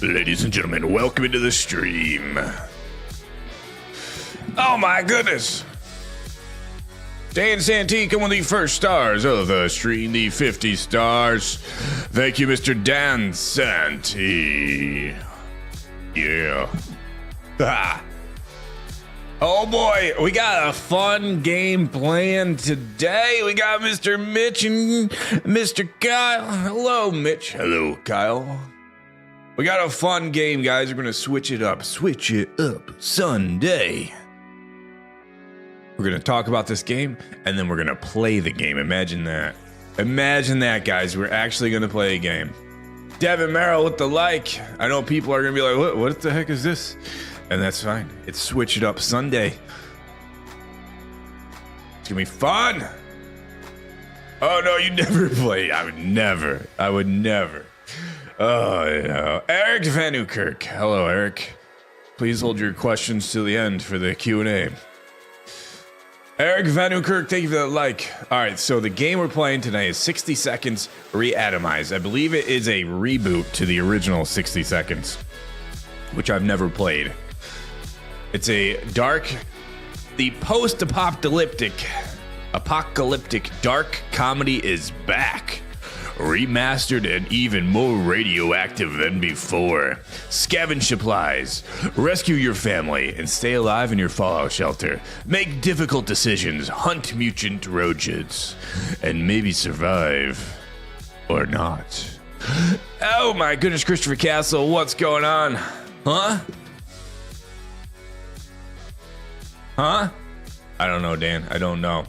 Ladies and gentlemen, welcome into the stream. Oh my goodness. Dan Santee coming with the first stars of the stream, the 50 stars. Thank you, Mr. Dan Santee. Yeah. Ah. Oh boy, we got a fun game planned today. We got Mr. Mitch and Mr. Kyle. Hello, Mitch. Hello, Kyle. We got a fun game, guys. We're going to switch it up. Switch it up Sunday. We're going to talk about this game, and then we're going to play the game. Imagine that. Imagine that, guys. We're actually going to play a game. Devin Merrill with the like. I know people are going to be like, what the heck is this? And that's fine. It's Switch It Up Sunday. It's going to be fun. Oh, no, you never play. I would never. Oh, yeah. Eric Vanukirk. Hello, Eric. Please hold your questions to the end for the Q&A. Eric Vanukirk, thank you for that like. All right, so the game we're playing tonight is 60 Seconds Re-atomized. I believe it is a reboot to the original 60 Seconds, which I've never played. It's a the post-apocalyptic dark comedy is back. Remastered and even more radioactive than before. Scavenge supplies, rescue your family, and stay alive in your fallout shelter. Make difficult decisions, hunt mutant roaches, and maybe survive. Or not. Oh my goodness, Christopher Castle, what's going on? Huh? I don't know, Dan. I don't know.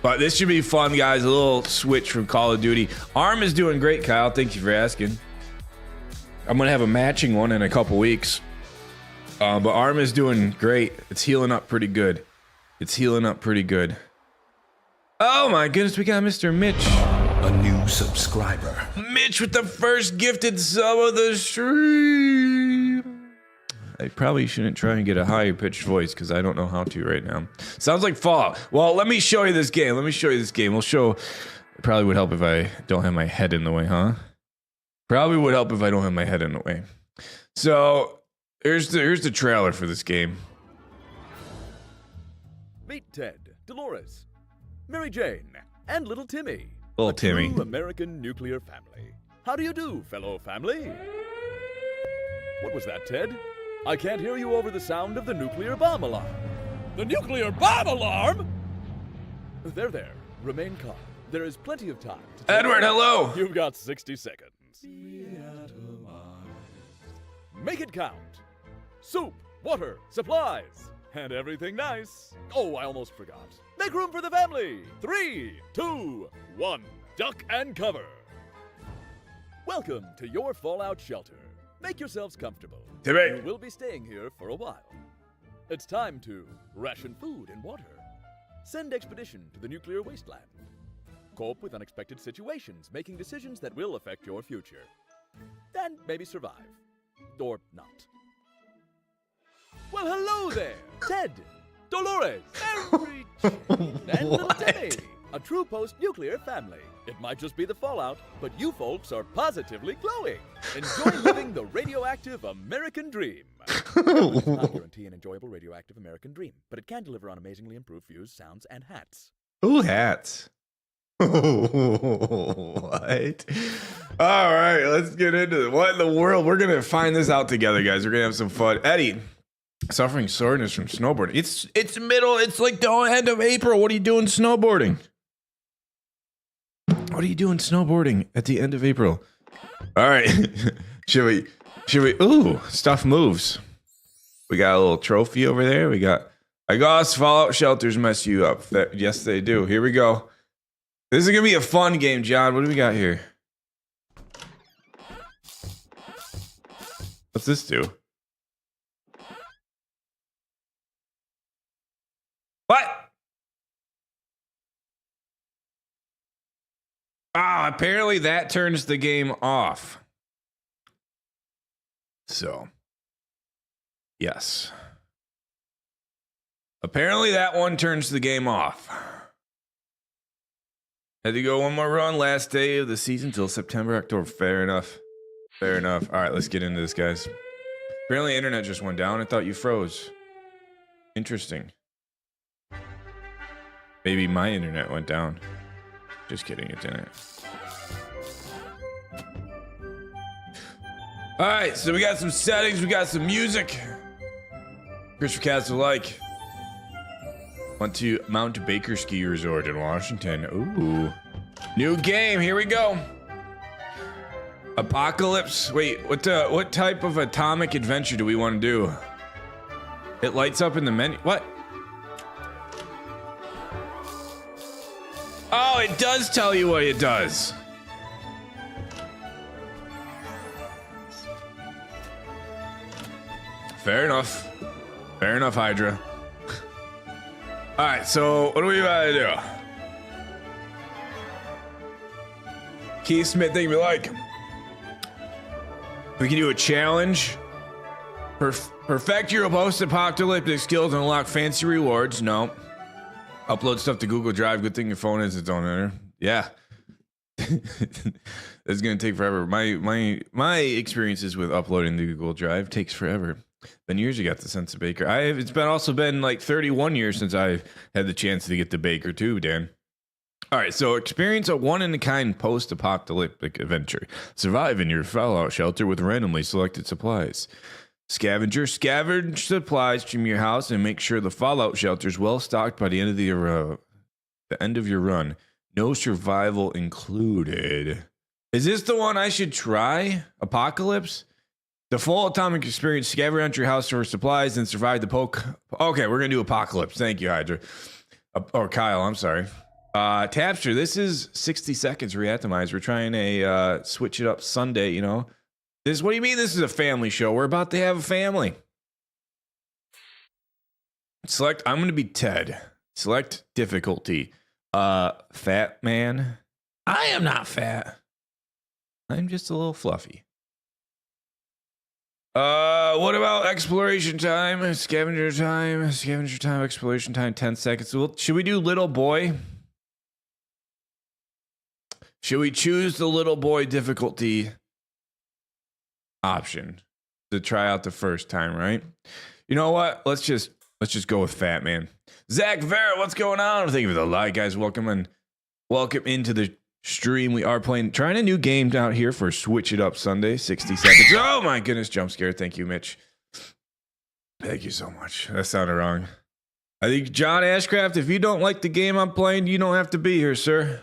But this should be fun, guys. A little switch from Call of Duty. ARM is doing great, Kyle. Thank you for asking. I'm going to have a matching one in a couple weeks. But ARM is doing great. It's healing up pretty good. Oh, my goodness. We got Mr. Mitch. A new subscriber. Mitch with the first gifted sub of the stream. I probably shouldn't try and get a higher pitched voice because I don't know how to right now. Sounds like Fallout. Well, let me show you this game. We'll show. It probably would help if I don't have my head in the way, huh? Probably would help if I don't have my head in the way. So here's the trailer for this game. Meet Ted, Dolores, Mary Jane, and little Timmy. Little Timmy. True American nuclear family. How do you do, fellow family? What was that, Ted? I can't hear you over the sound of the nuclear bomb alarm. The nuclear bomb alarm? There. Remain calm. There is plenty of time to Edward, hello. You've got 60 seconds. Make it count. Soup, water, supplies, and everything nice. Oh, I almost forgot. Make room for the family. 3, 2, 1. Duck and cover. Welcome to your fallout shelter. Make yourselves comfortable. Timmy. You will be staying here for a while. It's time to ration food and water. Send expedition to the nuclear wasteland. Cope with unexpected situations, making decisions that will affect your future. And maybe survive. Or not. Well, hello there, Ted, Dolores, Mary Jane, and little Timmy. A true post-nuclear family. It might just be the fallout, but you folks are positively glowing. Enjoy living the radioactive American dream. It does not guarantee an enjoyable radioactive American dream, but it can deliver on amazingly improved views, sounds, and hats. Ooh, hats. What? All right, let's get into it. What in the world? We're going to find this out together, guys. We're going to have some fun. Eddie, suffering soreness from snowboarding. It's like the end of April. What are you doing snowboarding? What are you doing snowboarding at the end of April? All right. Should we? Ooh, stuff moves. We got a little trophy over there. I guess fallout shelters mess you up. Yes, they do. Here we go. This is going to be a fun game, John. What do we got here? What's this do? What? Apparently that turns the game off. So, yes. Apparently that one turns the game off. Had to go one more run last day of the season till September, October. Fair enough. Fair enough. All right, let's get into this, guys. Apparently, internet just went down. I thought you froze. Interesting. Maybe my internet went down. Just kidding, it didn't. All right, so we got some settings, we got some music. Christopher Castle like. Went to Mount Baker Ski Resort in Washington. Ooh. New game, here we go. Apocalypse. Wait, what type of atomic adventure do we want to do? It lights up in the menu. What? Oh, it does tell you what it does. Fair enough. Fair enough, Hydra. All right, so what do we gotta do? Keith Smith, thing we like. We can do a challenge. Perfect your post-apocalyptic skills and unlock fancy rewards. No. Upload stuff to Google Drive. Good thing your phone has its own editor. Yeah. It's gonna take forever. My experiences with uploading to Google Drive takes forever. Been years you got the sense of Baker. It's been like 31 years since I've had the chance to get to Baker too, Dan. All right, so experience a one-in-a-kind post-apocalyptic adventure. Survive in your fallout shelter with randomly selected supplies. Scavenge supplies from your house and make sure the fallout shelter is well stocked by the end of your run. No survival included. Is this the one I should try? Apocalypse? The full atomic experience. Scavenge your house for supplies and survive the poke. Okay, we're gonna do Apocalypse. Thank you, Hydra. Or Kyle, I'm sorry. Tapster, this is 60 seconds Re-atomized. We're trying a switch it up Sunday, you know. What do you mean this is a family show? We're about to have a family. Select, I'm gonna be Ted. Select difficulty. Fat man. I am not fat. I'm just a little fluffy. What about exploration time? Scavenger time, exploration time, 10 seconds. Well, should we do little boy? Should we choose the little boy difficulty option to try out the first time, right? You know what? Let's just go with fat man. Zach Vera, what's going on? Thank you for the like, guys. Welcome into the stream. We are trying a new game out here for Switch It Up Sunday, 60 seconds. Oh my goodness, jump scare. Thank you, Mitch. Thank you so much. That sounded wrong. I think John Ashcraft, if you don't like the game I'm playing, you don't have to be here, sir.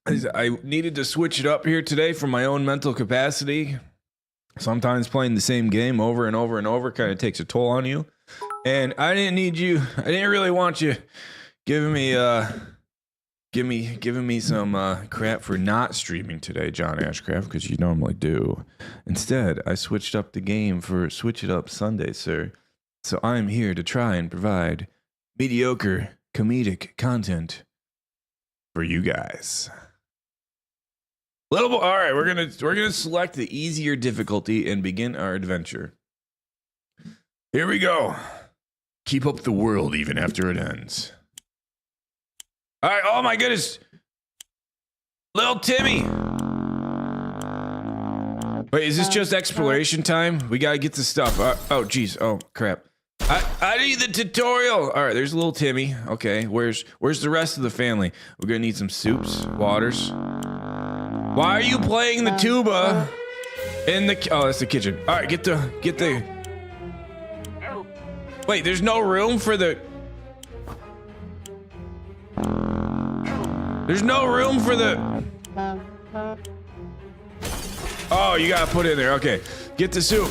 I needed to switch it up here today for my own mental capacity. Sometimes playing the same game over and over and over kind of takes a toll on you. And I didn't really want you giving me some crap for not streaming today, John Ashcraft, because you normally do. Instead, I switched up the game for Switch It Up Sunday, sir. So I'm here to try and provide mediocre comedic content for you guys. All right, we're gonna select the easier difficulty and begin our adventure. Here we go. Keep up the world even after it ends. All right. Oh my goodness, little Timmy. Wait, is this just exploration time? We gotta get the stuff. Oh geez. Oh crap. I need the tutorial. All right, there's little Timmy. Okay, where's the rest of the family? We're gonna need some soups, waters. Why are you playing the tuba in the? Oh, that's the kitchen. All right, get the. Wait, there's no room for the. There's no room for the. Oh, you gotta put it in there. Okay, get the soup.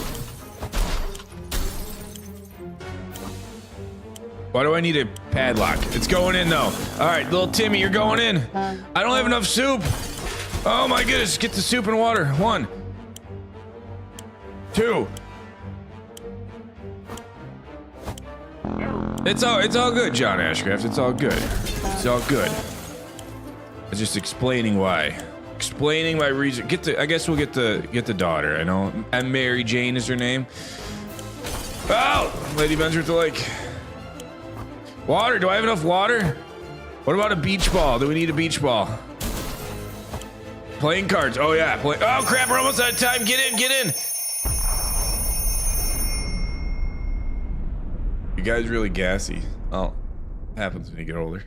Why do I need a padlock? It's going in though. All right, little Timmy, you're going in. I don't have enough soup. Oh my goodness, get the soup and water. 1, 2. It's all good, John Ashcraft. It's all good. It's all good. I was just explaining why. Explaining my reason. I guess we'll get the daughter. I know. And Mary Jane is her name. Oh, Lady Benzer at the lake. Water. Do I have enough water? What about a beach ball? Do we need a beach ball? playing cards. Oh yeah, oh crap, we're almost out of time. Get in. You guys really gassy. Oh, happens when you get older.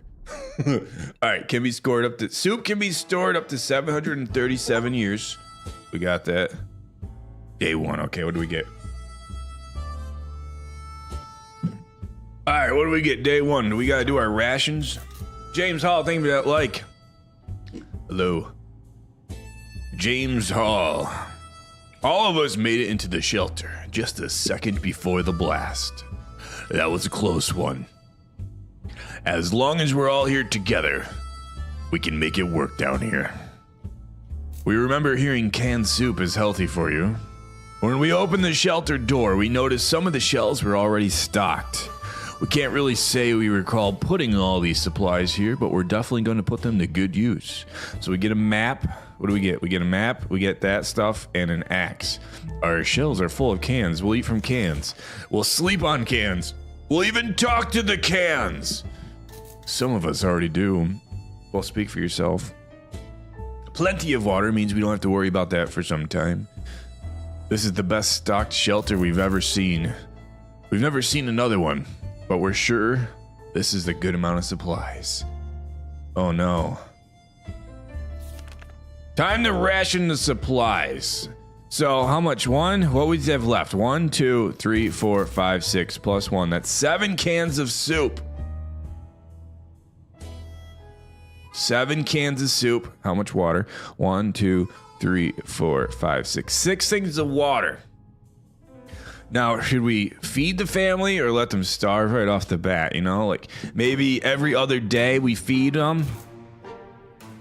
All right, can be stored up to soup can be stored up to 737 years. We got that. Day 1. Okay, what do we get? All right, what do we get? Day 1. Do we gotta do our rations? James Hall, thank you for that like. Hello. James Hall. All of us made it into the shelter just a second before the blast. That was a close one. As long as we're all here together, we can make it work down here. We remember hearing canned soup is healthy for you. When we opened the shelter door, we noticed some of the shelves were already stocked. We can't really say we recall putting all these supplies here, but we're definitely going to put them to good use. So we get a map. What do we get? We get a map, we get that stuff, and an axe. Our shelves are full of cans. We'll eat from cans. We'll sleep on cans. We'll even talk to the cans. Some of us already do. Well, speak for yourself. Plenty of water means we don't have to worry about that for some time. This is the best stocked shelter we've ever seen. We've never seen another one, but we're sure this is a good amount of supplies. Oh no. Time to ration the supplies. So how much? What we have left? 1, 2, 3, 4, 5, 6 plus 1. That's 7 cans of soup. 7 cans of soup. How much water? 1, 2, 3, 4, 5, 6. 6 things of water. Now, should we feed the family or let them starve right off the bat? You know, like maybe every other day we feed them.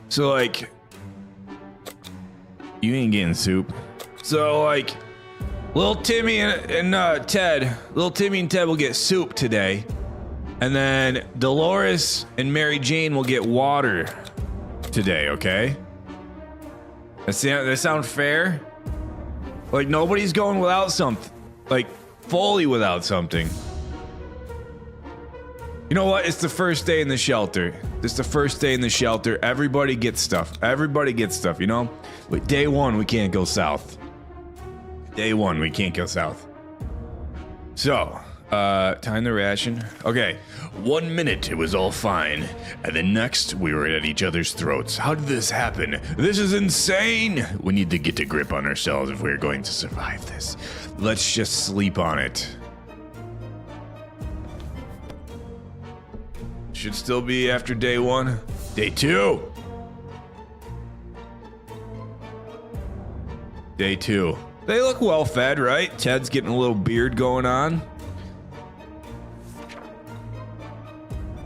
So like, you ain't getting soup. So like, little Timmy and Ted will get soup today. And then Dolores and Mary Jane will get water today, okay? That sound fair? Like nobody's going without something. Like fully without something. You know what? It's the first day in the shelter. It's the first day in the shelter. Everybody gets stuff. Everybody gets stuff, you know? But day 1, we can't go south. Day 1, we can't go south. So, time to ration. Okay, 1 minute it was all fine, and then next we were at each other's throats. How did this happen? This is insane! We need to get a grip on ourselves if we're going to survive this. Let's just sleep on it. Should still be after day 1. Day 2. Day 2. They look well fed, right? Ted's getting a little beard going on.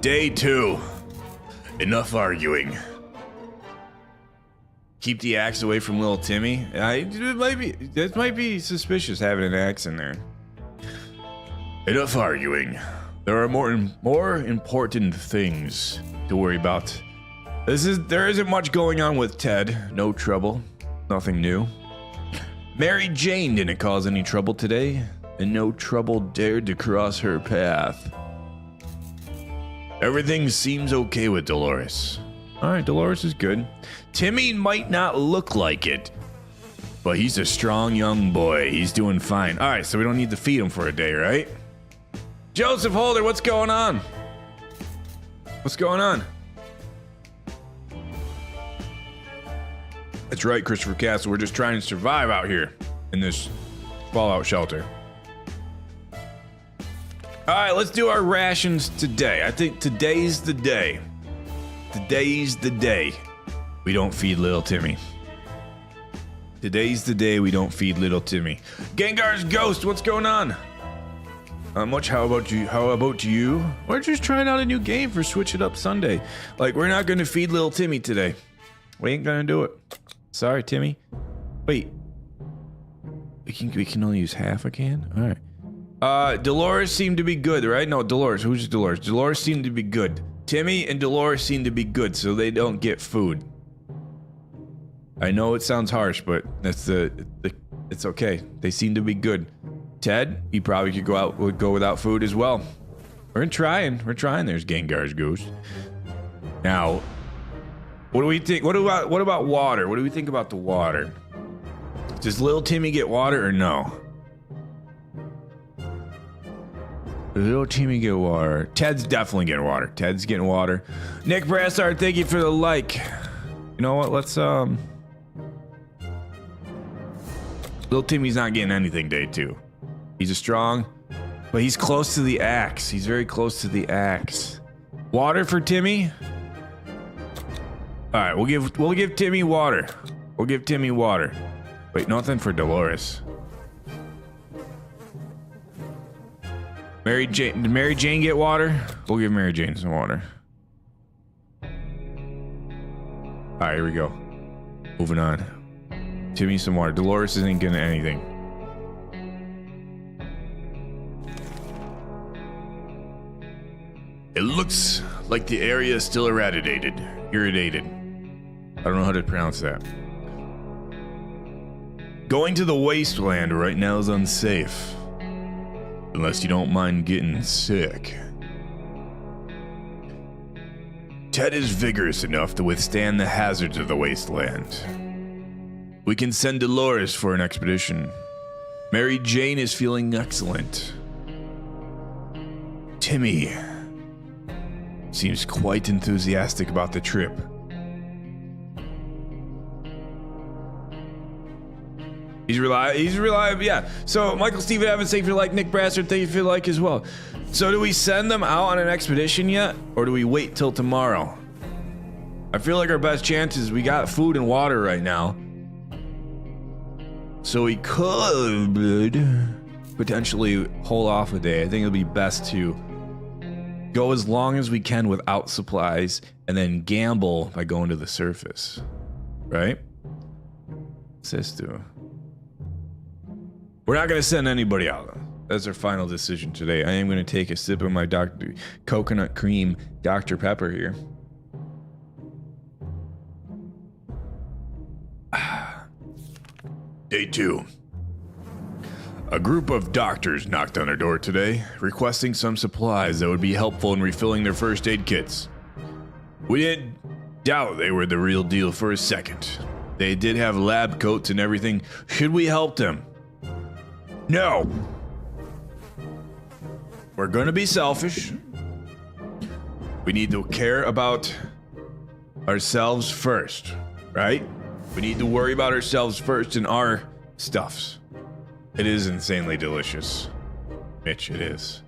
Day 2. Enough arguing. Keep the axe away from little Timmy. It might be suspicious having an axe in there. Enough arguing. There are more important things to worry about. There isn't much going on with Ted. No trouble. Nothing new. Mary Jane didn't cause any trouble today, and no trouble dared to cross her path. Everything seems okay with Dolores. All right, Dolores is good. Timmy might not look like it, but he's a strong young boy. He's doing fine. All right, so we don't need to feed him for a day, right? Joseph Holder, what's going on? What's going on? That's right, Christopher Castle. We're just trying to survive out here in this fallout shelter. All right, let's do our rations today. I think today's the day. Today's the day we don't feed little Timmy. Today's the day we don't feed little Timmy. Gengar's Ghost, what's going on? Not much. How about you? How about you? We're just trying out a new game for Switch It Up Sunday. Like, we're not going to feed little Timmy today. We ain't going to do it. Sorry, Timmy. Wait. We can only use half a can? All right. Dolores seemed to be good, right? No, Dolores. Who's Dolores? Dolores seemed to be good. Timmy and Dolores seem to be good, so they don't get food. I know it sounds harsh, but that's it's okay. They seem to be good. Ted, he probably could go without food as well. We're trying. There's Gengar's Ghost. Now, What do we think? What about water? What do we think about the water? Does little Timmy get water or no? Does little Timmy get water? Ted's definitely getting water. Ted's getting water. Nick Brassard, thank you for the like. You know what? Let's Little Timmy's not getting anything day 2. He's a strong, but he's close to the axe. He's very close to the axe. Water for Timmy. All right, we'll give Timmy water. We'll give Timmy water. Wait, nothing for Dolores. Did Mary Jane get water? We'll give Mary Jane some water. All right, here we go. Moving on. Timmy some water. Dolores isn't getting anything. It looks like the area is still irradiated. I don't know how to pronounce that. Going to the wasteland right now is unsafe. Unless you don't mind getting sick. Ted is vigorous enough to withstand the hazards of the wasteland. We can send Dolores for an expedition. Mary Jane is feeling excellent. Timmy seems quite enthusiastic about the trip. He's reliable, yeah. So Michael Steven Evans, thank you for like. Nick Brassard, thank you for like as well. So do we send them out on an expedition yet? Or do we wait till tomorrow? I feel like our best chance is we got food and water right now. So we could potentially hold off a day. I think it'll be best to go as long as we can without supplies and then gamble by going to the surface. Right? Sister. We're not going to send anybody out. That's our final decision today. I am going to take a sip of my coconut cream Dr. Pepper here. Day 2. A group of doctors knocked on our door today, requesting some supplies that would be helpful in refilling their first aid kits. We didn't doubt they were the real deal for a second. They did have lab coats and everything. Should we help them? No. We're gonna be selfish. We need to care about ourselves first, right? We need to worry about ourselves first and our stuffs. It is insanely delicious. Mitch, it is.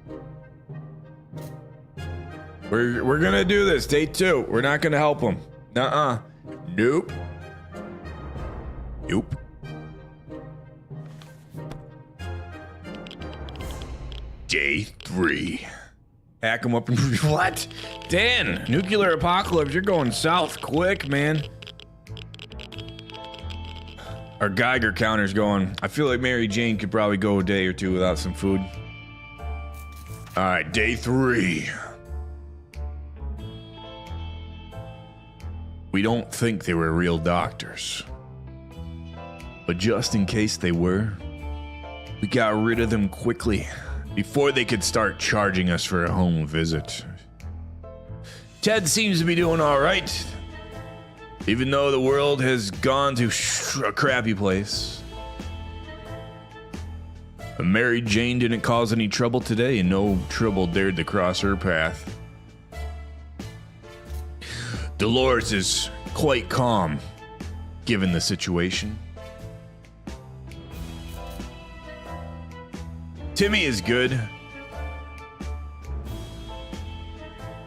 We're gonna do this, day 2. We're not gonna help them. Nuh-uh. Nope. Nope. Day 3. Hack them up and what? Dan, nuclear apocalypse, you're going south quick, man. Our Geiger counter's going. I feel like Mary Jane could probably go a day or 2 without some food. All right, day 3. We don't think they were real doctors. But just in case they were, we got rid of them quickly before they could start charging us for a home visit. Ted seems to be doing all right, even though the world has gone to a crappy place. Mary Jane didn't cause any trouble today, and no trouble dared to cross her path. Dolores is quite calm, given the situation. Timmy is good.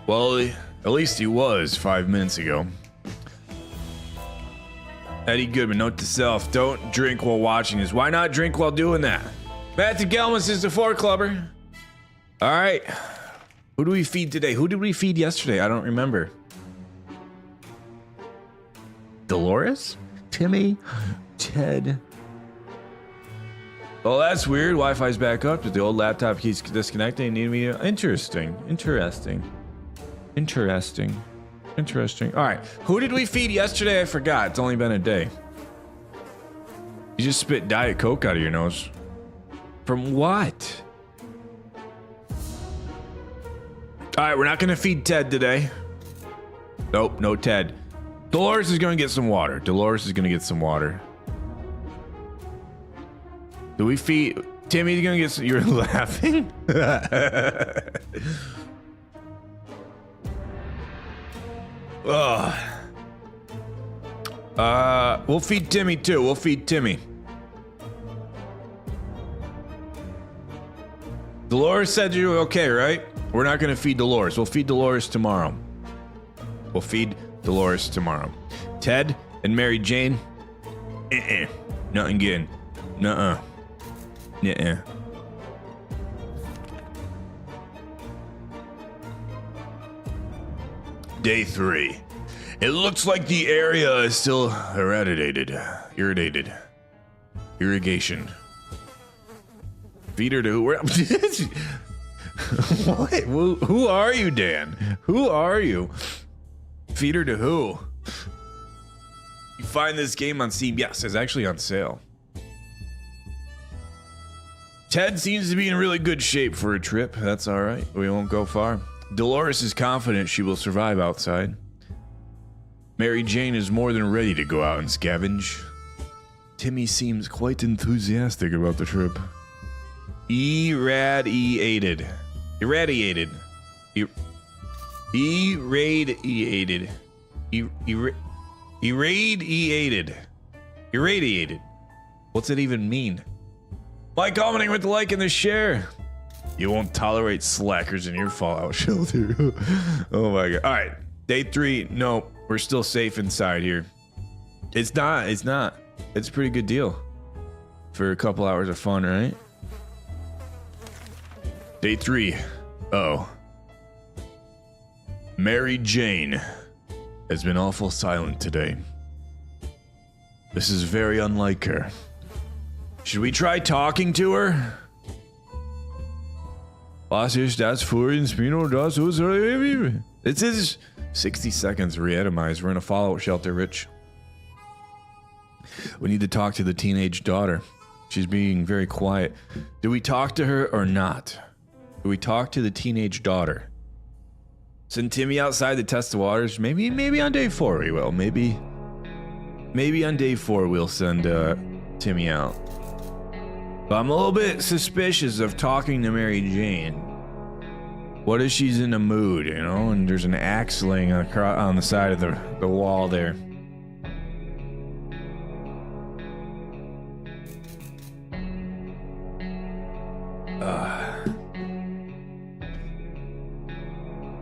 Well, at least he was 5 minutes ago. Eddie Goodman, note to self, don't drink while watching this. Why not drink while doing that? Matthew Gelman is the 4 clubber. All right. Who do we feed today? Who did we feed yesterday? I don't remember. Dolores? Timmy? Ted? Well, that's weird. Wi-Fi's back up. The old laptop keeps disconnecting. Need me. Interesting. All right. Who did we feed yesterday? I forgot. It's only been a day. You just spit Diet Coke out of your nose. From what? All right. We're not going to feed Ted today. Nope. No Ted. Dolores is gonna get some water. Dolores is gonna get some water. Do we feed Timmy's gonna get some, you're laughing? We'll feed Timmy too. We'll feed Timmy. Dolores said you were okay, right? We're not gonna feed Dolores. We'll feed Dolores tomorrow. We'll feed Dolores tomorrow. Ted and Mary Jane. Nothing getting. Nuh-uh. Nuh-uh. Day 3. It looks like the area is still irradiated. Irrigation. Feed her to who? What? Who are you, Dan? Who are you? Feed her to who? You find this game on Steam? Yes, it's actually on sale. Ted seems to be in really good shape for a trip. That's all right. We won't go far. Dolores is confident she will survive outside. Mary Jane is more than ready to go out and scavenge. Timmy seems quite enthusiastic about the trip. Irradiated. Irradiated. Irradiated. Irradiated. What's it even mean? Like, commenting with the like and the share. You won't tolerate slackers in your Fallout shelter. Oh my god. Alright. Day 3. No, we're still safe inside here. It's not. It's a pretty good deal. For a couple hours of fun, right? Day 3. Oh. Mary Jane has been awful silent today. This is very unlike her. Should we try talking to her? Was ist das für ein Spino, das ist... It says 60 seconds re-atomized. We're in a Fallout shelter, Rich. We need to talk to the teenage daughter. She's being very quiet. Do we talk to her or not? Do we talk to the teenage daughter? Send Timmy outside to test the waters. Maybe on day 4 we will. Maybe on day 4 we'll send Timmy out. But I'm a little bit suspicious of talking to Mary Jane. What if she's in the mood, you know? And there's an axe laying on the side of the wall there.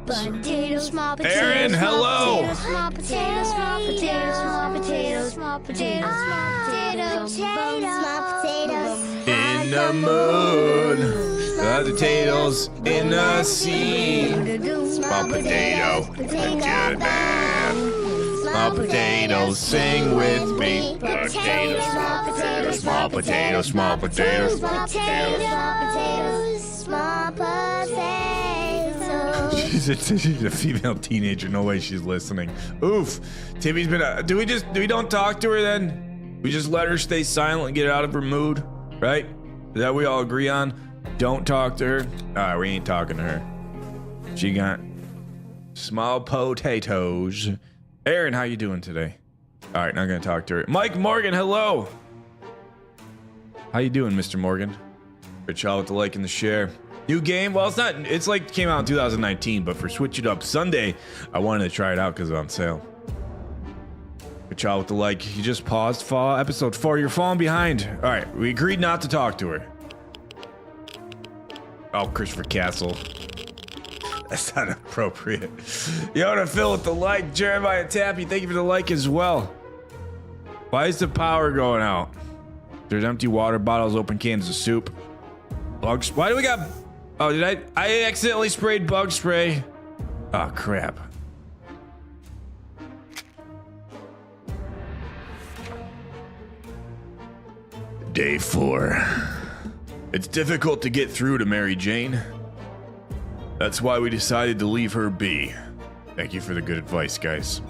Potatoes, small potatoes, Aaron, hello. Small potatoes, small potatoes, small potatoes, small potatoes, small potatoes. In the mood, the potatoes in the sea. Small potato, a good man. Small potatoes, sing with me. Potatoes, small potatoes, small potatoes, small potatoes, small potatoes. Small potatoes. She's a female teenager. No way she's listening. Oof. Timmy's been. Do we don't talk to her then? We just let her stay silent and get her out of her mood, right? Is that we all agree on? Don't talk to her. All right, we ain't talking to her. She got small potatoes. Aaron, how you doing today? All right, not gonna talk to her. Mike Morgan, hello. How you doing, Mr. Morgan? Rich out with the like and the share. New game? Well, it's not. It's like came out in 2019, but for Switch It Up Sunday, I wanted to try it out because it's on sale. Good job with the like. You just paused. Fall episode 4. You're falling behind. All right, we agreed not to talk to her. Oh, Christopher Castle. That's not appropriate. Yoda Phil with the like. Jeremiah Tappy, thank you for the like as well. Why is the power going out? There's empty water bottles, open cans of soup. Bugs. Why do we got? Oh, did I accidentally sprayed bug spray. Oh, crap. Day 4. It's difficult to get through to Mary Jane. That's why we decided to leave her be. Thank you for the good advice, guys.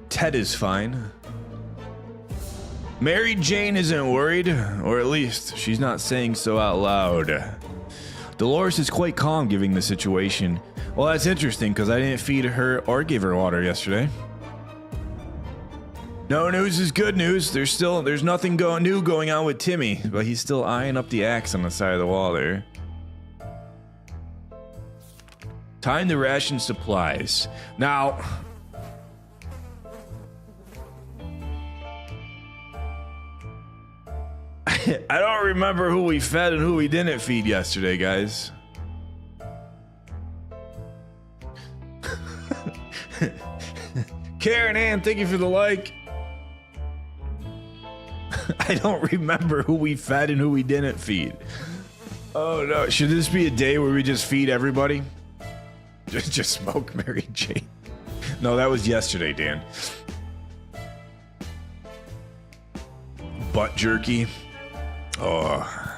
Ted is fine. Mary Jane isn't worried, or at least she's not saying so out loud. Dolores is quite calm given the situation. Well, that's interesting because I didn't feed her or give her water yesterday. No news is good news. There's nothing new going on with Timmy, but he's still eyeing up the axe on the side of the wall there. Time to ration supplies. Now, I don't remember who we fed and who we didn't feed yesterday, guys. Karen Ann, thank you for the like. I don't remember who we fed and who we didn't feed. Oh no, should this be a day where we just feed everybody? Just smoke Mary Jane. No, that was yesterday, Dan. Butt jerky. Oh.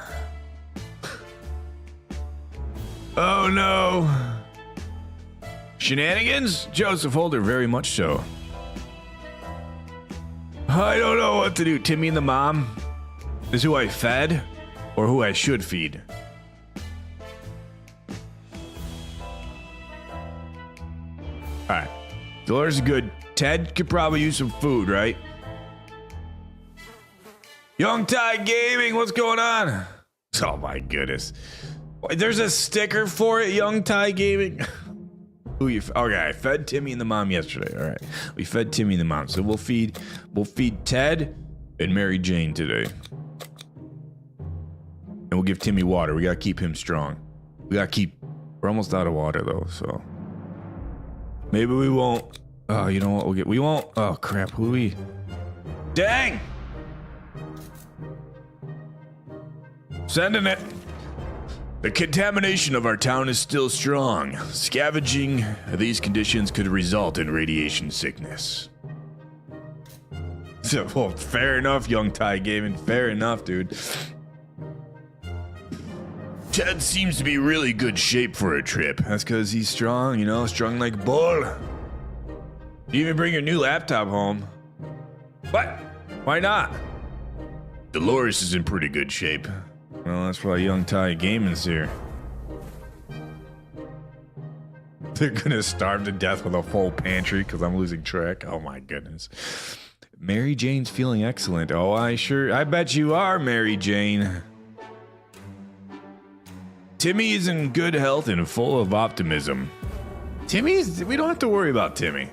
Oh no. Shenanigans? Joseph Holder, very much so. I don't know what to do. Timmy and the mom is who I fed or who I should feed. Alright. Dolores is good. Ted could probably use some food, right? Young Ty Gaming, what's going on? Oh my goodness. There's a sticker for it, Young Ty Gaming. Who you? Okay, I fed Timmy and the mom yesterday. All right, we fed Timmy and the mom, so we'll feed Ted and Mary Jane today, and we'll give Timmy water. We gotta keep him strong. We're almost out of water though, so maybe we won't. Oh, you know what? We won't. Oh crap! Who do we? Dang! Sending it. The contamination of our town is still strong. Scavenging these conditions could result in radiation sickness. So, well, fair enough, Young Ty Gaming. Fair enough, dude. Ted seems to be really good shape for a trip. That's because he's strong, you know, strong like a bull. You even bring your new laptop home. What? Why not? Dolores is in pretty good shape. Well, that's why Young Ty Gaming's here. They're gonna starve to death with a full pantry because I'm losing track. Oh my goodness. Mary Jane's feeling excellent. Oh, I bet you are, Mary Jane. Timmy is in good health and full of optimism. We don't have to worry about Timmy.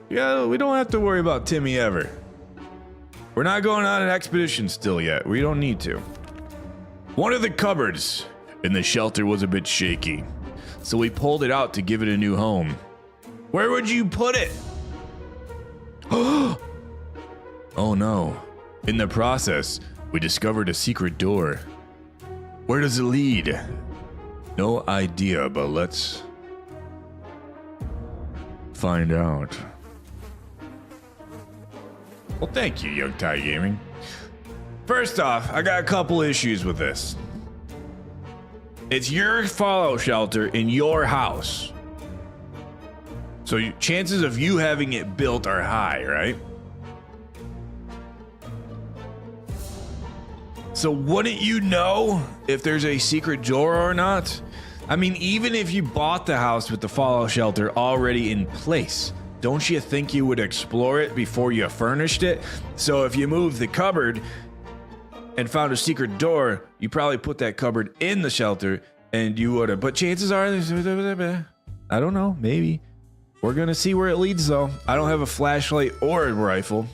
Yeah, we don't have to worry about Timmy ever. We're not going on an expedition still yet. We don't need to. One of the cupboards in the shelter was a bit shaky, so we pulled it out to give it a new home. Where would you put it? Oh no. In the process, we discovered a secret door. Where does it lead? No idea, but let's find out. Well, thank you, Young Ty Gaming. First off, I got a couple issues with this. It's your fallout shelter in your house. So chances of you having it built are high, right? So wouldn't you know if there's a secret door or not? I mean, even if you bought the house with the fallout shelter already in place, don't you think you would explore it before you furnished it? So if you moved the cupboard and found a secret door, you probably put that cupboard in the shelter and you would have. But chances are, I don't know, maybe. We're going to see where it leads though. I don't have a flashlight or a rifle.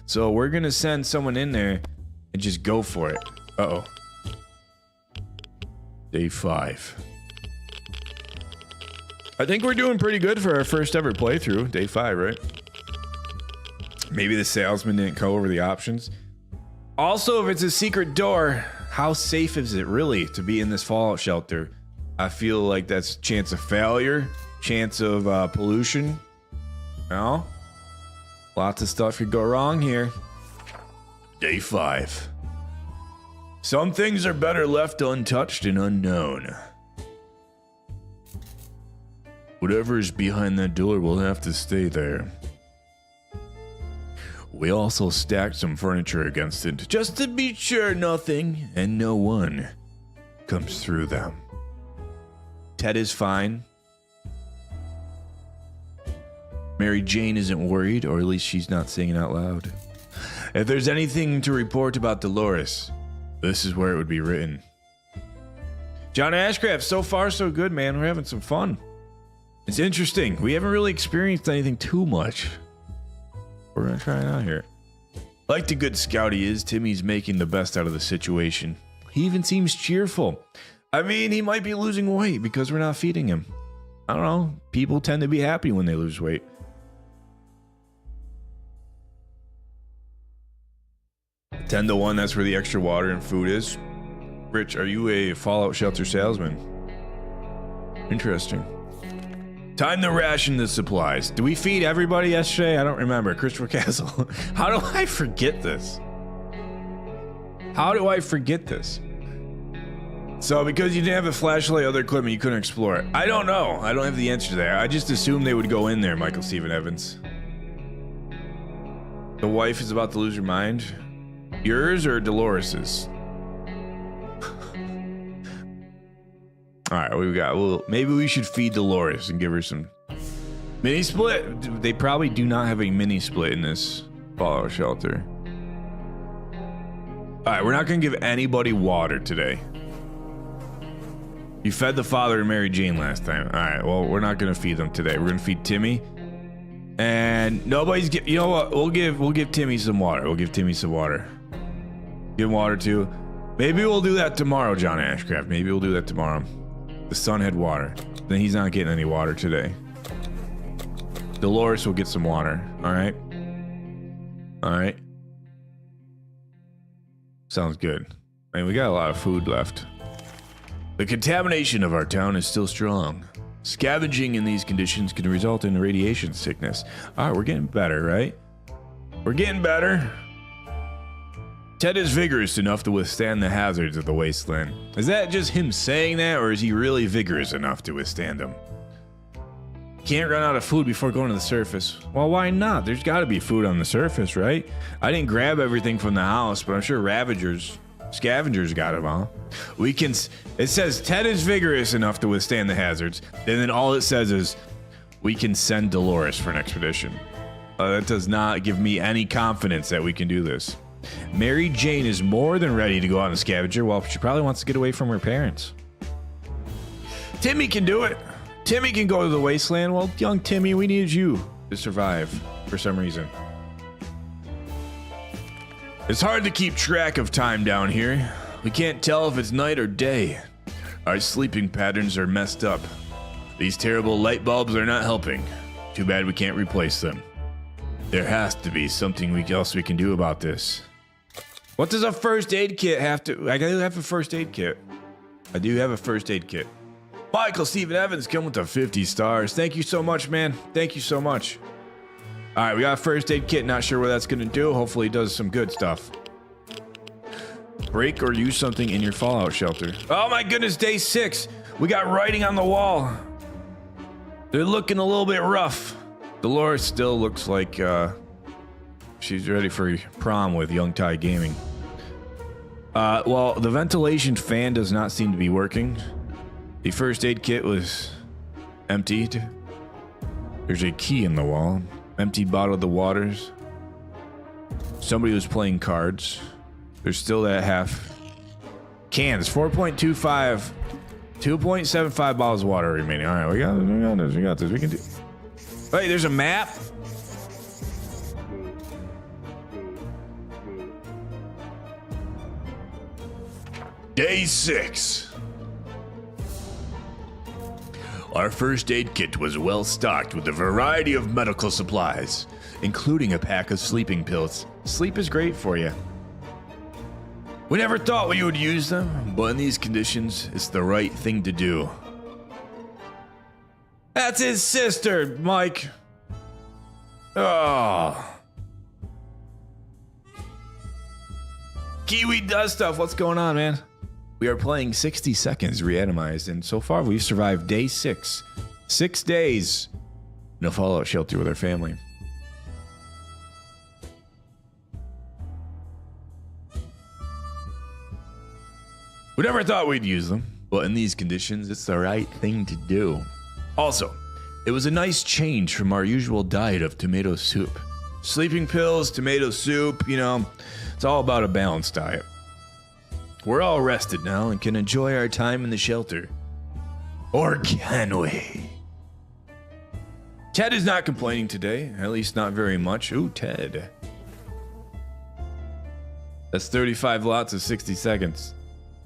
So we're going to send someone in there and just go for it. Uh-oh. Day 5. I think we're doing pretty good for our first ever playthrough. Day 5, right? Maybe the salesman didn't go over the options. Also, if it's a secret door, how safe is it really to be in this fallout shelter? I feel like that's chance of failure, chance of pollution. No? Lots of stuff could go wrong here. Day 5. Some things are better left untouched and unknown. Whatever is behind that door will have to stay there. We also stacked some furniture against it, just to be sure nothing and no one comes through them. Ted is fine. Mary Jane isn't worried, or at least she's not saying it out loud. If there's anything to report about Dolores, this is where it would be written. John Ashcraft, so far so good, man. We're having some fun. It's interesting. We haven't really experienced anything too much. We're gonna try it out here. Like the good scout he is, Timmy's making the best out of the situation. He even seems cheerful. I mean, he might be losing weight because we're not feeding him. I don't know. People tend to be happy when they lose weight. Ten to 1, that's where the extra water and food is. Rich, are you a Fallout shelter salesman? Interesting. Time to ration the supplies. Do we feed everybody yesterday? I don't remember. Christopher Castle. How do I forget this? How do I forget this? So because you didn't have a flashlight, other equipment, you couldn't explore it. I don't know. I don't have the answer to that. I just assumed they would go in there, Michael Stephen Evans. The wife is about to lose her mind. Yours or Dolores's? All right, what we got? Well, maybe we should feed Dolores and give her some mini split. They probably do not have a mini split in this Fallout shelter. All right, we're not gonna give anybody water today. You fed the father and Mary Jane last time. All right, well, we're not gonna feed them today. We're gonna feed Timmy, and nobody's you know what? We'll give Timmy some water. We'll give Timmy some water. Give him water too. Maybe we'll do that tomorrow, John Ashcraft. Maybe we'll do that tomorrow. The son had water. Then he's not getting any water today. Dolores will get some water. All right. All right. Sounds good. I mean, we got a lot of food left. The contamination of our town is still strong. Scavenging in these conditions can result in radiation sickness. All right, we're getting better, right? We're getting better. Ted is vigorous enough to withstand the hazards of the wasteland. Is that just him saying that, or is he really vigorous enough to withstand them? Can't run out of food before going to the surface. Well, why not? There's got to be food on the surface, right? I didn't grab everything from the house, but I'm sure scavengers got them all. It says Ted is vigorous enough to withstand the hazards, and then all it says is we can send Dolores for an expedition. That does not give me any confidence that we can do this. Mary Jane is more than ready to go on a scavenger. Well, she probably wants to get away from her parents. Timmy can do it. Timmy can go to the wasteland. Well, young Timmy, we need you to survive for some reason. It's hard to keep track of time down here. We can't tell if it's night or day. Our sleeping patterns are messed up. These terrible light bulbs are not helping. Too bad we can't replace them. There has to be something else we can do about this. What does a first aid kit have to... I do have a first aid kit. I do have a first aid kit. Michael Stephen Evans coming with the 50 stars. Thank you so much, man. Thank you so much. All right, we got a first aid kit. Not sure what that's going to do. Hopefully it does some good stuff. Break or use something in your Fallout shelter. Oh my goodness, day 6. We got writing on the wall. They're looking a little bit rough. Dolores still looks like she's ready for prom with Young Ty Gaming. Well, the ventilation fan does not seem to be working. The first aid kit was emptied. There's a key in the wall. Empty bottle of the waters. Somebody was playing cards. There's still that half. Cans, 4.25. 2.75 bottles of water remaining. All right, we got this. We can do. Wait, there's a map? Day 6. Our first aid kit was well stocked with a variety of medical supplies, including a pack of sleeping pills. Sleep is great for you. We never thought we would use them, but in these conditions, it's the right thing to do. That's his sister, Mike. Oh. Kiwi does stuff. What's going on, man? We are playing 60 seconds Re-atomized, and so far we've survived day 6. 6 days in a Fallout shelter with our family. We never thought we'd use them, but in these conditions, it's the right thing to do. Also, It was a nice change from our usual diet of tomato soup. Sleeping pills, tomato soup, you know, it's all about a balanced diet. We're all rested now and can enjoy our time in the shelter. Or can we? Ted is not complaining today, at least not very much. Ooh, Ted. That's 35 lots of 60 seconds.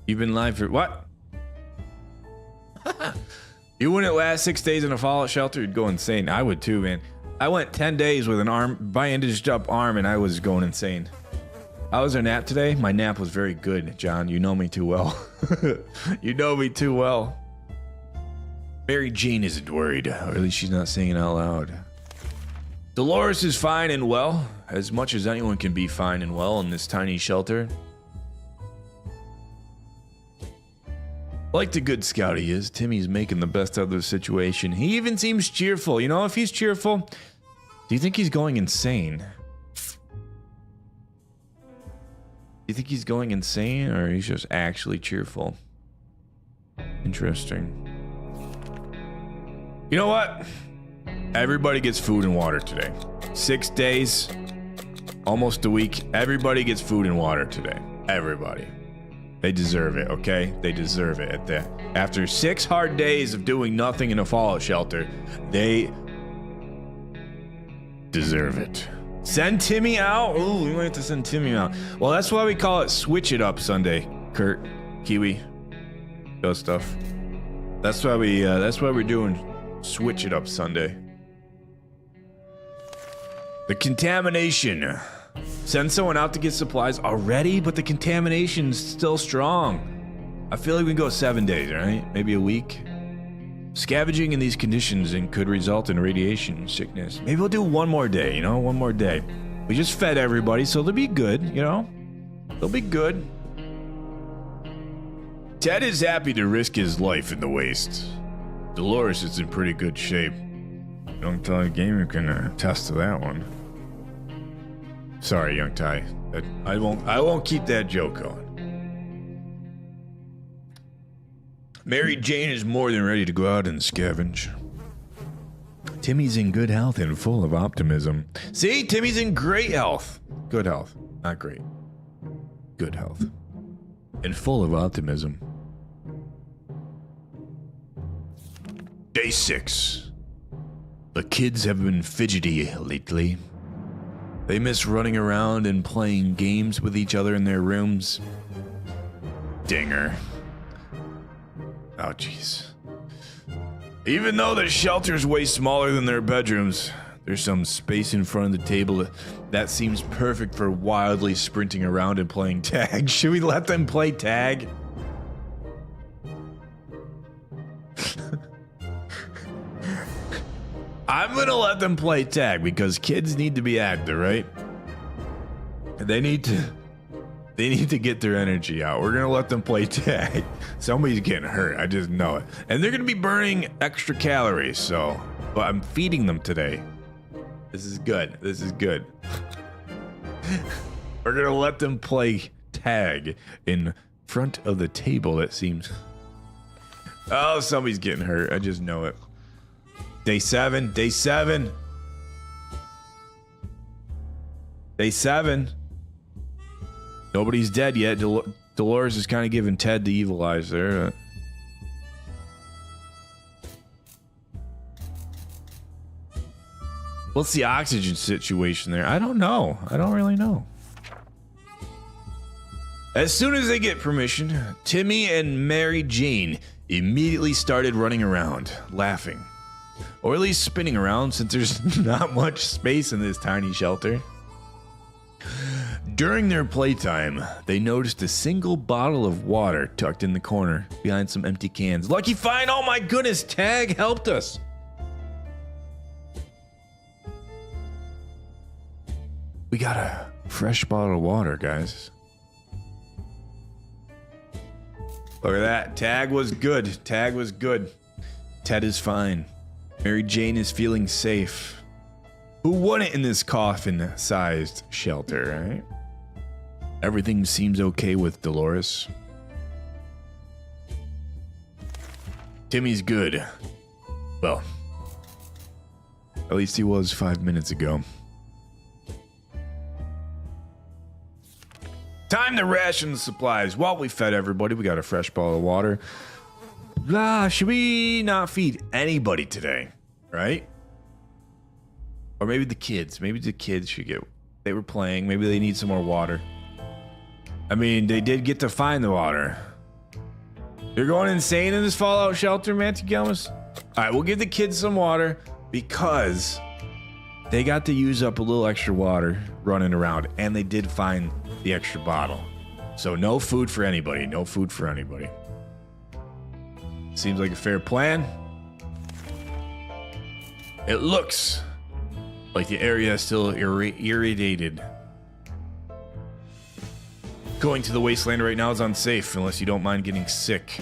You've been live for what? You wouldn't last 6 days in a fallout shelter, you'd go insane. I would too, man. I went 10 days with an bandaged up arm, and I was going insane. How was our nap today? My nap was very good, John. You know me too well. You know me too well. Mary Jane isn't worried, or at least she's not saying it out loud. Dolores is fine and well, as much as anyone can be fine and well in this tiny shelter. Like the good scout he is, Timmy's making the best of the situation. He even seems cheerful. You know, if he's cheerful, do you think he's going insane? Do you think he's going insane, or he's just actually cheerful? Interesting. You know what? Everybody gets food and water today. 6 days, almost a week. Everybody gets food and water today. Everybody. They deserve it, okay? They deserve it. After 6 hard days of doing nothing in a fallout shelter, they deserve it. Send Timmy out? Ooh, we might have to send Timmy out. Well, that's why we call it Switch It Up Sunday. Kurt, Kiwi, those stuff. That's why we're doing Switch It Up Sunday. The contamination. Send someone out to get supplies already, but the contamination's still strong. I feel like we can go 7 days, right? Maybe a week. Scavenging in these conditions and could result in radiation sickness. Maybe we'll do one more day, you know, one more day. We just fed everybody, so they'll be good, you know? They'll be good. Ted is happy to risk his life in the waste. Dolores is in pretty good shape. Young Ty Gamer can attest to that one. Sorry, Young Ty. I won't keep that joke going. Mary Jane is more than ready to go out and scavenge. Timmy's in good health and full of optimism. See, Timmy's in great health. Good health, not great. Good health. And full of optimism. Day 6. The kids have been fidgety lately. They miss running around and playing games with each other in their rooms. Dinger. Oh, jeez. Even though the shelter's way smaller than their bedrooms, there's some space in front of the table that seems perfect for wildly sprinting around and playing tag. Should we let them play tag? I'm gonna let them play tag because kids need to be active, right? They need to get their energy out. We're gonna let them play tag. Somebody's getting hurt, I just know it. And they're gonna be burning extra calories, so, but I'm feeding them today. This is good, this is good. We're gonna let them play tag in front of the table, it seems. Oh, somebody's getting hurt, I just know it. Day 7, day 7. Day 7. Nobody's dead yet. Dolores is kind of giving Ted the evil eyes there. What's the oxygen situation there? I don't know. I don't really know. As soon as they get permission, Timmy and Mary Jane immediately started running around, laughing. Or at least spinning around, since there's not much space in this tiny shelter. During their playtime, they noticed a single bottle of water tucked in the corner behind some empty cans. Lucky find! Oh my goodness, Tag helped us! We got a fresh bottle of water, guys. Look at that. Tag was good. Tag was good. Ted is fine. Mary Jane is feeling safe. Who wouldn't in this coffin-sized shelter, right? Everything seems okay with Dolores. Timmy's good. Well, At least he was 5 minutes ago. Time to ration the supplies. Well, we fed everybody. We got a fresh bottle of water. Should we not feed anybody today? Right? Or maybe the kids. Maybe the kids should get... They were playing. Maybe they need some more water. I mean, they did get to find the water. You're going insane in this fallout shelter, Mantigamus? Alright, we'll give the kids some water because they got to use up a little extra water running around, and they did find the extra bottle. So no food for anybody. No food for anybody. Seems like a fair plan. It looks like the area is still irradiated. Going to the wasteland right now is unsafe unless you don't mind getting sick.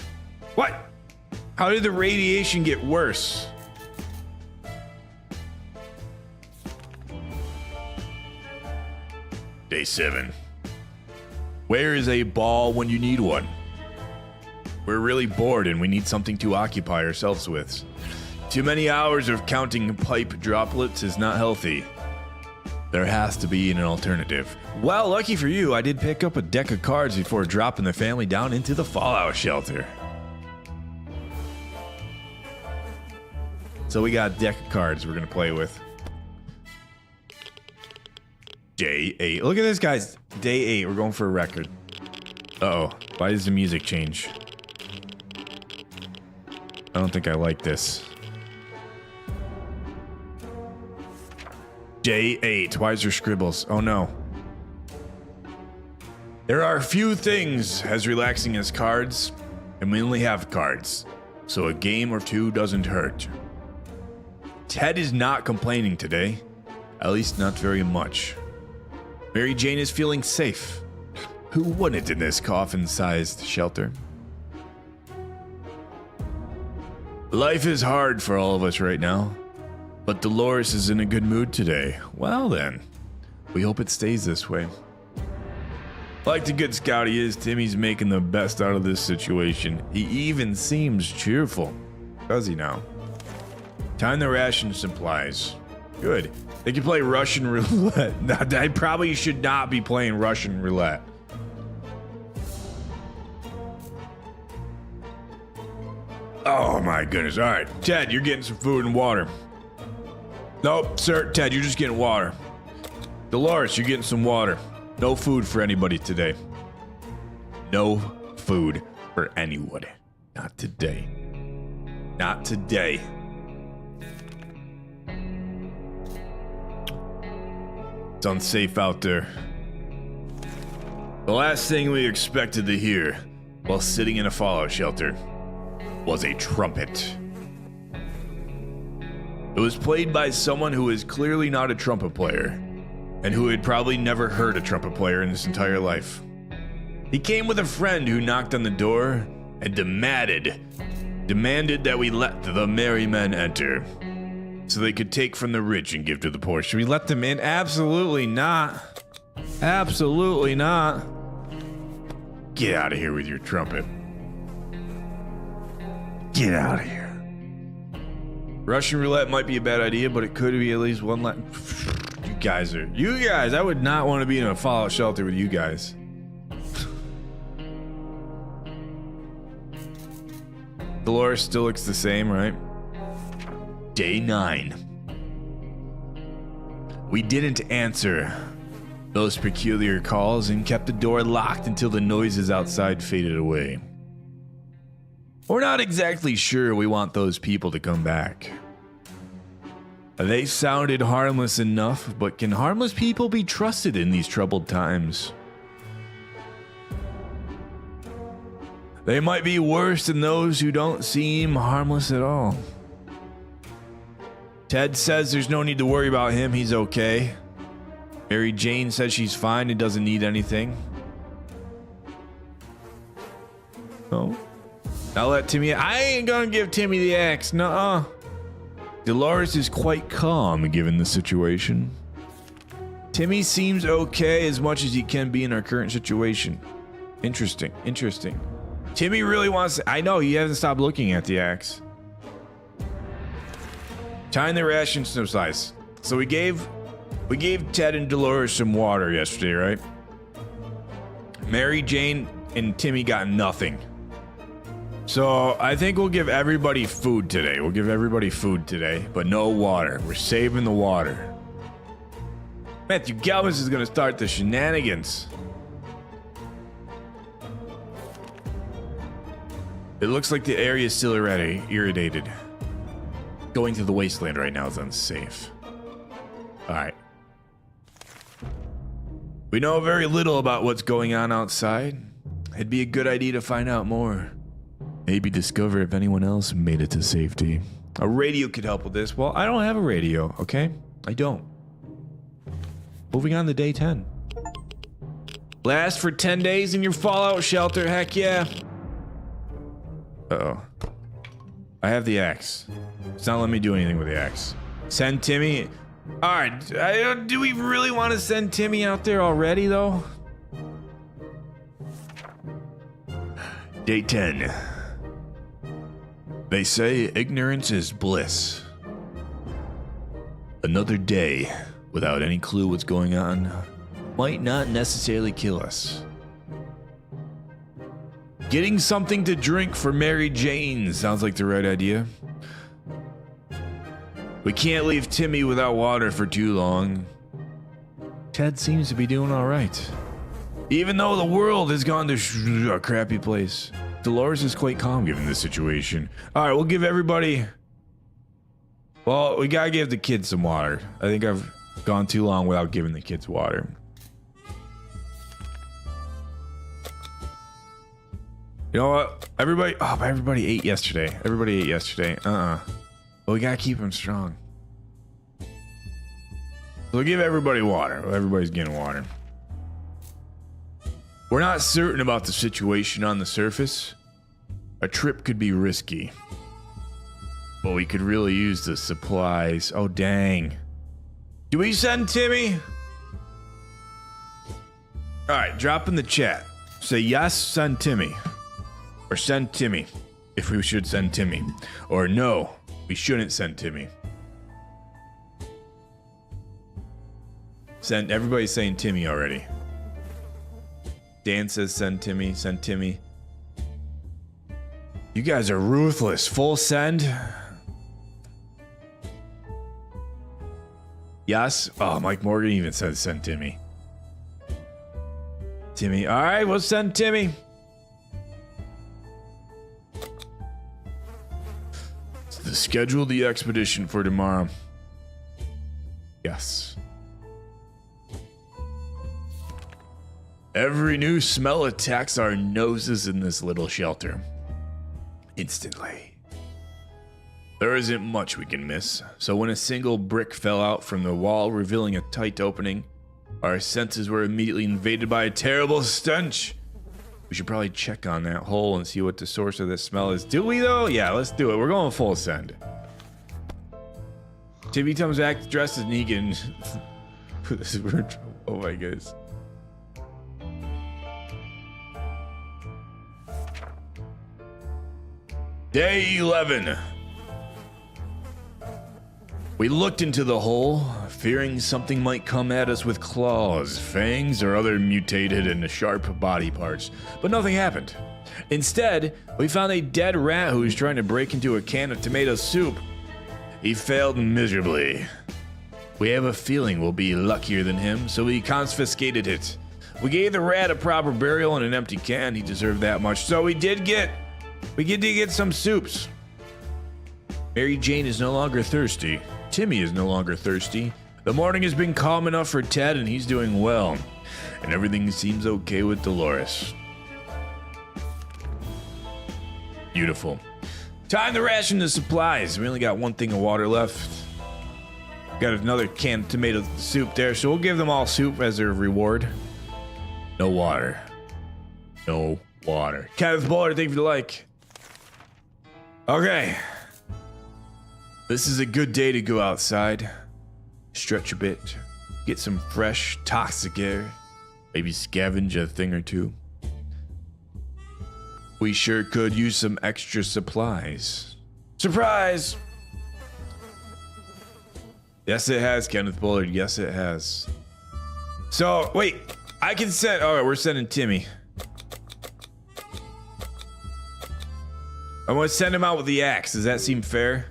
What? How did the radiation get worse? Day 7. Where is a ball when you need one? We're really bored and we need something to occupy ourselves with. Too many hours of counting pipe droplets is not healthy. There has to be an alternative. Well, lucky for you, I did pick up a deck of cards before dropping the family down into the fallout shelter. So we got a deck of cards we're gonna play with. Day 8. Look at this, guys. Day 8. We're going for a record. Uh-oh. Why does the music change? I don't think I like this. Day 8. Why is there scribbles? Oh no. There are few things as relaxing as cards, and we only have cards, so a game or two doesn't hurt. Ted is not complaining today, at least not very much. Mary Jane is feeling safe. Who wouldn't in this coffin-sized shelter? Life is hard for all of us right now. But Dolores is in a good mood today. Well then, we hope it stays this way. Like the good scout he is, Timmy's making the best out of this situation. He even seems cheerful. Does he now? Time to ration supplies. Good. They can play Russian roulette. I probably should not be playing Russian roulette. Oh my goodness. All right, Ted, you're getting some food and water. Nope, sir, Ted, you're just getting water. Dolores, you're getting some water. No food for anybody today. No food for anyone. Not today. Not today. It's unsafe out there. The last thing we expected to hear while sitting in a fallout shelter was a trumpet. It was played by someone who is clearly not a trumpet player, and who had probably never heard a trumpet player in his entire life. He came with a friend who knocked on the door and demanded that we let the merry men enter, so they could take from the rich and give to the poor. Should we let them in? Absolutely not. Absolutely not. Get out of here with your trumpet. Get out of here. Russian roulette might be a bad idea, but it could be at least one You guys, I would not want to be in a fallout shelter with you guys. Dolores still looks the same, right? Day 9. We didn't answer those peculiar calls and kept the door locked until the noises outside faded away. We're not exactly sure we want those people to come back. They sounded harmless enough, but can harmless people be trusted in these troubled times? They might be worse than those who don't seem harmless at all. Ted says there's no need to worry about him, he's okay. Mary Jane says she's fine and doesn't need anything. Oh. I'll let Timmy. I ain't gonna give Timmy the axe. Nuh-uh. Dolores is quite calm given the situation. Timmy seems okay as much as he can be in our current situation. Interesting. Interesting. Timmy really wants. I know he hasn't stopped looking at the axe. Tying the rations to size. So we gave Ted and Dolores some water yesterday, right? Mary Jane and Timmy got nothing. So I think we'll give everybody food today. We'll give everybody food today, but no water. We're saving the water. Matthew Galvez is gonna start the shenanigans. It looks like the area is still already irritated. Going to the wasteland right now is unsafe. Alright. We know very little about what's going on outside. It'd be a good idea to find out more. Maybe discover if anyone else made it to safety. A radio could help with this. Well, I don't have a radio, okay? I don't. Moving on to day 10. Last for 10 days in your fallout shelter, heck yeah. Uh-oh. I have the axe. It's not letting me do anything with the axe. Send Timmy. Alright, do we really want to send Timmy out there already, though? Day 10. They say ignorance is bliss. Another day without any clue what's going on might not necessarily kill us. Getting something to drink for Mary Jane sounds like the right idea. We can't leave Timmy without water for too long. Ted seems to be doing all right. Even though the world has gone to a crappy place, Dolores is quite calm given this situation. All right, we'll give everybody... Well, we gotta give the kids some water. I think I've gone too long without giving the kids water. You know what? Everybody ate yesterday. Everybody ate yesterday. But we gotta keep them strong. We'll give everybody water. Everybody's getting water. We're not certain about the situation on the surface. A trip could be risky. But we could really use the supplies. Oh, dang. Do we send Timmy? Alright, drop in the chat. Say yes, send Timmy. Or send Timmy, if we should send Timmy. Or no, we shouldn't send Timmy. Everybody's saying Timmy already. Dan says send Timmy, send Timmy. You guys are ruthless. Full send. Yes. Oh, Mike Morgan even said send Timmy. Timmy. All right, we'll send Timmy. Schedule the expedition for tomorrow. Yes. Every new smell attacks our noses in this little shelter. Instantly. There isn't much we can miss, so when a single brick fell out from the wall, revealing a tight opening, our senses were immediately invaded by a terrible stench. We should probably check on that hole and see what the source of this smell is. Do we, though? Yeah, let's do it. We're going full send. Timmy comes back dressed as Negan. Oh my goodness. Day 11. We looked into the hole, fearing something might come at us with claws, fangs, or other mutated and sharp body parts, but nothing happened. Instead, we found a dead rat who was trying to break into a can of tomato soup. He failed miserably. We have a feeling we'll be luckier than him, so we confiscated it. We gave the rat a proper burial in an empty can. He deserved that much, so we did get some soups. Mary Jane is no longer thirsty. Timmy is no longer thirsty. The morning has been calm enough for Ted, and he's doing well. And everything seems okay with Dolores. Beautiful. Time to ration the supplies. We only got one thing of water left. Got another can of tomato soup there, so we'll give them all soup as their reward. No water. No water. Kenneth Buller, thank you for the like. Okay. This is a good day to go outside, stretch a bit, get some fresh, toxic air, maybe scavenge a thing or two. We sure could use some extra supplies. Surprise! Yes, it has, Kenneth Bullard. Yes, it has. So, wait. I can send... All right, we're sending Timmy. I want to send him out with the axe. Does that seem fair?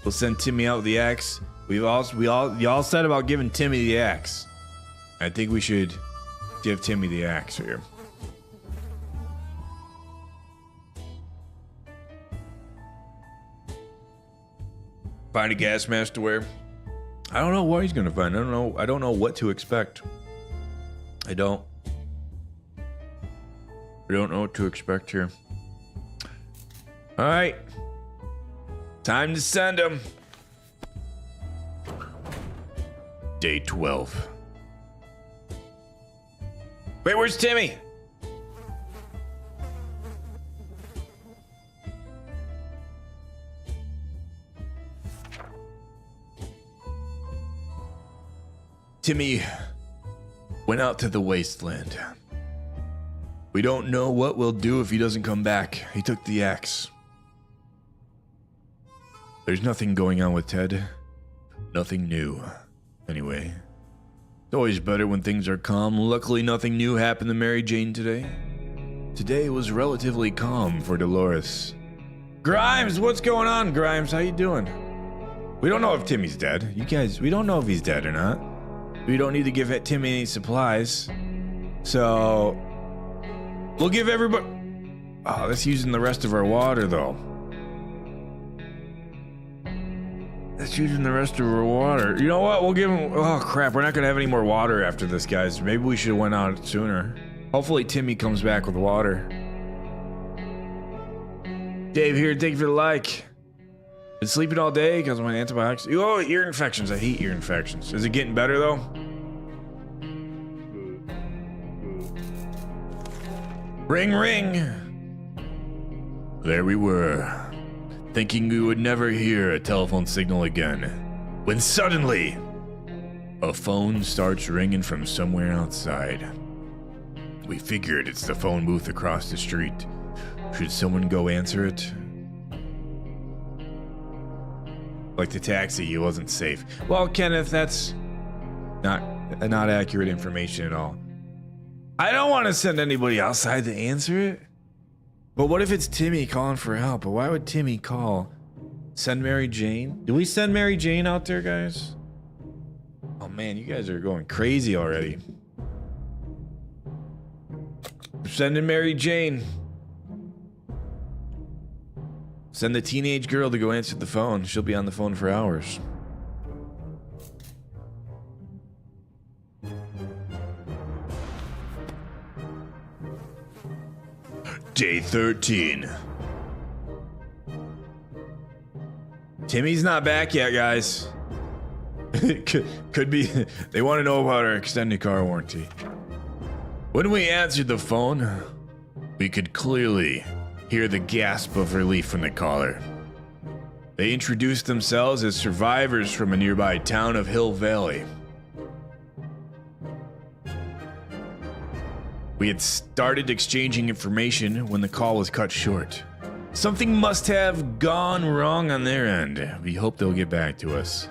We'll send Timmy out with the axe. Y'all said about giving Timmy the axe. I think we should give Timmy the axe here. Find a gas mask to wear. I don't know what he's gonna find. I don't know what to expect. I don't know what to expect here. All right, time to send him. Day 12. Wait, where's Timmy? Timmy went out to the wasteland. We don't know what we'll do if he doesn't come back. He took the axe. There's nothing going on with Ted. Nothing new. Anyway, it's always better when things are calm. Luckily, nothing new happened to Mary Jane today. Today was relatively calm for Dolores. Grimes, what's going on, Grimes? How you doing? We don't know if Timmy's dead. You guys, we don't know if he's dead or not. We don't need to give Timmy any supplies. So, we'll give everybody... Oh, that's using the rest of our water, though. That's using the rest of our water. You know what? We'll give him... Oh, crap. We're not going to have any more water after this, guys. Maybe we should have went out sooner. Hopefully, Timmy comes back with water. Dave here. Thank you for the like. Been sleeping all day because of my antibiotics. Oh, ear infections. I hate ear infections. Is it getting better, though? Ring, ring. There we were, thinking we would never hear a telephone signal again, when suddenly, a phone starts ringing from somewhere outside. We figured it's the phone booth across the street. Should someone go answer it? Like the taxi, he wasn't safe. Well, Kenneth, that's not accurate information at all. I don't want to send anybody outside to answer it. But what if it's Timmy calling for help? But why would Timmy call? Send Mary Jane? Do we send Mary Jane out there, guys? Oh man, you guys are going crazy already. We're sending Mary Jane. Send the teenage girl to go answer the phone. She'll be on the phone for hours. Day 13. Timmy's not back yet, guys. could be. They want to know about our extended car warranty. When we answered the phone, we could clearly hear the gasp of relief from the caller. They introduced themselves as survivors from a nearby town of Hill Valley. We had started exchanging information when the call was cut short. Something must have gone wrong on their end. We hope they'll get back to us.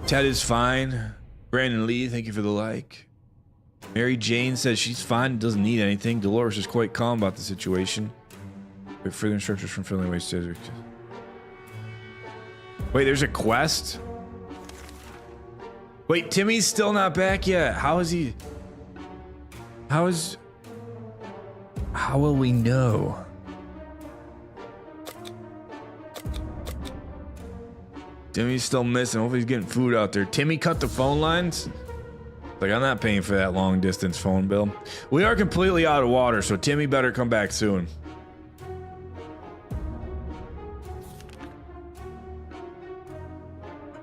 Ted is fine. Brandon Lee, thank you for the like. Mary Jane says she's fine and doesn't need anything. Dolores is quite calm about the situation. Wait, further instructions from Friendly Waste District. Wait, there's a quest? Wait, Timmy's still not back yet. How is he? How will we know? Timmy's still missing. Hopefully he's getting food out there. Timmy cut the phone lines? Like, I'm not paying for that long distance phone bill. We are completely out of water, so Timmy better come back soon.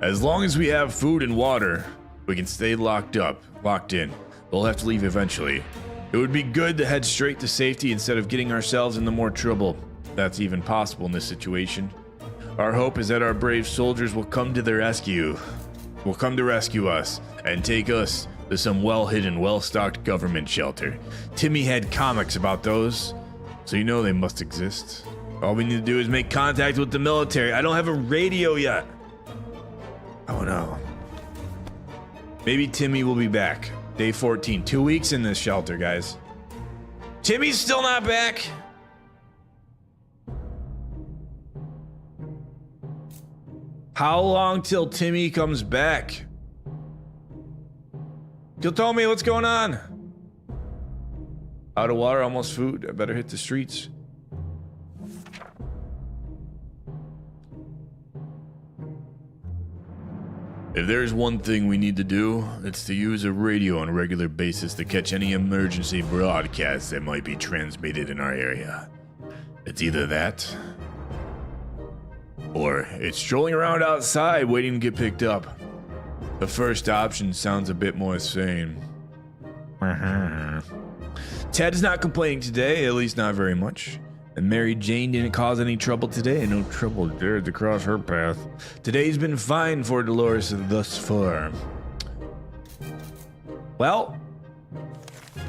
As long as we have food and water, we can stay locked in. We'll have to leave eventually. It would be good to head straight to safety instead of getting ourselves into more trouble. That's even possible in this situation. Our hope is that our brave soldiers will come to the rescue. Will come to rescue us and take us to some well-hidden, well-stocked government shelter. Timmy had comics about those, so you know they must exist. All we need to do is make contact with the military. I don't have a radio yet. Oh no. Maybe Timmy will be back. Day 14. 2 weeks in this shelter, guys. Timmy's still not back. How long till Timmy comes back? You'll tell me what's going on. Out of water, almost food. I better hit the streets. If there's one thing we need to do, it's to use a radio on a regular basis to catch any emergency broadcasts that might be transmitted in our area. It's either that, or it's strolling around outside waiting to get picked up. The first option sounds a bit more sane. Ted's not complaining today, at least not very much. And Mary Jane didn't cause any trouble today, no trouble dared to cross her path. Today's been fine for Dolores thus far. Well, I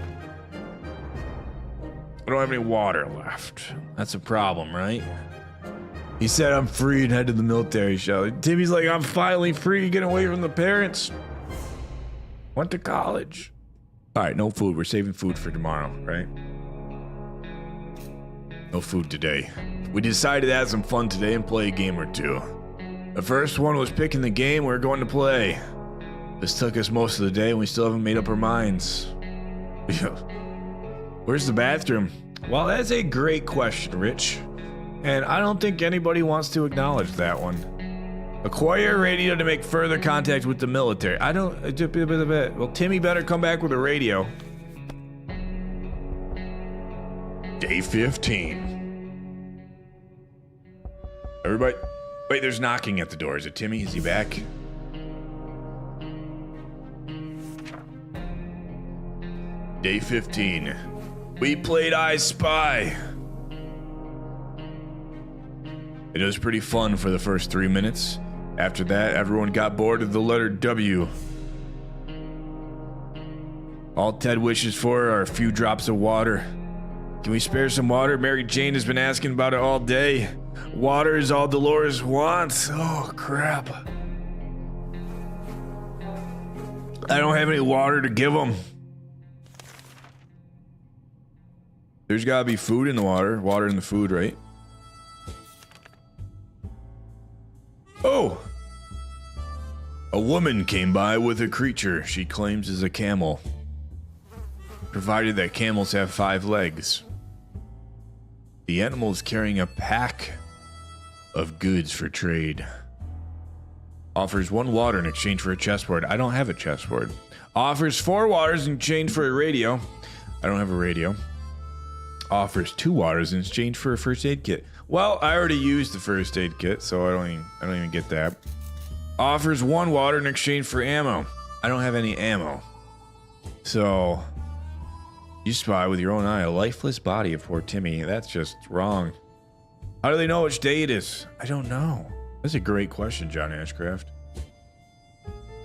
don't have any water left. That's a problem, right? He said I'm free and head to the military show. Timmy's like, I'm finally free, getting away from the parents. Went to college. All right, no food. We're saving food for tomorrow, right? No food today. We decided to have some fun today and play a game or two. The first one was picking the game we're going to play. This took us most of the day and we still haven't made up our minds. Where's the bathroom? Well, that's a great question, Rich. And I don't think anybody wants to acknowledge that one. Acquire a radio to make further contact with the military. Well, Timmy better come back with a radio. Day 15. Everybody, wait, there's knocking at the door. Is it Timmy? Is he back? Day 15. We played I Spy. It was pretty fun for the first 3 minutes. After that, everyone got bored of the letter W. All Ted wishes for are a few drops of water. Can we spare some water? Mary Jane has been asking about it all day. Water is all Dolores wants. Oh, crap. I don't have any water to give them. There's gotta be food in the water. Water in the food, right? Oh! A woman came by with a creature she claims is a camel. Provided that camels have 5 legs. The animal is carrying a pack of goods for trade. Offers 1 water in exchange for a chessboard. I don't have a chessboard. Offers 4 waters in exchange for a radio. I don't have a radio. Offers 2 waters in exchange for a first aid kit. Well, I already used the first aid kit, so I don't even get that. Offers 1 water in exchange for ammo. I don't have any ammo. So you spy with your own eye a lifeless body of poor Timmy. That's just wrong. How do they know which day it is? I don't know. That's a great question, John Ashcraft.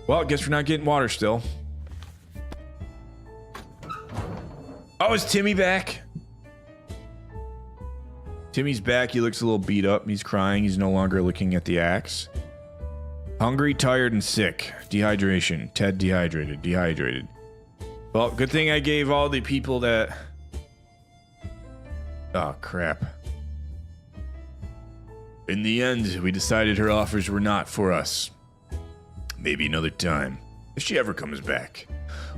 Well, I guess we're not getting water still. Oh, is Timmy back? Timmy's back. He looks a little beat up. He's crying. He's no longer looking at the axe. Hungry, tired, and sick. Dehydration. Ted dehydrated. Dehydrated. Well, good thing I gave all the people that... Oh, crap. In the end, we decided her offers were not for us. Maybe another time, if she ever comes back.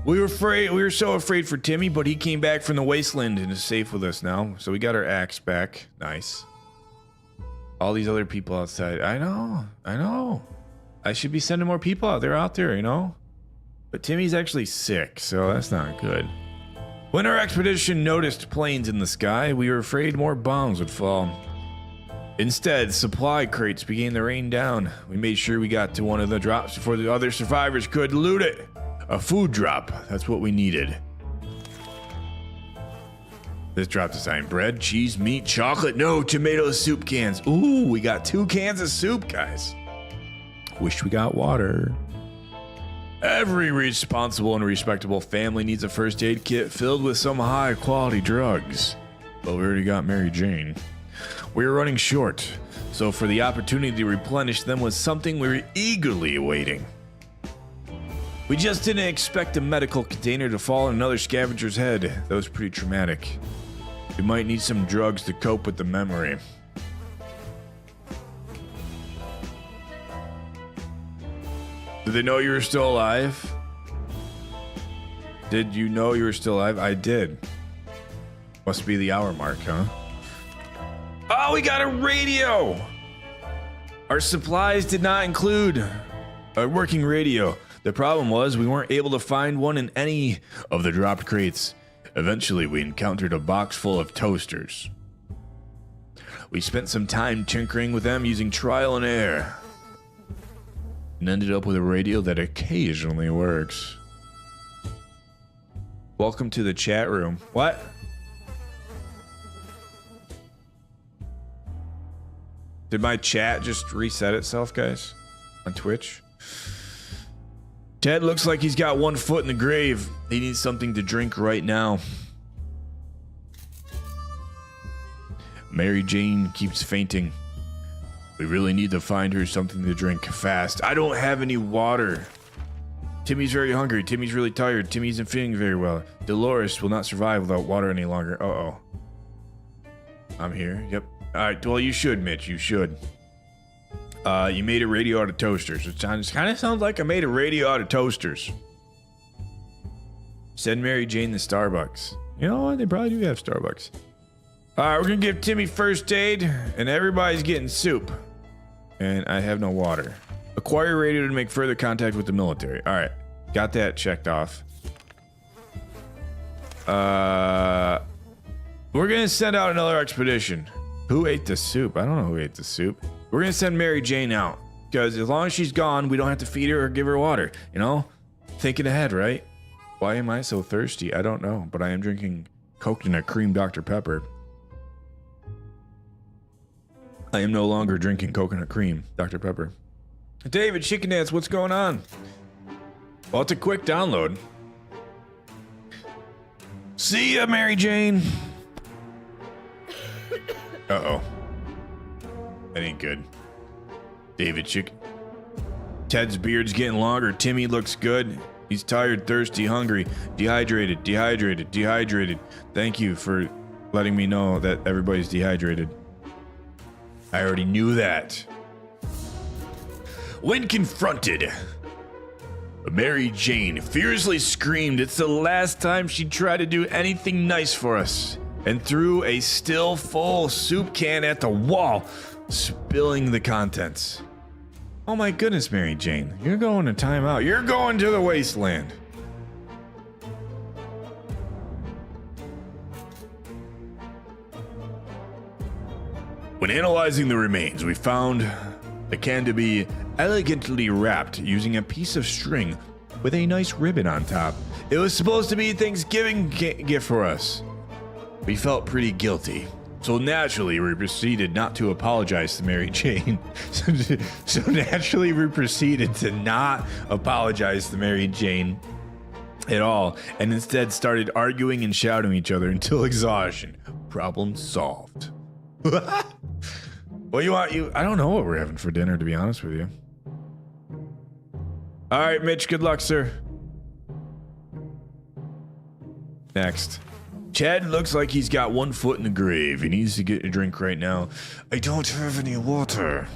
We were so afraid for Timmy, but he came back from the wasteland and is safe with us now. So we got our axe back. Nice. All these other people outside. I know. I should be sending more people out. They're out there, you know? But Timmy's actually sick, so that's not good. When our expedition noticed planes in the sky, we were afraid more bombs would fall. Instead, supply crates began to rain down. We made sure we got to one of the drops before the other survivors could loot it. A food drop. That's what we needed. This drop design: bread, cheese, meat, chocolate. No, tomato soup cans. Ooh, we got 2 cans of soup, guys. Wish we got water. Every responsible and respectable family needs a first aid kit filled with some high quality drugs. But we already got Mary Jane. We were running short. So for the opportunity to replenish them was something we were eagerly awaiting. We just didn't expect a medical container to fall on another scavenger's head. That was pretty traumatic. We might need some drugs to cope with the memory. Did they know you were still alive? Did you know you were still alive? I did. Must be the hour mark, huh? Oh, we got a radio! Our supplies did not include a working radio. The problem was we weren't able to find one in any of the dropped crates. Eventually, we encountered a box full of toasters. We spent some time tinkering with them using trial and error, and ended up with a radio that occasionally works. Welcome to the chat room. What? Did my chat just reset itself, guys? On Twitch? Ted looks like he's got one foot in the grave. He needs something to drink right now. Mary Jane keeps fainting. We really need to find her something to drink fast. I don't have any water. Timmy's very hungry. Timmy's really tired. Timmy isn't feeling very well. Dolores will not survive without water any longer. Uh-oh. I'm here. Yep. All right. Well, you should, Mitch. You should. You made a radio out of toasters. It kind of sounds like I made a radio out of toasters. Send Mary Jane to Starbucks. You know what? They probably do have Starbucks. All right, we're going to give Timmy first aid, and everybody's getting soup. And I have no water. Acquire radio to make further contact with the military. All right, got that checked off. We're going to send out another expedition. Who ate the soup? I don't know who ate the soup. We're going to send Mary Jane out, because as long as she's gone, we don't have to feed her or give her water. You know? Thinking ahead, right? Why am I so thirsty? I don't know, but I am drinking coconut cream Dr. Pepper. I am no longer drinking coconut cream Dr. Pepper. David, Chicken Dance, what's going on? Well, it's a quick download. See ya, Mary Jane. Uh-oh. That ain't good. David, Ted's beard's getting longer. Timmy looks good. He's tired, thirsty, hungry, dehydrated. Thank you for letting me know that everybody's dehydrated. I already knew that. When confronted, Mary Jane fiercely screamed it's the last time she'd try to do anything nice for us, and threw a still full soup can at the wall, spilling the contents. Oh my goodness, Mary Jane, you're going to timeout. You're going to the wasteland. When analyzing the remains, we found the can to be elegantly wrapped using a piece of string with a nice ribbon on top. It was supposed to be a Thanksgiving gift for us. We felt pretty guilty, so naturally we proceeded not to apologize to Mary Jane. So naturally we proceeded to not apologize to Mary Jane at all, and instead started arguing and shouting at each other until exhaustion. Problem solved. What you want? I don't know what we're having for dinner, to be honest with you. All right, Mitch, good luck, sir. Next. Chad looks like he's got one foot in the grave. He needs to get a drink right now. I don't have any water.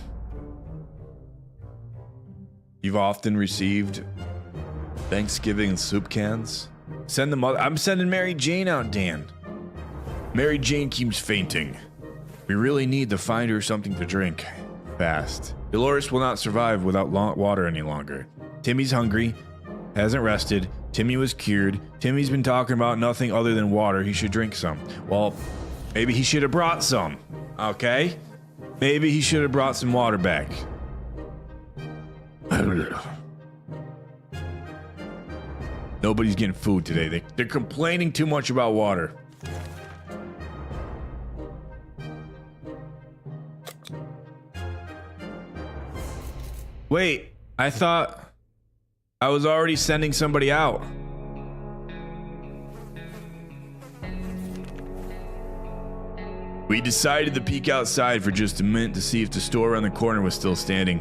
You've often received Thanksgiving soup cans? Send them out. I'm sending Mary Jane out, Dan. Mary Jane keeps fainting. We really need to find her something to drink. Fast. Dolores will not survive without water any longer. Timmy's hungry. Hasn't rested. Timmy was cured. Timmy's been talking about nothing other than water. He should drink some. Well, maybe he should have brought some. Okay? Maybe he should have brought some water back. Nobody's getting food today. They're complaining too much about water. Wait, I thought I was already sending somebody out. We decided to peek outside for just a minute to see if the store around the corner was still standing.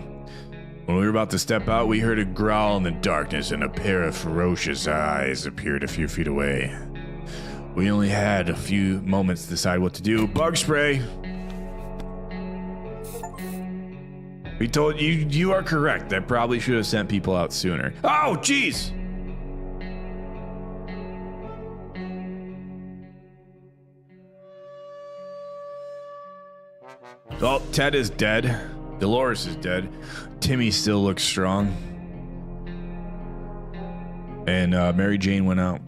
When we were about to step out, we heard a growl in the darkness and a pair of ferocious eyes appeared a few feet away. We only had a few moments to decide what to do. Bug spray! We told you, you are correct. I probably should have sent people out sooner. Oh, jeez! Well, Ted is dead. Dolores is dead. Timmy still looks strong. And Mary Jane went out.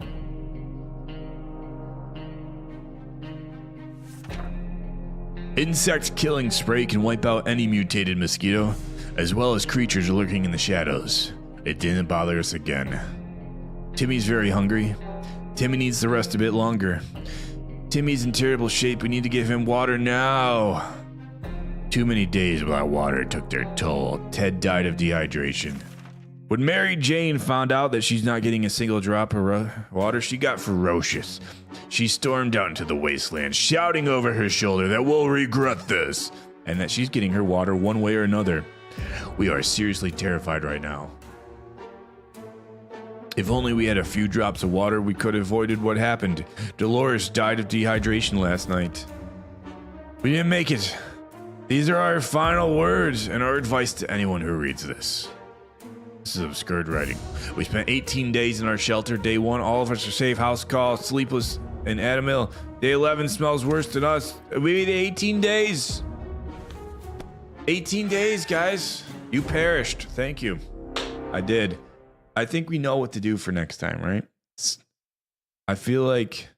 Insect killing spray can wipe out any mutated mosquito, as well as creatures lurking in the shadows. It didn't bother us again. Timmy's very hungry. Timmy needs to rest a bit longer. Timmy's in terrible shape. We need to give him water now. Too many days without water took their toll. Ted died of dehydration. When Mary Jane found out that she's not getting a single drop of water, she got ferocious. She stormed out into the wasteland, shouting over her shoulder that we'll regret this, and that she's getting her water one way or another. We are seriously terrified right now. If only we had a few drops of water, we could have avoided what happened. Dolores died of dehydration last night. We didn't make it. These are our final words and our advice to anyone who reads this. This is absurd writing. We spent 18 days in our shelter. Day 1, all of us are safe. House call, sleepless, and Adamil. Day 11 smells worse than us. We made 18 days. 18 days, guys. You perished. Thank you. I did. I think we know what to do for next time, right? I feel like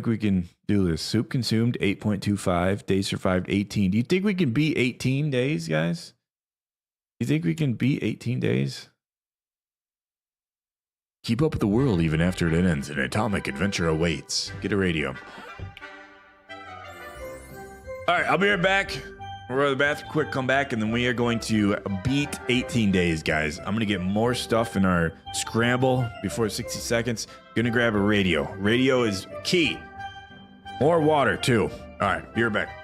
we can do this. Soup consumed 8.25. Days survived 18. Do you think we can beat 18 days, guys? You think we can beat 18 days? Keep up with the world even after it ends. An atomic adventure awaits. Get a radio. All right, I'll be right back. We'll go to the bathroom quick, come back, and then we are going to beat 18 days, guys. I'm going to get more stuff in our scramble before 60 seconds. Going to grab a radio. Radio is key. More water, too. All right, be right back.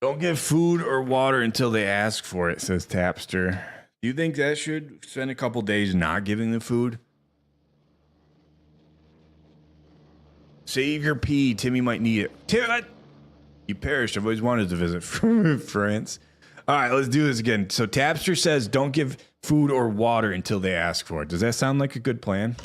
Don't give food or water until they ask for it, says Tapster. Do you think that should spend a couple days not giving the food? Save your pee. Timmy might need it. Tim, you perished. I've always wanted to visit France. All right, let's do this again. So Tapster says don't give food or water until they ask for it. Does that sound like a good plan?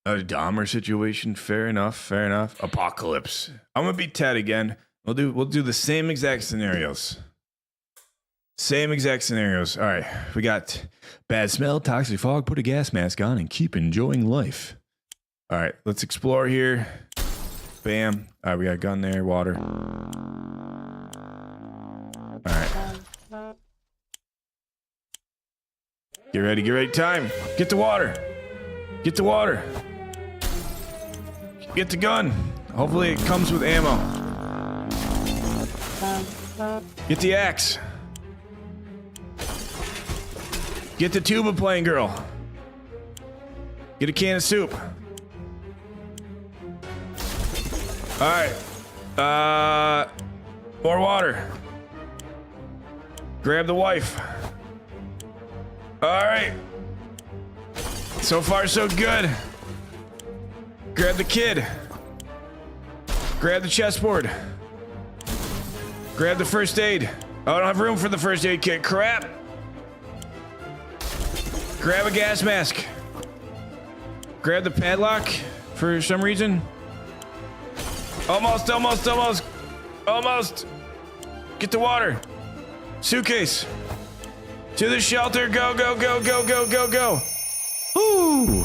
A Dahmer situation, fair enough, fair enough. Apocalypse. I'm gonna be Ted again. We'll do the same exact scenarios. Same exact scenarios. All right, we got bad smell, toxic fog. Put a gas mask on and keep enjoying life. All right, let's explore here. Bam. All right, we got a gun there, water. All right. Get ready, get ready. Time. Get the water. Get the water. Get the gun. Hopefully it comes with ammo. Get the axe. Get the tuba playing girl. Get a can of soup. All right. More water. Grab the wife. All right. So far, so good. Grab the kid. Grab the chessboard. Grab the first aid. Oh, I don't have room for the first aid kit. Crap. Grab a gas mask. Grab the padlock for some reason. Almost. Get the water. Suitcase. To the shelter. Go. Woo.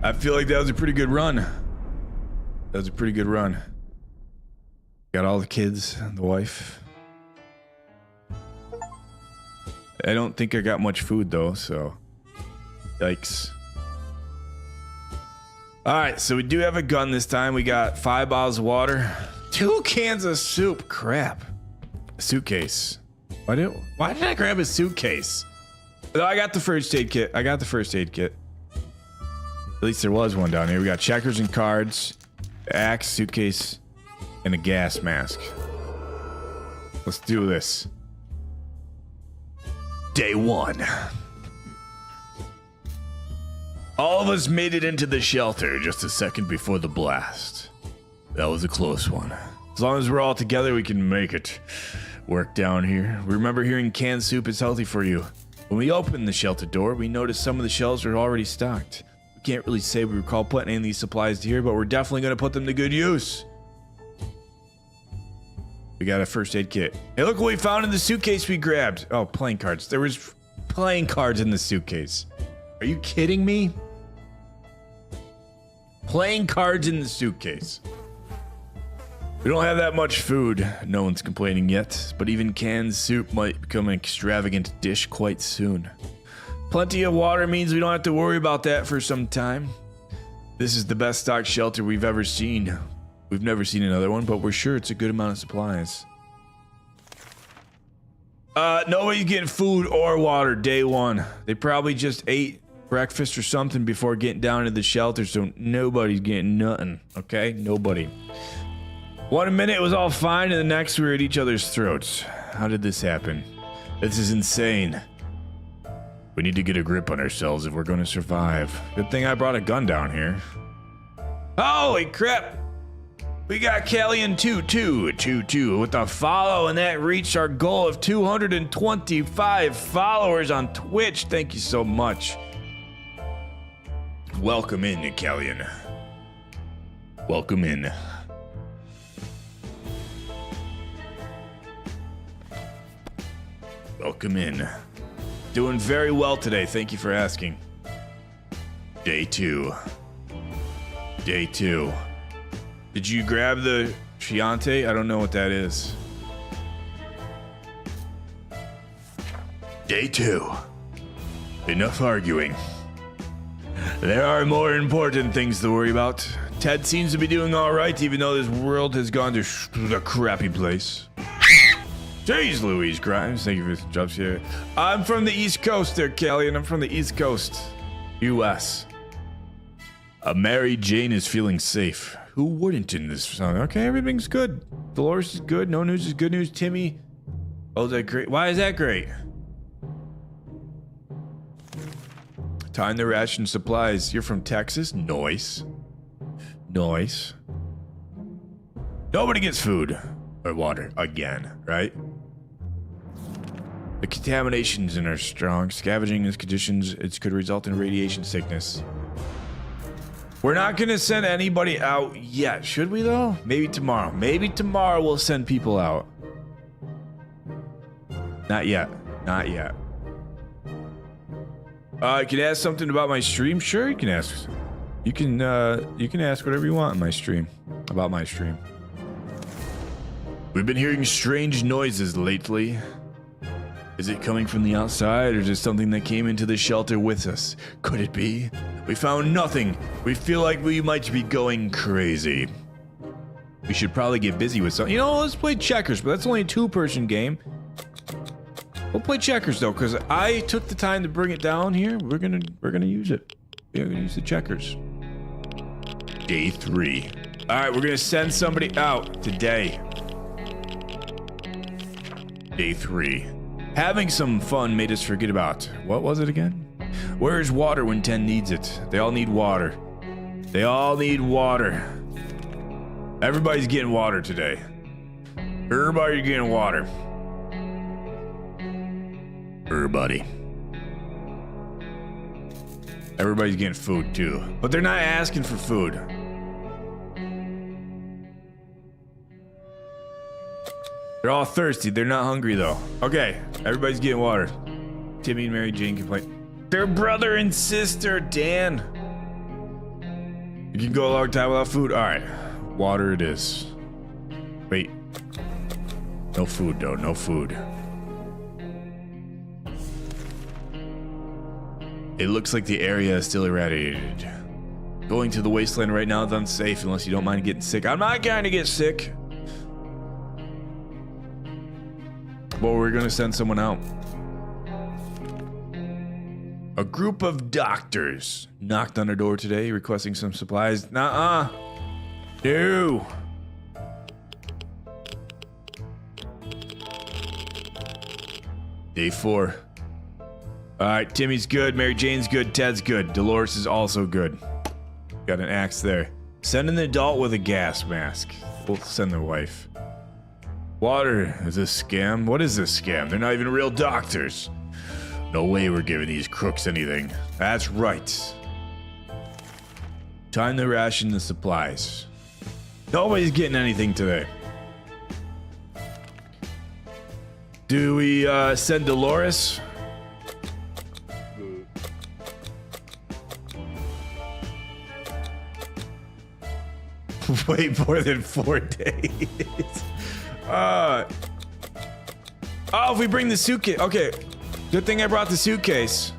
I feel like that was a pretty good run. Got all the kids, the wife. I don't think I got much food though, so yikes. All right, so we do have a gun this time. We got 5 bottles of water, 2 cans of soup. Crap. A suitcase. Why did I grab a suitcase? No, I got the first aid kit. At least there was one down here. We got checkers and cards, axe, suitcase, and a gas mask. Let's do this. Day 1. All of us made it into the shelter just a second before the blast. That was a close one. As long as we're all together, we can make it work down here. Remember hearing canned soup is healthy for you. When we opened the shelter door, we noticed some of the shelves were already stocked. We can't really say we recall putting any of these supplies here, but we're definitely going to put them to good use. We got a first aid kit. Hey, look what we found in the suitcase we grabbed. Oh, playing cards. There was playing cards in the suitcase. Are you kidding me? Playing cards in the suitcase. We don't have that much food. No one's complaining yet, but even canned soup might become an extravagant dish quite soon. Plenty of water means we don't have to worry about that for some time. This is the best stocked shelter we've ever seen. We've never seen another one, but we're sure it's a good amount of supplies. Nobody's getting food or water day 1. They probably just ate breakfast or something before getting down to the shelter, so nobody's getting nothing, okay? Nobody. 1 minute it was all fine, and the next we were at each other's throats. How did this happen? This is insane. We need to get a grip on ourselves if we're going to survive. Good thing I brought a gun down here. Holy crap! We got Callian 222 with a follow, and that reached our goal of 225 followers on Twitch. Thank you so much. Welcome in, Callian. Welcome in. Welcome in. Doing very well today. Thank you for asking. Day 2. Did you grab the Chianti? I don't know what that is. Day 2. Enough arguing. There are more important things to worry about. Ted seems to be doing all right, even though this world has gone to a crappy place. Jeez Louise Grimes, thank you for the jobs here. I'm from the East Coast there, Kelly, and I'm from the East Coast, U.S. Mary Jane is feeling safe. Who wouldn't in this song? Okay, everything's good. Dolores is good. No news is good news. Timmy. Oh, is that great? Why is that great? Time to ration supplies. You're from Texas? Nice. Nobody gets food or water again, right? The contaminations in are strong. Scavenging these conditions, it could result in radiation sickness. We're not gonna send anybody out yet, should we though? Maybe tomorrow. Maybe tomorrow we'll send people out. Not yet. You can ask something about my stream? Sure, you can ask. You can ask whatever you want in my stream. About my stream. We've been hearing strange noises lately. Is it coming from the outside, or is it something that came into the shelter with us? Could it be? We found nothing. We feel like we might be going crazy. We should probably get busy with something. You know, let's play checkers, but that's only a 2-person game. We'll play checkers though, because I took the time to bring it down here. We're gonna use it. We're gonna use the checkers. Day 3. All right, we're gonna send somebody out today. Day 3. Having some fun made us forget about, what was it again? Where's water when 10 needs it? They all need water. They all need water. Everybody's getting water today. Everybody's getting water. Everybody. Everybody's getting food too. But they're not asking for food. They're all thirsty. They're not hungry though. Okay, everybody's getting water. Timmy and Mary Jane complain. They're brother and sister, Dan. You can go a long time without food. All right, water it is. Wait. No food though, no food. It looks like the area is still irradiated. Going to the wasteland right now is unsafe unless you don't mind getting sick. I'm not going to get sick. Well, we're gonna send someone out. A group of doctors knocked on our door today requesting some supplies. Nuh-uh. No. Day 4. All right, Timmy's good, Mary Jane's good, Ted's good, Dolores is also good. Got an axe there. Send an adult with a gas mask. We'll send their wife. Water is a scam. What is this scam? They're not even real doctors. No way we're giving these crooks anything. That's right. Time to ration the supplies. Nobody's getting anything today. Do we send Dolores? Wait more than 4 days. Oh, if we bring the suitcase. Okay, good thing I brought the suitcase.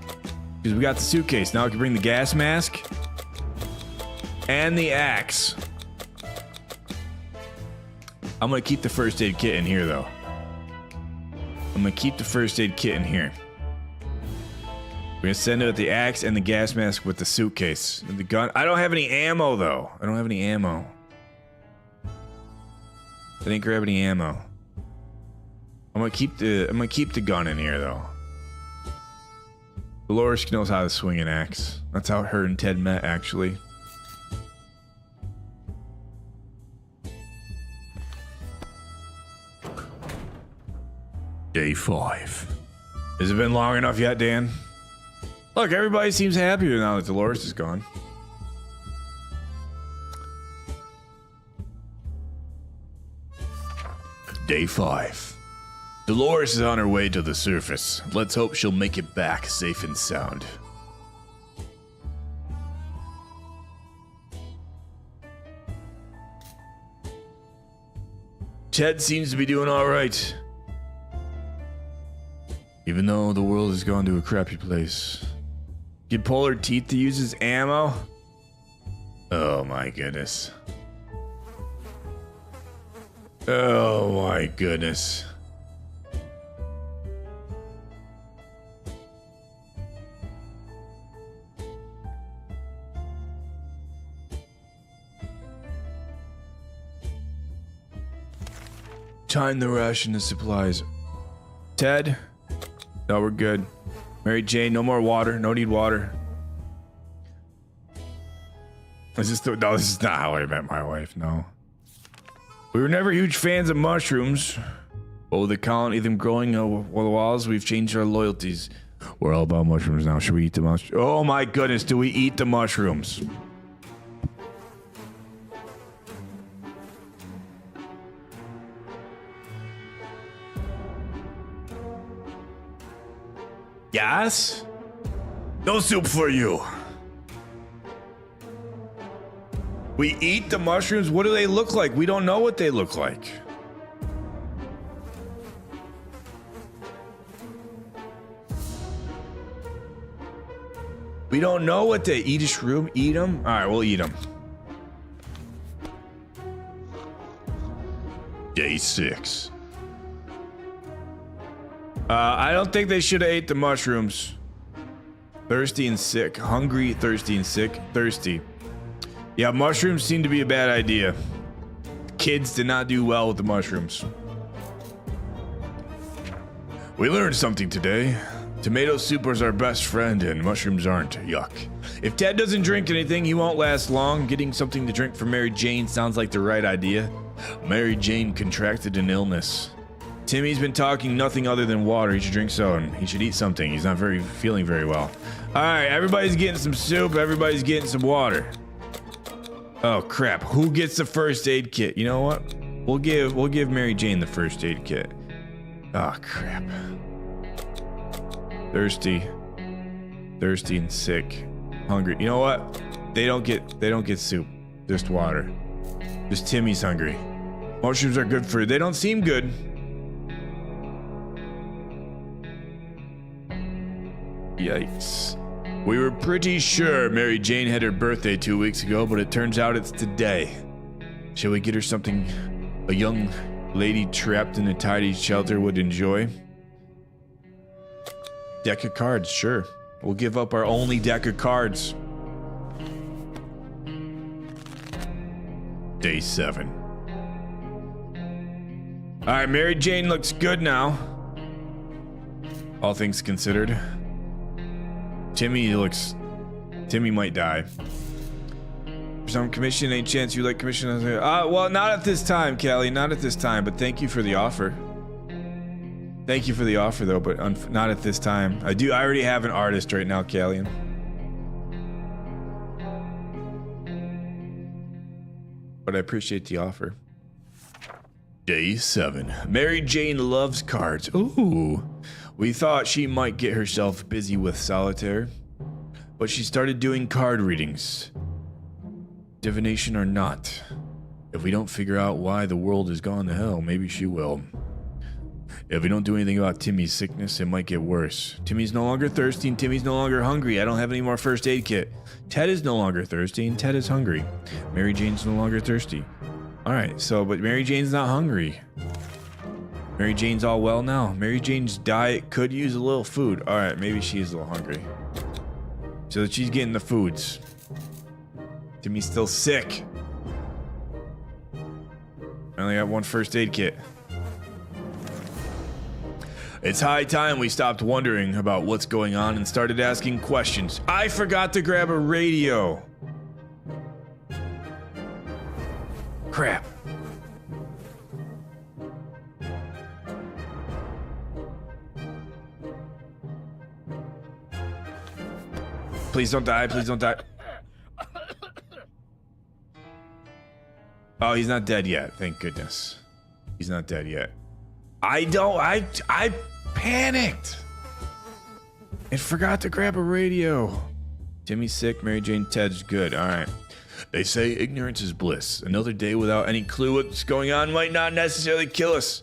Because we got the suitcase. Now I can bring the gas mask. And the axe. I'm going to keep the first aid kit in here, though. I'm going to keep the first aid kit in here. We're going to send it with the axe and the gas mask with the suitcase. And the gun. I don't have any ammo, though. I don't have any ammo. I didn't grab any ammo. I'm gonna keep the gun in here though. Dolores knows how to swing an axe. That's how her and Ted met, actually. Day 5. Has it been long enough yet, Dan? Look, everybody seems happier now that Dolores is gone. Day 5. Dolores is on her way to the surface. Let's hope she'll make it back safe and sound. Ted seems to be doing all right. Even though the world has gone to a crappy place. Can pull her teeth to use his ammo? Oh my goodness. Oh my goodness. Time to ration the supplies. Ted? No, we're good. Mary Jane, no more water. No need water. No, this is not how I met my wife, no. We were never huge fans of mushrooms. But with the colony, them growing over the walls, we've changed our loyalties. We're all about mushrooms now. Should we eat the mushrooms? Oh my goodness, do we eat the mushrooms? Yes? No soup for you. We eat the mushrooms? What do they look like? We don't know what they look like. We don't know what they eat. A shroom? Eat them? All right, we'll eat them. Day 6. I don't think they should have ate the mushrooms. Thirsty and sick. Hungry, thirsty, and sick. Thirsty. Yeah, mushrooms seem to be a bad idea. Kids did not do well with the mushrooms. We learned something today. Tomato soup is our best friend and mushrooms aren't. Yuck. If Ted doesn't drink anything, he won't last long. Getting something to drink for Mary Jane sounds like the right idea. Mary Jane contracted an illness. Timmy's been talking nothing other than water. He should drink soda. He should eat something. He's not feeling very well. All right, everybody's getting some soup. Everybody's getting some water. Oh crap! Who gets the first aid kit? You know what? We'll give Mary Jane the first aid kit. Oh crap! Thirsty and sick, hungry. You know what? They don't get soup. Just water. Just Timmy's hungry. Mushrooms are good for you. They don't seem good. Yikes. We were pretty sure Mary Jane had her birthday 2 weeks ago, but it turns out it's today. Shall we get her something a young lady trapped in a tidy shelter would enjoy? Deck of cards, sure. We'll give up our only deck of cards. Day 7. All right, Mary Jane looks good now. All things considered. Timmy might die. For some commission, any chance you like commission? Well, not at this time, Callie. Not at this time, but thank you for the offer. Thank you for the offer, though, but not at this time. I already have an artist right now, Callie. But I appreciate the offer. Day 7. Mary Jane loves cards. Ooh. We thought she might get herself busy with solitaire, but she started doing card readings. Divination or not, if we don't figure out why the world has gone to hell, maybe she will. If we don't do anything about Timmy's sickness, it might get worse. Timmy's no longer thirsty and Timmy's no longer hungry. I don't have any more first aid kit. Ted is no longer thirsty and Ted is hungry. Mary Jane's no longer thirsty. Alright, but Mary Jane's not hungry. Mary Jane's all well now. Mary Jane's diet could use a little food. Alright, maybe she's a little hungry. So that she's getting the foods. Timmy's still sick. I only got one first aid kit. It's high time we stopped wondering about what's going on and started asking questions. I forgot to grab a radio. Crap. Please don't die, please don't die. Oh, he's not dead yet, thank goodness. He's not dead yet. I panicked and forgot to grab a radio. Timmy's sick, Mary Jane, Ted's good, all right. They say ignorance is bliss. Another day without any clue what's going on might not necessarily kill us.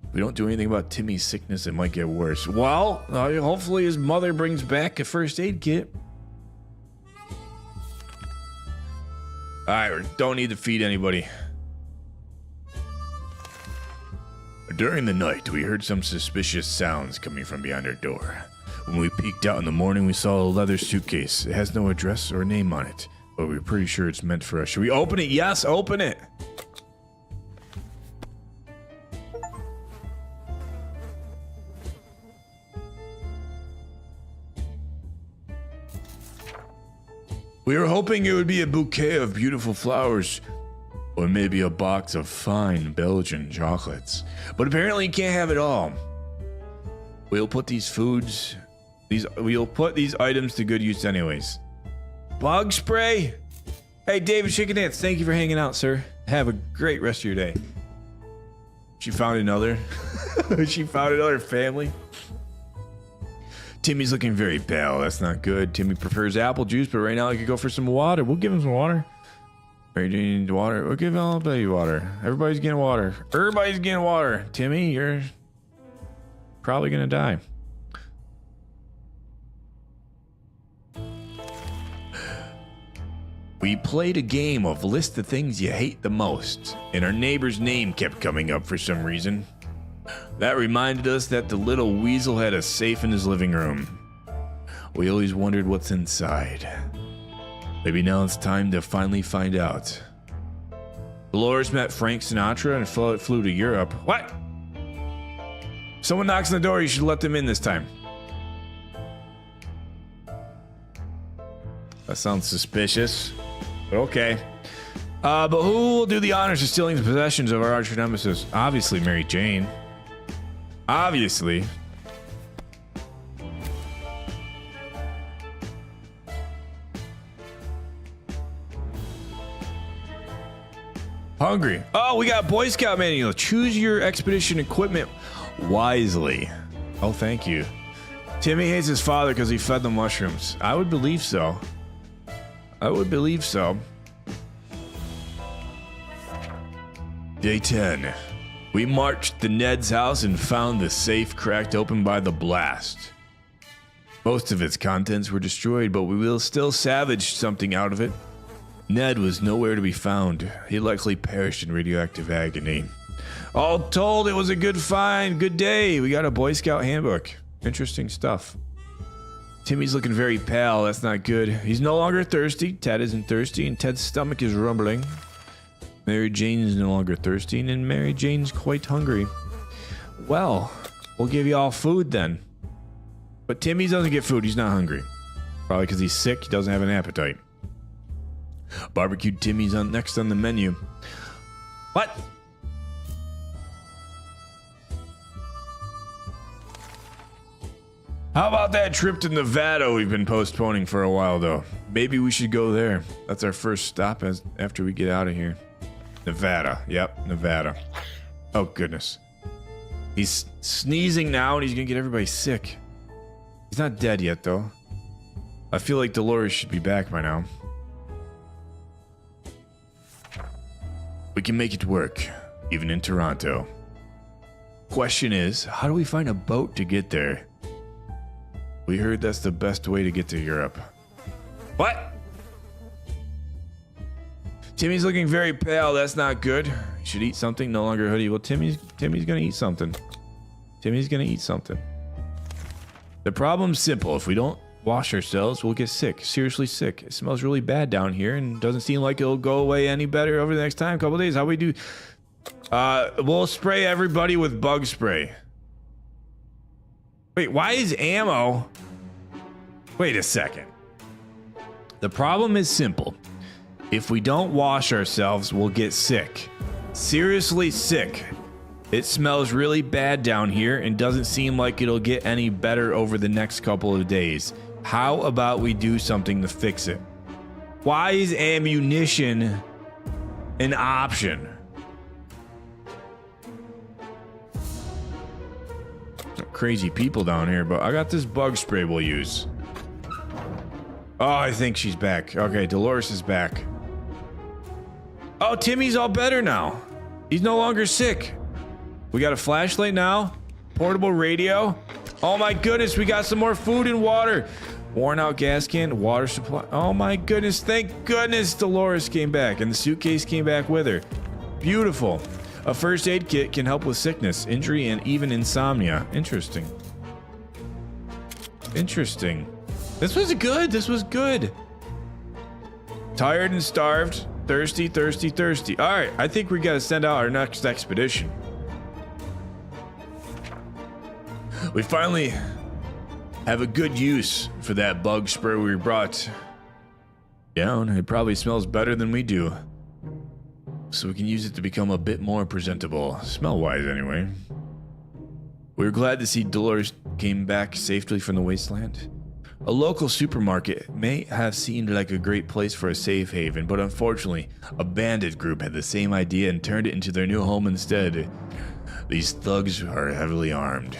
If we don't do anything about Timmy's sickness, it might get worse. Well, hopefully his mother brings back a first aid kit. Alright, we don't need to feed anybody. During the night, we heard some suspicious sounds coming from behind our door. When we peeked out in the morning, we saw a leather suitcase. It has no address or name on it, but we're pretty sure it's meant for us. Should we open it? Yes, open it! We were hoping it would be a bouquet of beautiful flowers, or maybe a box of fine Belgian chocolates. But apparently you can't have it all. We'll put these items to good use anyways. Bug spray? Hey, David Chicken Dance, thank you for hanging out, sir. Have a great rest of your day. She found another. She found another family. Timmy's looking very pale. That's not good. Timmy prefers apple juice, but right now I could go for some water. We'll give him some water. Mary Jane needs water. We'll give everybody water. Everybody's getting water. Everybody's getting water. Timmy, you're probably gonna die. We played a game of list the things you hate the most, and our neighbor's name kept coming up for some reason. That reminded us that the little weasel had a safe in his living room. We always wondered what's inside. Maybe now it's time to finally find out. Dolores met Frank Sinatra and flew to Europe. What? Someone knocks on the door, you should let them in this time. That sounds suspicious, but okay. But who will do the honors of stealing the possessions of our arch nemesis? Obviously, Mary Jane. Obviously. Hungry. Oh, we got Boy Scout manual. Choose your expedition equipment wisely. Oh, thank you. Timmy hates his father because he fed the mushrooms. I would believe so. I would believe so. Day 10. We marched to Ned's house and found the safe cracked open by the blast. Most of its contents were destroyed, but we will still salvage something out of it. Ned was nowhere to be found. He likely perished in radioactive agony. All told, it was a good find. Good day. We got a Boy Scout handbook. Interesting stuff. Timmy's looking very pale. That's not good. He's no longer thirsty. Ted isn't thirsty, and Ted's stomach is rumbling. Mary Jane is no longer thirsty, and Mary Jane's quite hungry. Well, we'll give you all food then. But Timmy doesn't get food. He's not hungry. Probably because he's sick. He doesn't have an appetite. Barbecued Timmy's next on the menu. What? How about that trip to Nevada we've been postponing for a while, though? Maybe we should go there. That's our first stop after we get out of here. Nevada. Yep, Nevada. Oh, goodness. He's sneezing now, and he's going to get everybody sick. He's not dead yet, though. I feel like Dolores should be back by now. We can make it work, even in Toronto. Question is, how do we find a boat to get there? We heard that's the best way to get to Europe. What? Timmy's looking very pale. That's not good. He should eat something. No longer hoodie. Well, Timmy's gonna eat something. Timmy's gonna eat something. The problem's simple. If we don't wash ourselves, we'll get sick. Seriously sick. It smells really bad down here and doesn't seem like it'll go away any better over the next couple days. How we do? We'll spray everybody with bug spray. Wait, why is ammo? Wait a second. The problem is simple. If we don't wash ourselves, we'll get sick. Seriously sick. It smells really bad down here and doesn't seem like it'll get any better over the next couple of days. How about we do something to fix it? Why is ammunition an option? Crazy people down here, but I got this bug spray we'll use. Oh, I think she's back. Okay, Dolores is back. Oh, Timmy's all better now. He's no longer sick. We got a flashlight now. Portable radio. Oh my goodness, we got some more food and water. Worn out gas can, water supply. Oh my goodness, thank goodness Dolores came back and the suitcase came back with her. Beautiful. A first aid kit can help with sickness, injury, and even insomnia. Interesting. Interesting. This was good. This was good. Tired and starved. Thirsty, thirsty, thirsty. All right, I think we got to send out our next expedition. We finally have a good use for that bug spray we brought down. It probably smells better than we do. So we can use it to become a bit more presentable, smell-wise anyway. We were glad to see Dolores came back safely from the wasteland. A local supermarket may have seemed like a great place for a safe haven, but unfortunately, a bandit group had the same idea and turned it into their new home instead. These thugs are heavily armed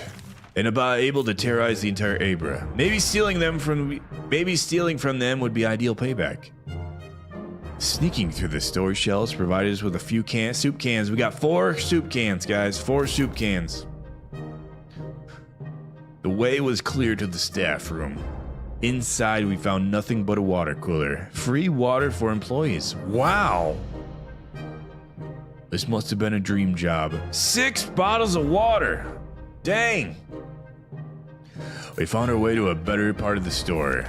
and about able to terrorize the entire Abra. Maybe stealing from them would be ideal payback. Sneaking through the store shelves provided us with a few soup cans. We got 4 soup cans, guys. 4 soup cans. The way was clear to the staff room. Inside, we found nothing but a water cooler. Free water for employees. Wow. This must have been a dream job. 6 bottles of water. Dang. We found our way to a better part of the store.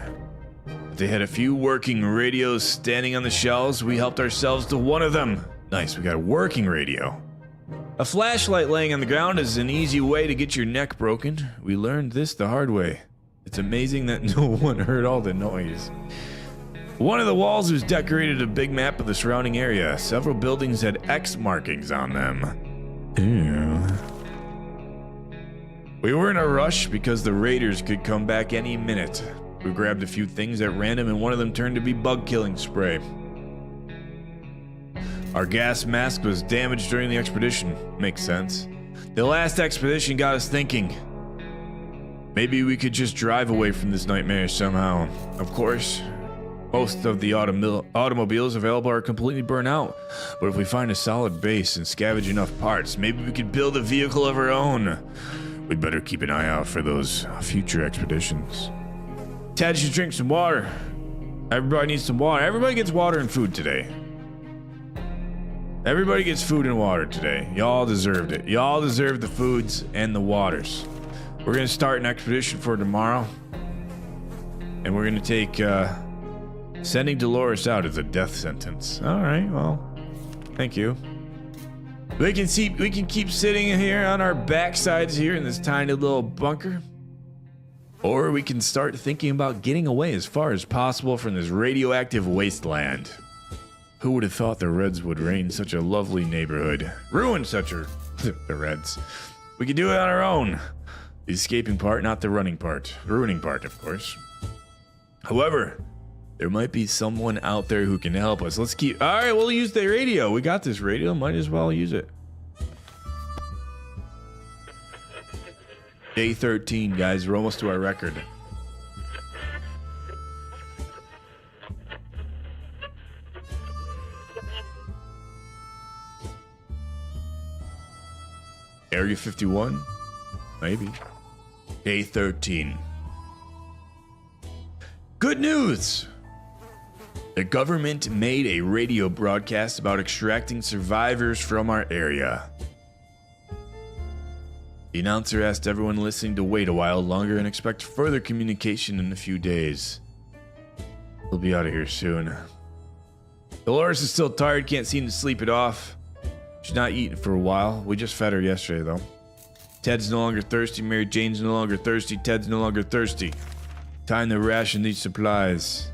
They had a few working radios standing on the shelves. We helped ourselves to one of them. Nice, we got a working radio. A flashlight laying on the ground is an easy way to get your neck broken. We learned this the hard way. It's amazing that no one heard all the noise. One of the walls was decorated a big map of the surrounding area. Several buildings had X markings on them. Ew. We were in a rush because the raiders could come back any minute. We grabbed a few things at random and one of them turned to be bug-killing spray. Our gas mask was damaged during the expedition. Makes sense. The last expedition got us thinking. Maybe we could just drive away from this nightmare somehow. Of course, most of the automobiles available are completely burnt out. But if we find a solid base and scavenge enough parts, maybe we could build a vehicle of our own. We'd better keep an eye out for those future expeditions. Ted should drink some water. Everybody needs some water. Everybody gets water and food today. Everybody gets food and water today. Y'all deserved it. Y'all deserve the foods and the waters. We're gonna start an expedition for tomorrow. And we're gonna take, sending Dolores out as a death sentence. All right, well, thank you. We can keep sitting here on our backsides here in this tiny little bunker. Or we can start thinking about getting away as far as possible from this radioactive wasteland. Who would have thought the Reds would reign such a lovely neighborhood? Ruin such a... the Reds. We could do it on our own. The escaping part, not the running part. Ruining part, of course. However, there might be someone out there who can help us. Let's keep... Alright, we'll use the radio. We got this radio. Might as well use it. Day 13, guys. We're almost to our record. Area 51? Maybe. Day 13. Good news! The government made a radio broadcast about extracting survivors from our area. The announcer asked everyone listening to wait a while longer and expect further communication in a few days. We'll be out of here soon. Dolores is still tired, can't seem to sleep it off. She's not eating for a while. We just fed her yesterday, though. Ted's no longer thirsty. Mary Jane's no longer thirsty. Ted's no longer thirsty. Time to ration these supplies.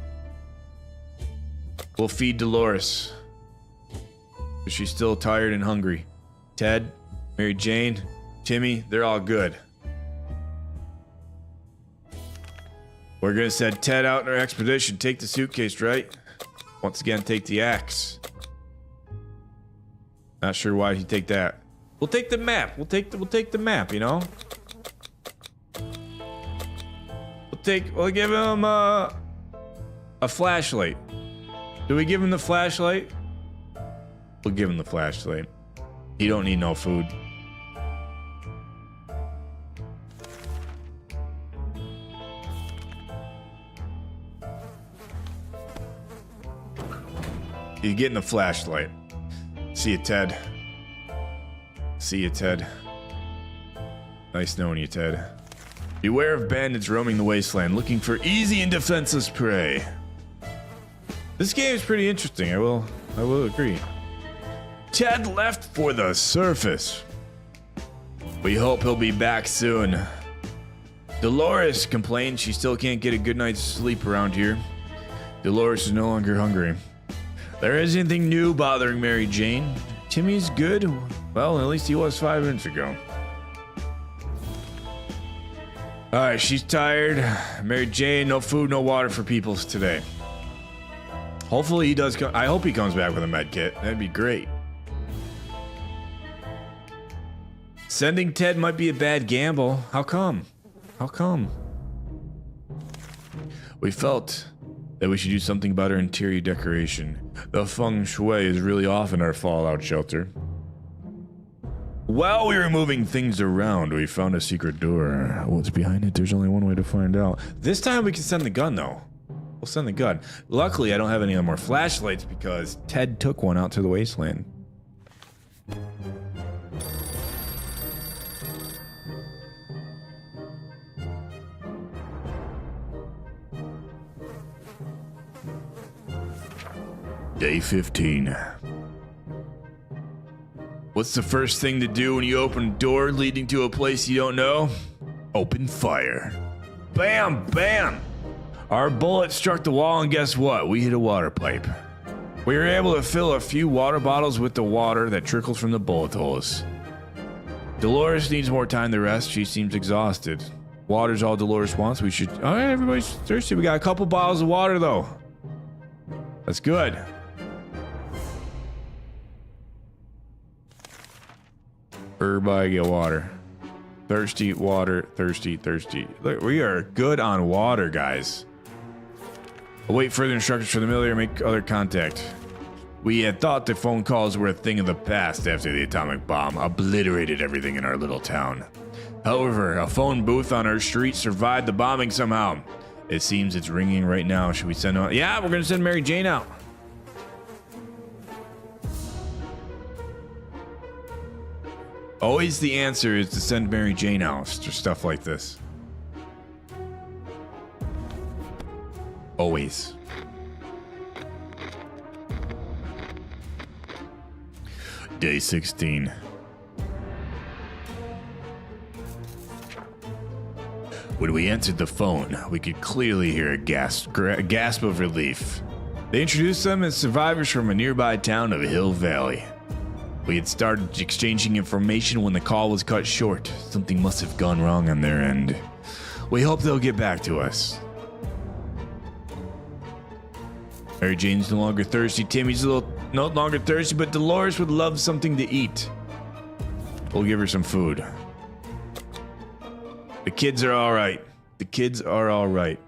We'll feed Dolores. But she's still tired and hungry. Ted, Mary Jane, Timmy, they're all good. We're gonna send Ted out in our expedition. Take the suitcase, right? Once again, take the axe. Not sure why he'd take that. We'll take the map. We'll take the map, you know? We'll give him a flashlight. Do we give him the flashlight? We'll give him the flashlight. He don't need no food. He's getting the flashlight. See you, Ted. See you, Ted. Nice knowing you, Ted. Beware of bandits roaming the wasteland, looking for easy and defenseless prey. This game is pretty interesting, I will agree. Ted left for the surface. We hope he'll be back soon. Dolores complains she still can't get a good night's sleep around here. Dolores is no longer hungry. There isn't anything new bothering Mary Jane. Timmy's good. Well, at least he was 5 minutes ago. Alright, she's tired. Mary Jane, no food, no water for peoples today. Hopefully he does come. I hope he comes back with a med kit. That'd be great. Sending Ted might be a bad gamble. How come? How come? We felt that we should do something about our interior decoration. The feng shui is really off in our fallout shelter. While we were moving things around, we found a secret door. What's behind it? There's only one way to find out. This time we can send the gun, though. We'll send the gun. Luckily, I don't have any more flashlights because Ted took one out to the wasteland. Day 15. What's the first thing to do when you open a door leading to a place you don't know? Open fire. Bam, bam! Our bullet struck the wall, and guess what? We hit a water pipe. We were able to fill a few water bottles with the water that trickles from the bullet holes. Dolores needs more time to rest. She seems exhausted. Water's all Dolores wants. We should... All right, everybody's thirsty. We got a couple bottles of water, though. That's good. Everybody get water. Thirsty, water, thirsty, thirsty. Look, we are good on water, guys. Await further instructions from the military. Make other contact. We had thought the phone calls were a thing of the past after the atomic bomb obliterated everything in our little town. However, a phone booth on our street survived the bombing somehow. It seems it's ringing right now. Should we send out? Yeah, we're gonna send Mary Jane out. Always the answer is to send Mary Jane out for stuff like this. Always. Day 16. When we answered the phone, we could clearly hear a gasp of relief. They introduced them as survivors from a nearby town of Hill Valley. We had started exchanging information when the call was cut short. Something must have gone wrong on their end. We hope they'll get back to us. Mary Jane's no longer thirsty. Timmy's no longer thirsty, but Dolores would love something to eat. We'll give her some food. The kids are all right. The kids are all right.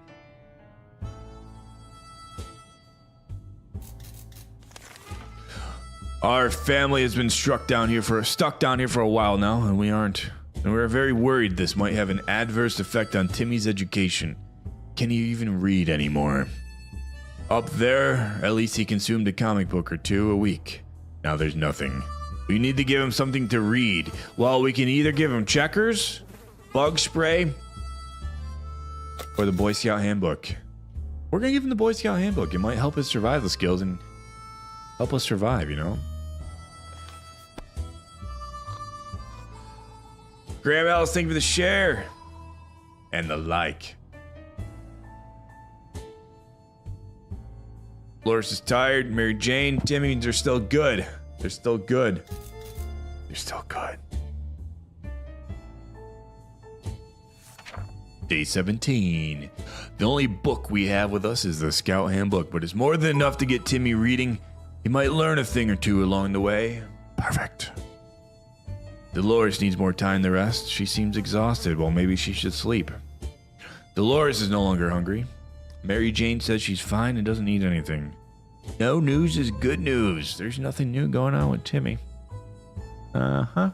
Our family has been stuck down here for a while now, and we're very worried this might have an adverse effect on Timmy's education. Can he even read anymore? Up there, at least he consumed a comic book or two a week. Now there's nothing. We need to give him something to read. Well, we can either give him checkers, bug spray, or the Boy Scout handbook. We're gonna give him the Boy Scout handbook. It might help his survival skills and help us survive, you know? Graham Ellis, thank you for the share and the like. Dolores is tired. Mary Jane, Timmy, they're still good. They're still good. They're still good. Day 17. The only book we have with us is the Scout Handbook, but it's more than enough to get Timmy reading. He might learn a thing or two along the way. Perfect. Dolores needs more time to rest. She seems exhausted. Well, maybe she should sleep. Dolores is no longer hungry. Mary Jane says she's fine and doesn't need anything. No news is good news. There's nothing new going on with Timmy. Uh-huh.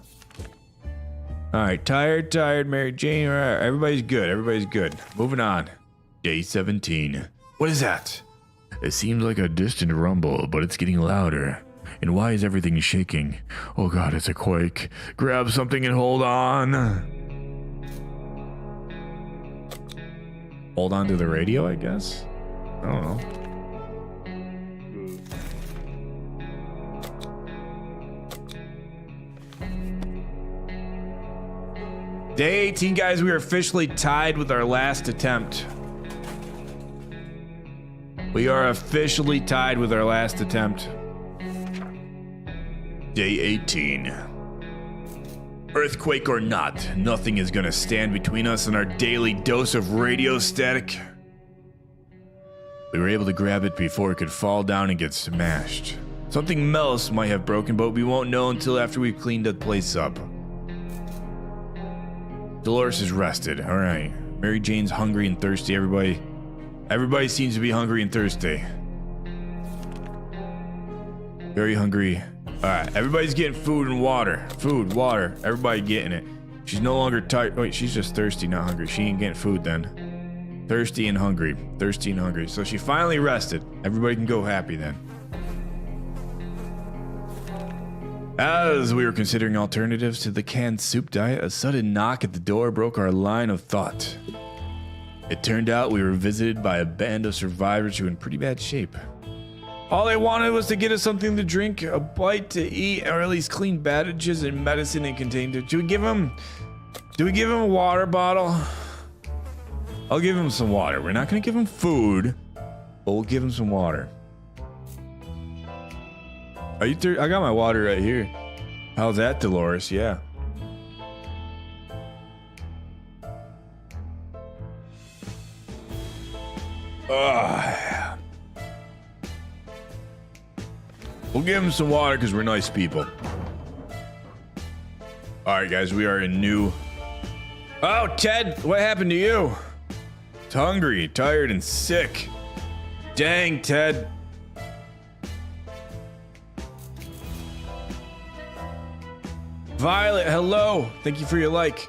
Alright, tired, Mary Jane. All right, everybody's good. Moving on. Day 17. What is that? It seems like a distant rumble, but it's getting louder. And why is everything shaking? Oh god, it's a quake. Grab something and hold on. Hold on to the radio, I guess? I don't know. Day 18, guys, we are officially tied with our last attempt. We are officially tied with our last attempt. Day 18. Earthquake or not, nothing is gonna stand between us and our daily dose of radio static. We were able to grab it before it could fall down and get smashed. Something else might have broken, but we won't know until after we've cleaned the place up. Dolores is rested. All right. Mary Jane's hungry and thirsty. Everybody seems to be hungry and thirsty. Very hungry. All right. Everybody's getting food and water. Food, water. Everybody getting it. She's no longer tired. Wait, she's just thirsty, not hungry. She ain't getting food then. Thirsty and hungry. Thirsty and hungry. So she finally rested. Everybody can go happy then. As we were considering alternatives to the canned soup diet, a sudden knock at the door broke our line of thought. It turned out we were visited by a band of survivors who were in pretty bad shape. All they wanted was to get us something to drink, a bite to eat, or at least clean bandages and medicine it contained. Do we give him a water bottle? I'll give him some water. We're not gonna give him food, but we'll give him some water. Are you I got my water right here. How's that, Dolores? Yeah. We'll give him some water because we're nice people. All right, guys, we are in new. Oh, Ted, what happened to you? It's hungry, tired, and sick. Dang, Ted. Violet, hello. Thank you for your like.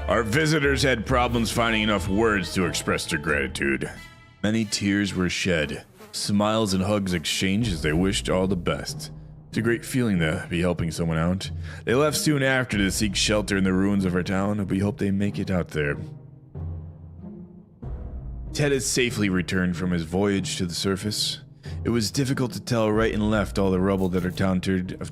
Our visitors had problems finding enough words to express their gratitude. Many tears were shed, smiles and hugs exchanged as they wished all the best. It's a great feeling to be helping someone out. They left soon after to seek shelter in the ruins of our town, and we hope they make it out there. Ted has safely returned from his voyage to the surface. It was difficult to tell right and left all the rubble that our town turned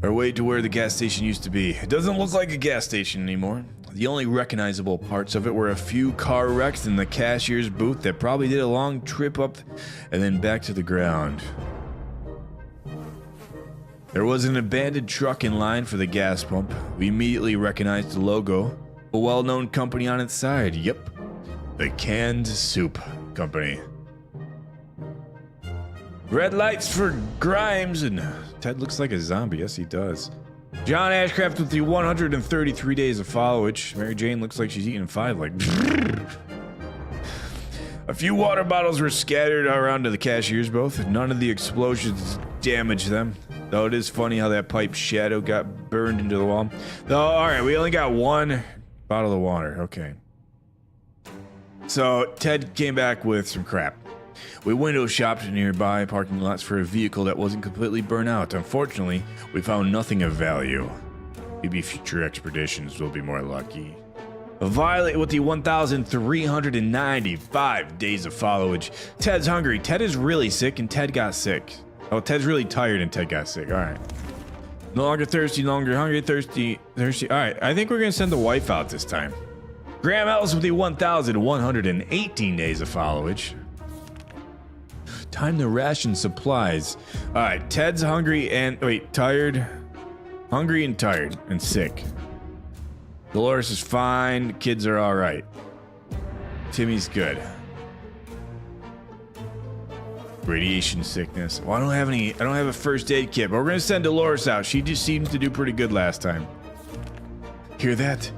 our way to where the gas station used to be. It doesn't look like a gas station anymore. The only recognizable parts of it were a few car wrecks in the cashier's booth that probably did a long trip up and then back to the ground. There was an abandoned truck in line for the gas pump. We immediately recognized the logo, a well-known company on its side. Yep, the Canned Soup Company. Red lights for Grimes, and Ted looks like a zombie. Yes, he does. John Ashcraft with the 133 days of followage. Mary Jane looks like she's eating 5 like. A few water bottles were scattered around to the cashier's booth. None of the explosions damaged them. Though it is funny how that pipe shadow got burned into the wall. Though, alright, we only got 1 bottle of water. Okay. So, Ted came back with some crap. We window shopped nearby parking lots for a vehicle that wasn't completely burnt out. Unfortunately, we found nothing of value. Maybe future expeditions will be more lucky. Violet with the 1,395 days of followage. Ted's hungry. Ted is really sick and Ted got sick. Oh, Ted's really tired and Ted got sick. All right. No longer thirsty, no longer hungry, thirsty. All right, I think we're going to send the wife out this time. Graham Ellis with the 1,118 days of followage. Time to ration supplies. All right, Ted's hungry and tired. Hungry and tired and sick. Dolores is fine. The kids are all right. Timmy's good. Radiation sickness. Well, I don't have a first aid kit, but we're gonna send Dolores out. She just seemed to do pretty good last time. Hear that?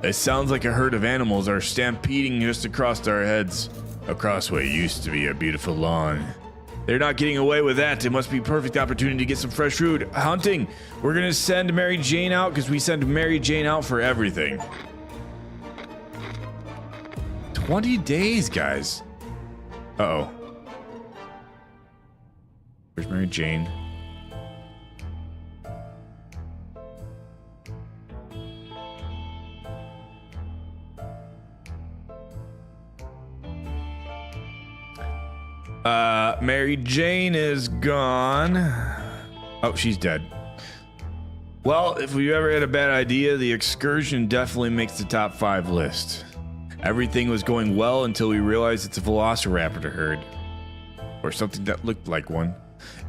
It sounds like a herd of animals are stampeding just across our heads. Across what used to be a beautiful lawn. They're not getting away with that. It must be a perfect opportunity to get some fresh food. Hunting. We're going to send Mary Jane out because we send Mary Jane out for everything. 20 days, guys. Uh-oh. Where's Mary Jane? Mary Jane is gone. Oh, she's dead. Well, if we ever had a bad idea, the excursion definitely makes the top 5 list. Everything was going well until we realized it's a velociraptor herd. Or something that looked like one.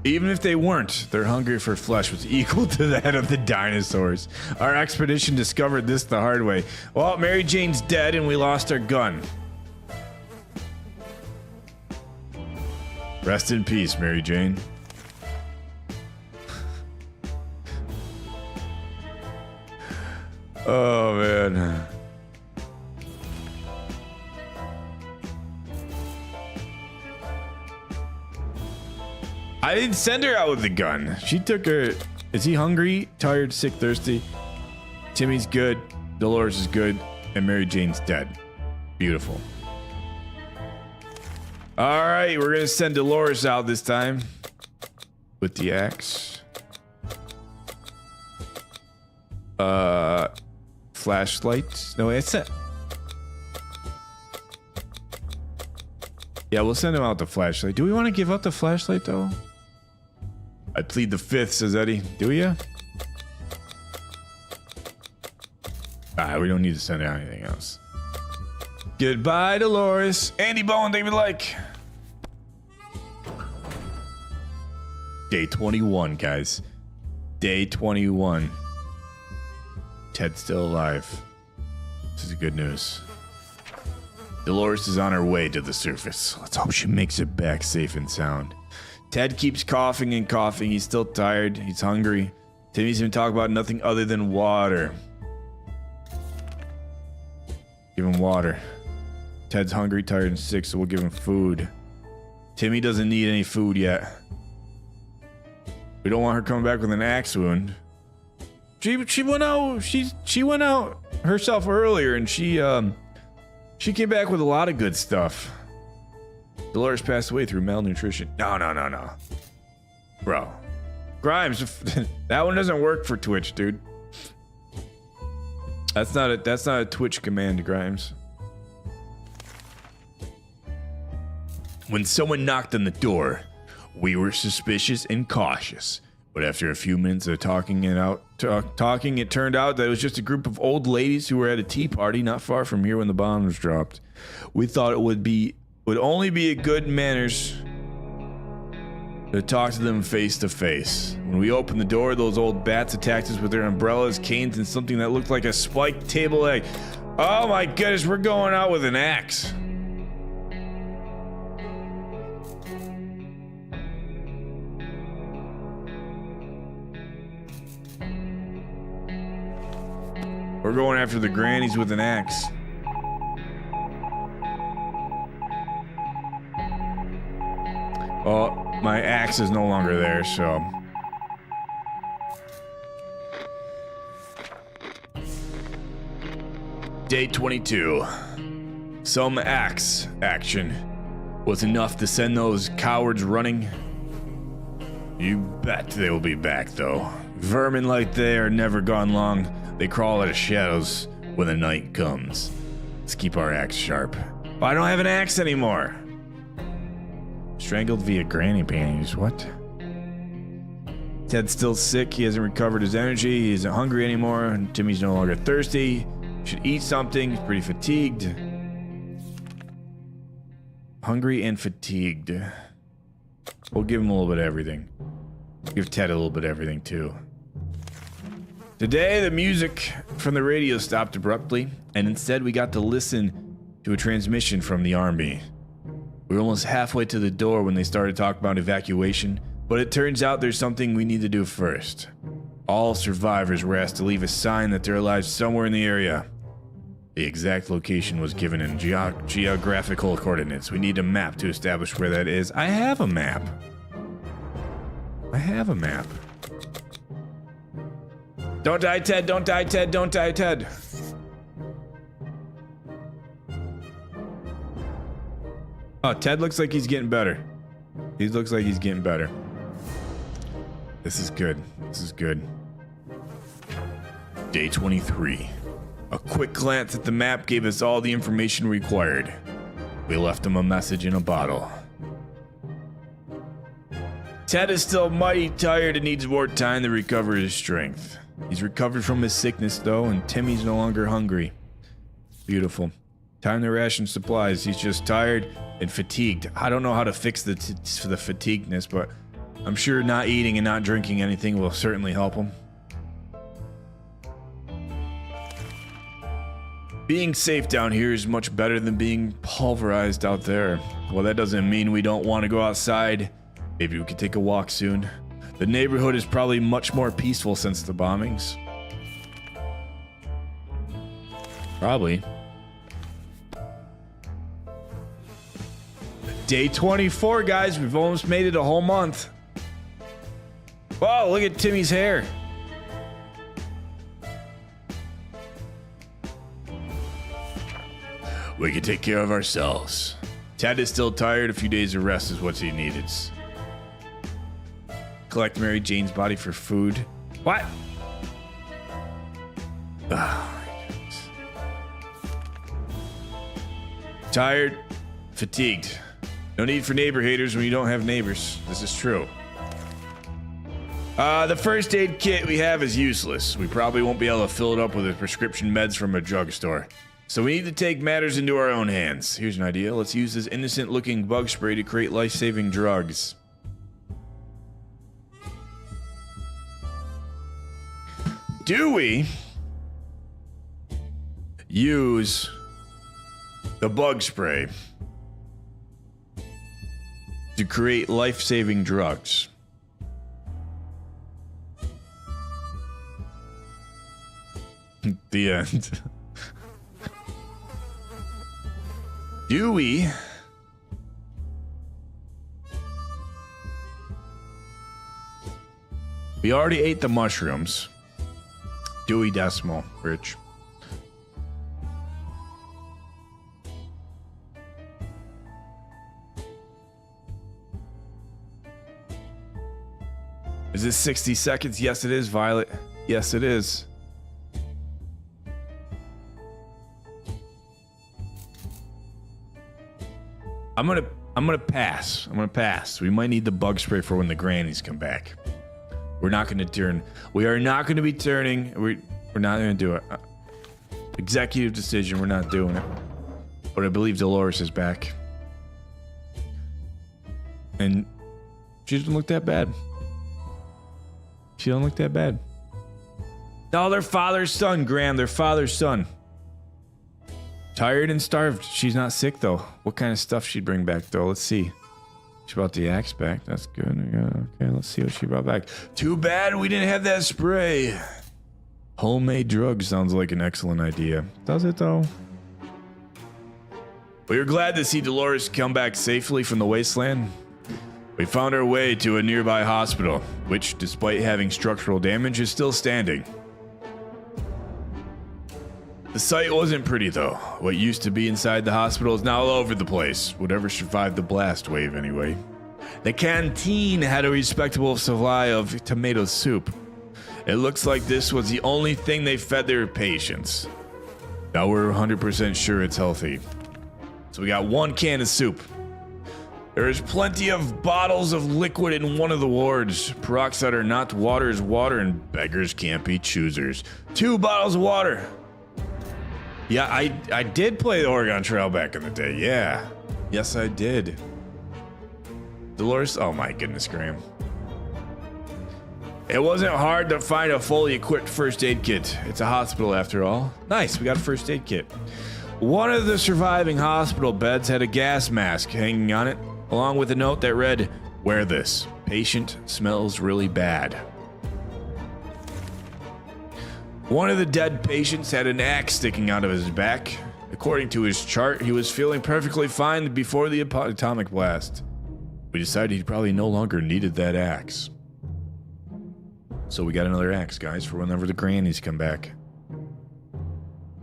Even if they weren't, their hunger for flesh was equal to that of the dinosaurs. Our expedition discovered this the hard way. Well, Mary Jane's dead and we lost our gun. Rest in peace, Mary Jane. Oh, man. I didn't send her out with the gun. She took her. Is he hungry, tired, sick, thirsty? Timmy's good. Dolores is good. And Mary Jane's dead. Beautiful. All right, we're gonna send Dolores out this time with the axe. Flashlight. No, it's it. Yeah, we'll send him out the flashlight. Do we want to give up the flashlight though? I plead the fifth, says Eddie. Do ya? We don't need to send out anything else. Goodbye, Dolores. Andy Bowen, David Like. Day 21, guys. Day 21. Ted's still alive. This is good news. Dolores is on her way to the surface. Let's hope she makes it back safe and sound. Ted keeps coughing and coughing. He's still tired. He's hungry. Timmy's been talking about nothing other than water. Give him water. Ted's hungry, tired, and sick, so we'll give him food. Timmy doesn't need any food yet. We don't want her coming back with an axe wound. She went out. She went out herself earlier, and she came back with a lot of good stuff. Dolores passed away through malnutrition. No. Bro. Grimes, that one doesn't work for Twitch, dude. That's not a Twitch command, Grimes. When someone knocked on the door, we were suspicious and cautious. But after a few minutes of talking, it turned out that it was just a group of old ladies who were at a tea party not far from here when the bombs dropped. We thought it would only be a good manners to talk to them face to face. When we opened the door, those old bats attacked us with their umbrellas, canes, and something that looked like a spiked table egg. Oh my goodness, we're going out with an axe. We're going after the grannies with an axe. Oh, my axe is no longer there, so. Day 22. Some axe action was enough to send those cowards running. You bet they will be back, though. Vermin like they are never gone long. They crawl out of shadows when the night comes. Let's keep our axe sharp. Oh, I don't have an axe anymore. Strangled via granny panties. What? Ted's still sick. He hasn't recovered his energy. He isn't hungry anymore. And Timmy's no longer thirsty. Should eat something. He's pretty fatigued. Hungry and fatigued. We'll give him a little bit of everything. Give Ted a little bit of everything too. Today, the music from the radio stopped abruptly, and instead we got to listen to a transmission from the army. We were almost halfway to the door when they started talking about evacuation, but it turns out there's something we need to do first. All survivors were asked to leave a sign that they're alive somewhere in the area. The exact location was given in geographical coordinates. We need a map to establish where that is. I have a map. Don't die, Ted. Don't die, Ted. Don't die, Ted. Oh, Ted looks like he's getting better. He looks like he's getting better. This is good. This is good. Day 23. A quick glance at the map gave us all the information required. We left him a message in a bottle. Ted is still mighty tired and needs more time to recover his strength. He's recovered from his sickness, though, and Timmy's no longer hungry. Beautiful. Time to ration supplies. He's just tired and fatigued. I don't know how to fix the fatigueness, but I'm sure not eating and not drinking anything will certainly help him. Being safe down here is much better than being pulverized out there. Well, that doesn't mean we don't want to go outside. Maybe we could take a walk soon. The neighborhood is probably much more peaceful since the bombings. Probably. Day 24, guys. We've almost made it a whole month. Wow, look at Timmy's hair. We can take care of ourselves. Ted is still tired. A few days of rest is what he needed. Collect Mary Jane's body for food. What? Tired, fatigued. No need for neighbor haters when you don't have neighbors. This is true. The first aid kit we have is useless. We probably won't be able to fill it up with prescription meds from a drugstore. So we need to take matters into our own hands. Here's an idea. Let's use this innocent-looking bug spray to create life-saving drugs. Do we use the bug spray to create life-saving drugs? The end. Do we already ate the mushrooms. Dewey Decimal, Rich. Is this 60 seconds? Yes, it is, Violet. Yes, it is. I'm gonna pass. I'm gonna pass. We might need the bug spray for when the grannies come back. We're not gonna turn. We are not gonna be turning. We're not gonna do it. Executive decision. We're not doing it. But I believe Dolores is back, and she doesn't look that bad. She don't look that bad. No, their father's son, Graham. Their father's son. Tired and starved. She's not sick, though. What kind of stuff she'd bring back, though? Let's see. She brought the axe back. That's good. Okay, let's see what she brought back. Too bad we didn't have that spray. Homemade drugs sounds like an excellent idea. Does it, though? We were glad to see Dolores come back safely from the wasteland. We found our way to a nearby hospital, which, despite having structural damage, is still standing. The site wasn't pretty, though. What used to be inside the hospital is now all over the place. Whatever survived the blast wave, anyway. The canteen had a respectable supply of tomato soup. It looks like this was the only thing they fed their patients. Now we're 100% sure it's healthy. So we got one can of soup. There's plenty of bottles of liquid in one of the wards. Peroxide or not, water is water, and beggars can't be choosers. 2 bottles of water. Yeah, I did play the Oregon Trail back in the day. Yeah. Yes, I did. Dolores, oh my goodness, Graham. It wasn't hard to find a fully equipped first aid kit. It's a hospital after all. Nice, we got a first aid kit. One of the surviving hospital beds had a gas mask hanging on it, along with a note that read, "Wear this. Patient smells really bad." One of the dead patients had an axe sticking out of his back. According to his chart, he was feeling perfectly fine before the atomic blast. We decided he probably no longer needed that axe. So we got another axe, guys, for whenever the grannies come back.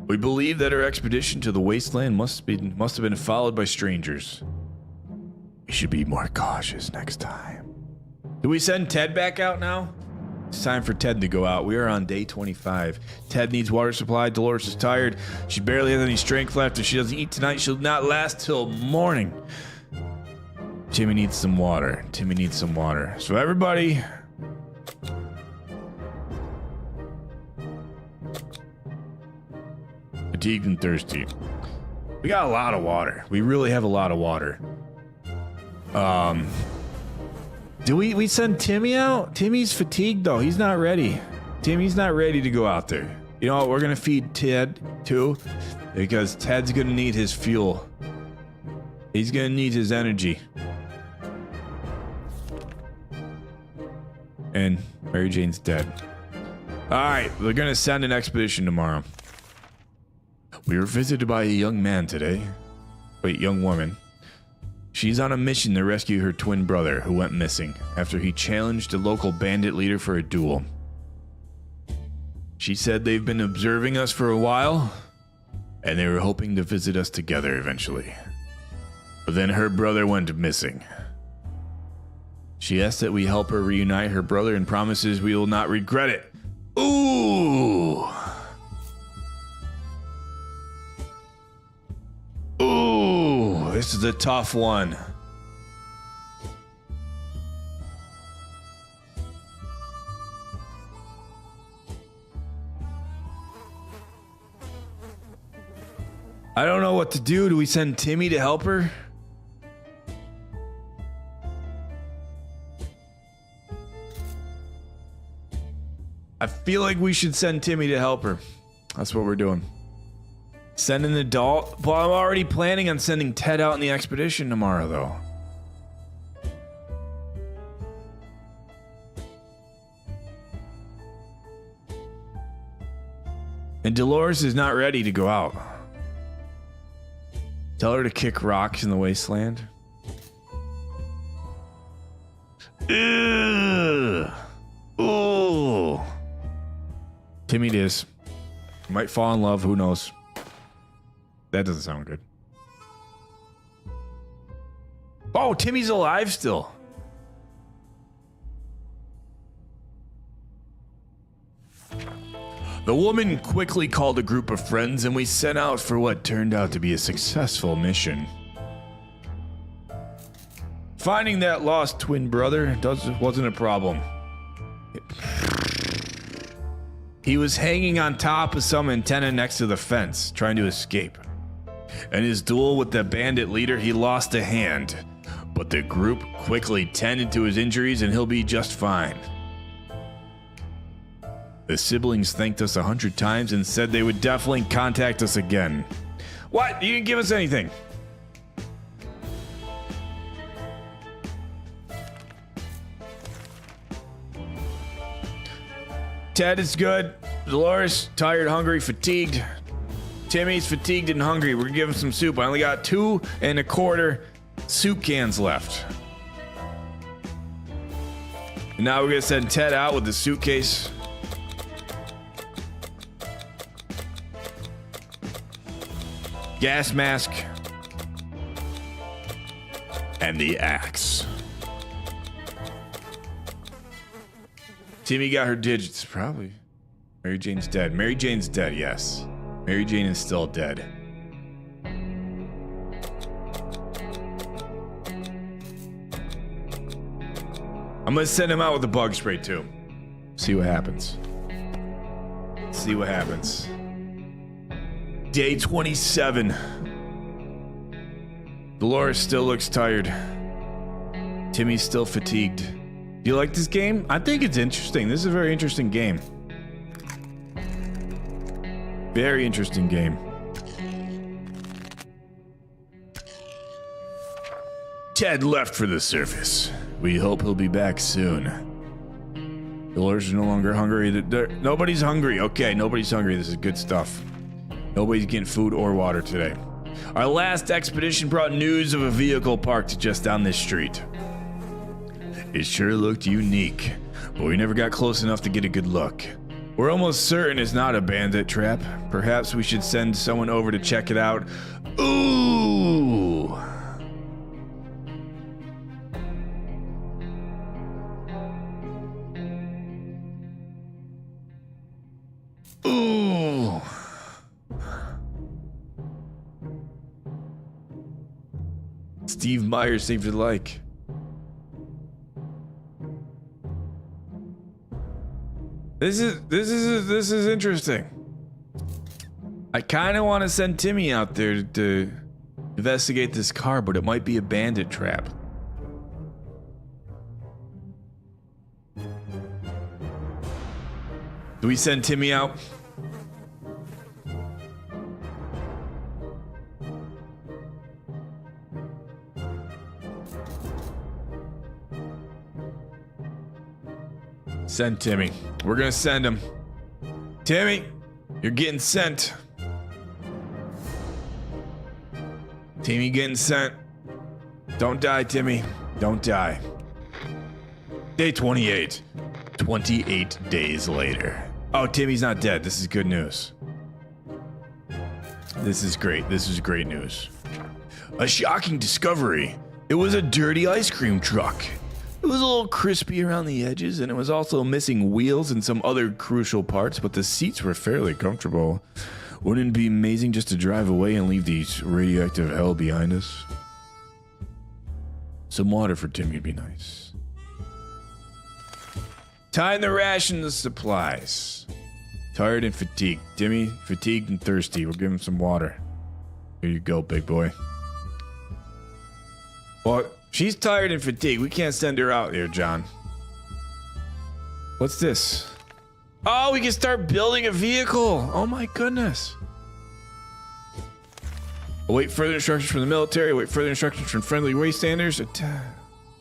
We believe that our expedition to the wasteland must have been followed by strangers. We should be more cautious next time. Do we send Ted back out now? It's time for Ted to go out. We are on day 25. Ted needs water supply. Dolores is tired. She barely has any strength left. If she doesn't eat tonight, she'll not last till morning. Timmy needs some water. Timmy needs some water. So everybody... fatigued and thirsty. We got a lot of water. We really have a lot of water. Do we send Timmy out? Timmy's fatigued though. He's not ready. Timmy's not ready to go out there. You know what? We're gonna feed Ted too, because Ted's gonna need his fuel. He's gonna need his energy. And Mary Jane's dead. All right, we're gonna send an expedition tomorrow. We were visited by a young man today. Wait, young woman. She's on a mission to rescue her twin brother who went missing after he challenged a local bandit leader for a duel. She said they've been observing us for a while, and they were hoping to visit us together eventually. But then her brother went missing. She asked that we help her reunite her brother and promises we will not regret it. Ooh! This is a tough one. I don't know what to do. Do we send Timmy to help her? I feel like we should send Timmy to help her. That's what we're doing. Send an adult? Well, I'm already planning on sending Ted out on the expedition tomorrow, though. And Dolores is not ready to go out. Tell her to kick rocks in the wasteland. Ugh. Ooh. Timmy it is. Might fall in love, who knows? That doesn't sound good. Oh, Timmy's alive still. The woman quickly called a group of friends and we set out for what turned out to be a successful mission. Finding that lost twin brother wasn't a problem. He was hanging on top of some antenna next to the fence, trying to escape. In his duel with the bandit leader, he lost a hand, but the group quickly tended to his injuries and he'll be just fine. The siblings thanked us 100 times and said they would definitely contact us again. What? You didn't give us anything. Ted is good. Dolores, tired, hungry, fatigued. Timmy's fatigued and hungry. We're gonna give him some soup. I only got 2 1/4 soup cans left. And now we're gonna send Ted out with the suitcase. Gas mask. And the axe. Timmy got her digits, probably. Mary Jane's dead. Mary Jane's dead, yes. Mary Jane is still dead. I'm gonna send him out with a bug spray too. See what happens. See what happens. Day 27. Dolores still looks tired. Timmy's still fatigued. Do you like this game? I think it's interesting. This is a very interesting game. Very interesting game. Ted left for the surface. We hope he'll be back soon. Dolores is no longer hungry. Nobody's hungry. Okay, nobody's hungry. This is good stuff. Nobody's getting food or water today. Our last expedition brought news of a vehicle parked just down this street. It sure looked unique, but we never got close enough to get a good look. We're almost certain it's not a bandit trap. Perhaps we should send someone over to check it out. Ooh! Ooh! Steve Myers seemed to like. This is interesting. I kind of want to send Timmy out there to investigate this car, but it might be a bandit trap. Do we send Timmy out? Send Timmy. We're gonna send him. Timmy, you're getting sent. Timmy getting sent. Don't die, Timmy. Don't die. Day 28. 28 days later. Oh, Timmy's not dead. This is good news. This is great. This is great news. A shocking discovery. It was a dirty ice cream truck. It was a little crispy around the edges, and it was also missing wheels and some other crucial parts, but the seats were fairly comfortable. Wouldn't it be amazing just to drive away and leave these radioactive hell behind us? Some water for Timmy would be nice. Time to ration the supplies. Tired and fatigued. Timmy, fatigued and thirsty. We'll give him some water. Here you go, big boy. Well, she's tired and fatigued. We can't send her out here, John. What's this? Oh, we can start building a vehicle. Oh my goodness. Await further instructions from the military. Await further instructions from friendly wastanders.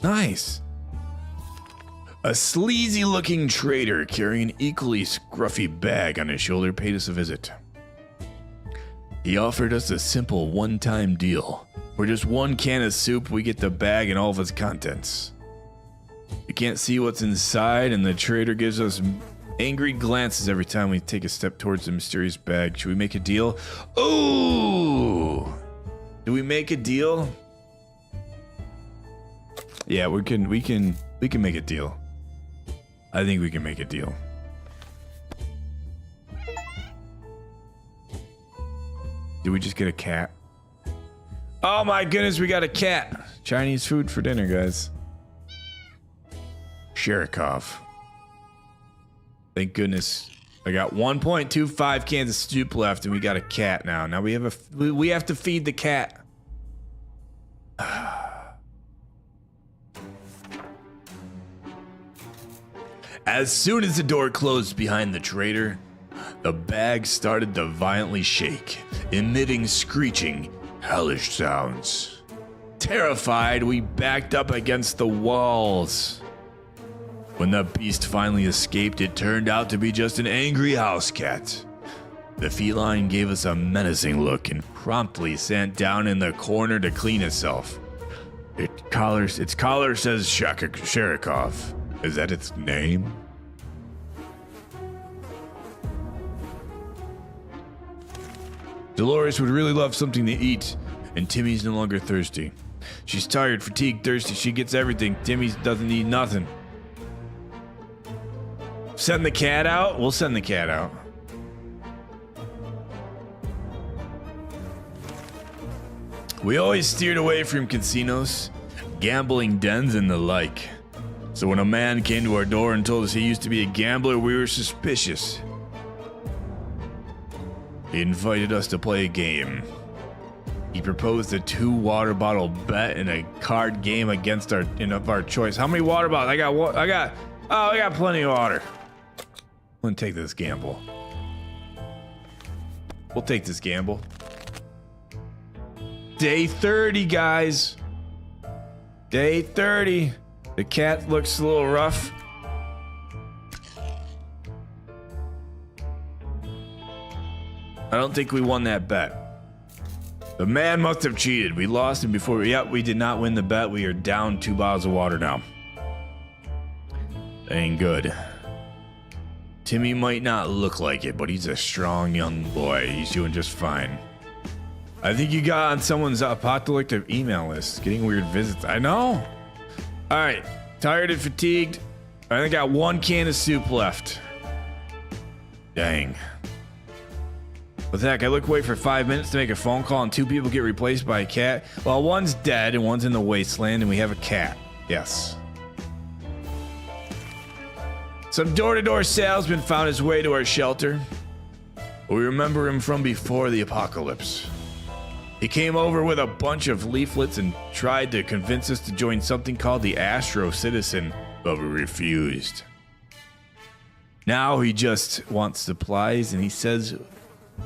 Nice. A sleazy-looking trader carrying an equally scruffy bag on his shoulder paid us a visit. He offered us a simple one-time deal. For just one can of soup, we get the bag and all of its contents. You can't see what's inside, and the trader gives us angry glances every time we take a step towards the mysterious bag. Should we make a deal? Ooh! Do we make a deal? Yeah, we can make a deal. I think we can make a deal. Did we just get a cat? Oh my goodness, we got a cat. Chinese food for dinner, guys. Sherikov. Thank goodness. I got 1.25 cans of soup left, and we got a cat now. Now we have to feed the cat. As soon as the door closed behind the trader, the bag started to violently shake, emitting screeching, hellish sounds. Terrified, we backed up against the walls. When the beast finally escaped, it turned out to be just an angry house cat. The feline gave us a menacing look and promptly sat down in the corner to clean itself. Its collar says Sherikov. Is that its name? Dolores would really love something to eat, and Timmy's no longer thirsty. She's tired, fatigued, thirsty. She gets everything. Timmy doesn't need nothing. Send the cat out? We'll send the cat out. We always steered away from casinos, gambling dens, and the like. So when a man came to our door and told us he used to be a gambler, we were suspicious. He invited us to play a game. He proposed a 2 water bottle bet and a card game against our choice. How many water bottles? I got plenty of water. I'm gonna take this gamble. We'll take this gamble. Day 30, guys. Day 30. The cat looks a little rough. I don't think we won that bet. The man must have cheated. We lost him before. Yep, we did not win the bet. We are down 2 bottles of water now. That ain't good. Timmy might not look like it, but he's a strong young boy. He's doing just fine. I think you got on someone's apocalyptic email list. Getting weird visits. I know. All right. Tired and fatigued. I only got 1 can of soup left. Dang. With that, I look away for 5 minutes to make a phone call, and 2 people get replaced by a cat. Well, one's dead and one's in the wasteland, and we have a cat. Yes. Some door-to-door salesman found his way to our shelter. We remember him from before the apocalypse. He came over with a bunch of leaflets and tried to convince us to join something called the Astro Citizen, but we refused. Now he just wants supplies, and he says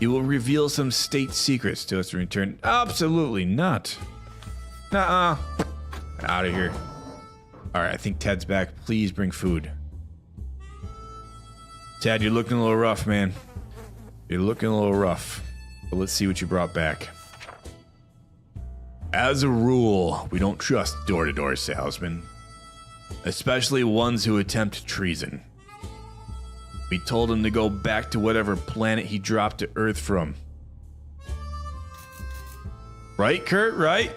he will reveal some state secrets to us in return. Absolutely not. Nuh-uh. Out of here. All right, I think Ted's back. Please bring food. Ted, you're looking a little rough, man. You're looking a little rough. But let's see what you brought back. As a rule, we don't trust door-to-door salesmen, especially ones who attempt treason. We told him to go back to whatever planet he dropped to Earth from. Right, Kurt? Right?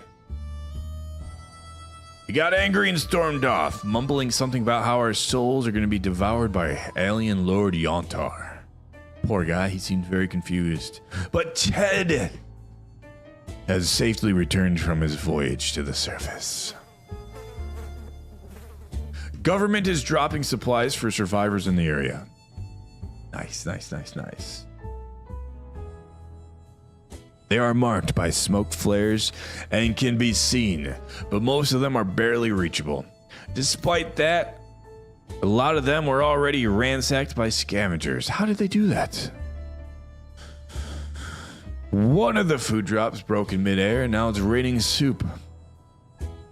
He got angry and stormed off, mumbling something about how our souls are going to be devoured by alien Lord Yontar. Poor guy, he seemed very confused. But Ted has safely returned from his voyage to the surface. Government is dropping supplies for survivors in the area. Nice, nice, nice, nice. They are marked by smoke flares and can be seen, but most of them are barely reachable. Despite that, a lot of them were already ransacked by scavengers. How did they do that? One of the food drops broke in midair, and now it's raining soup.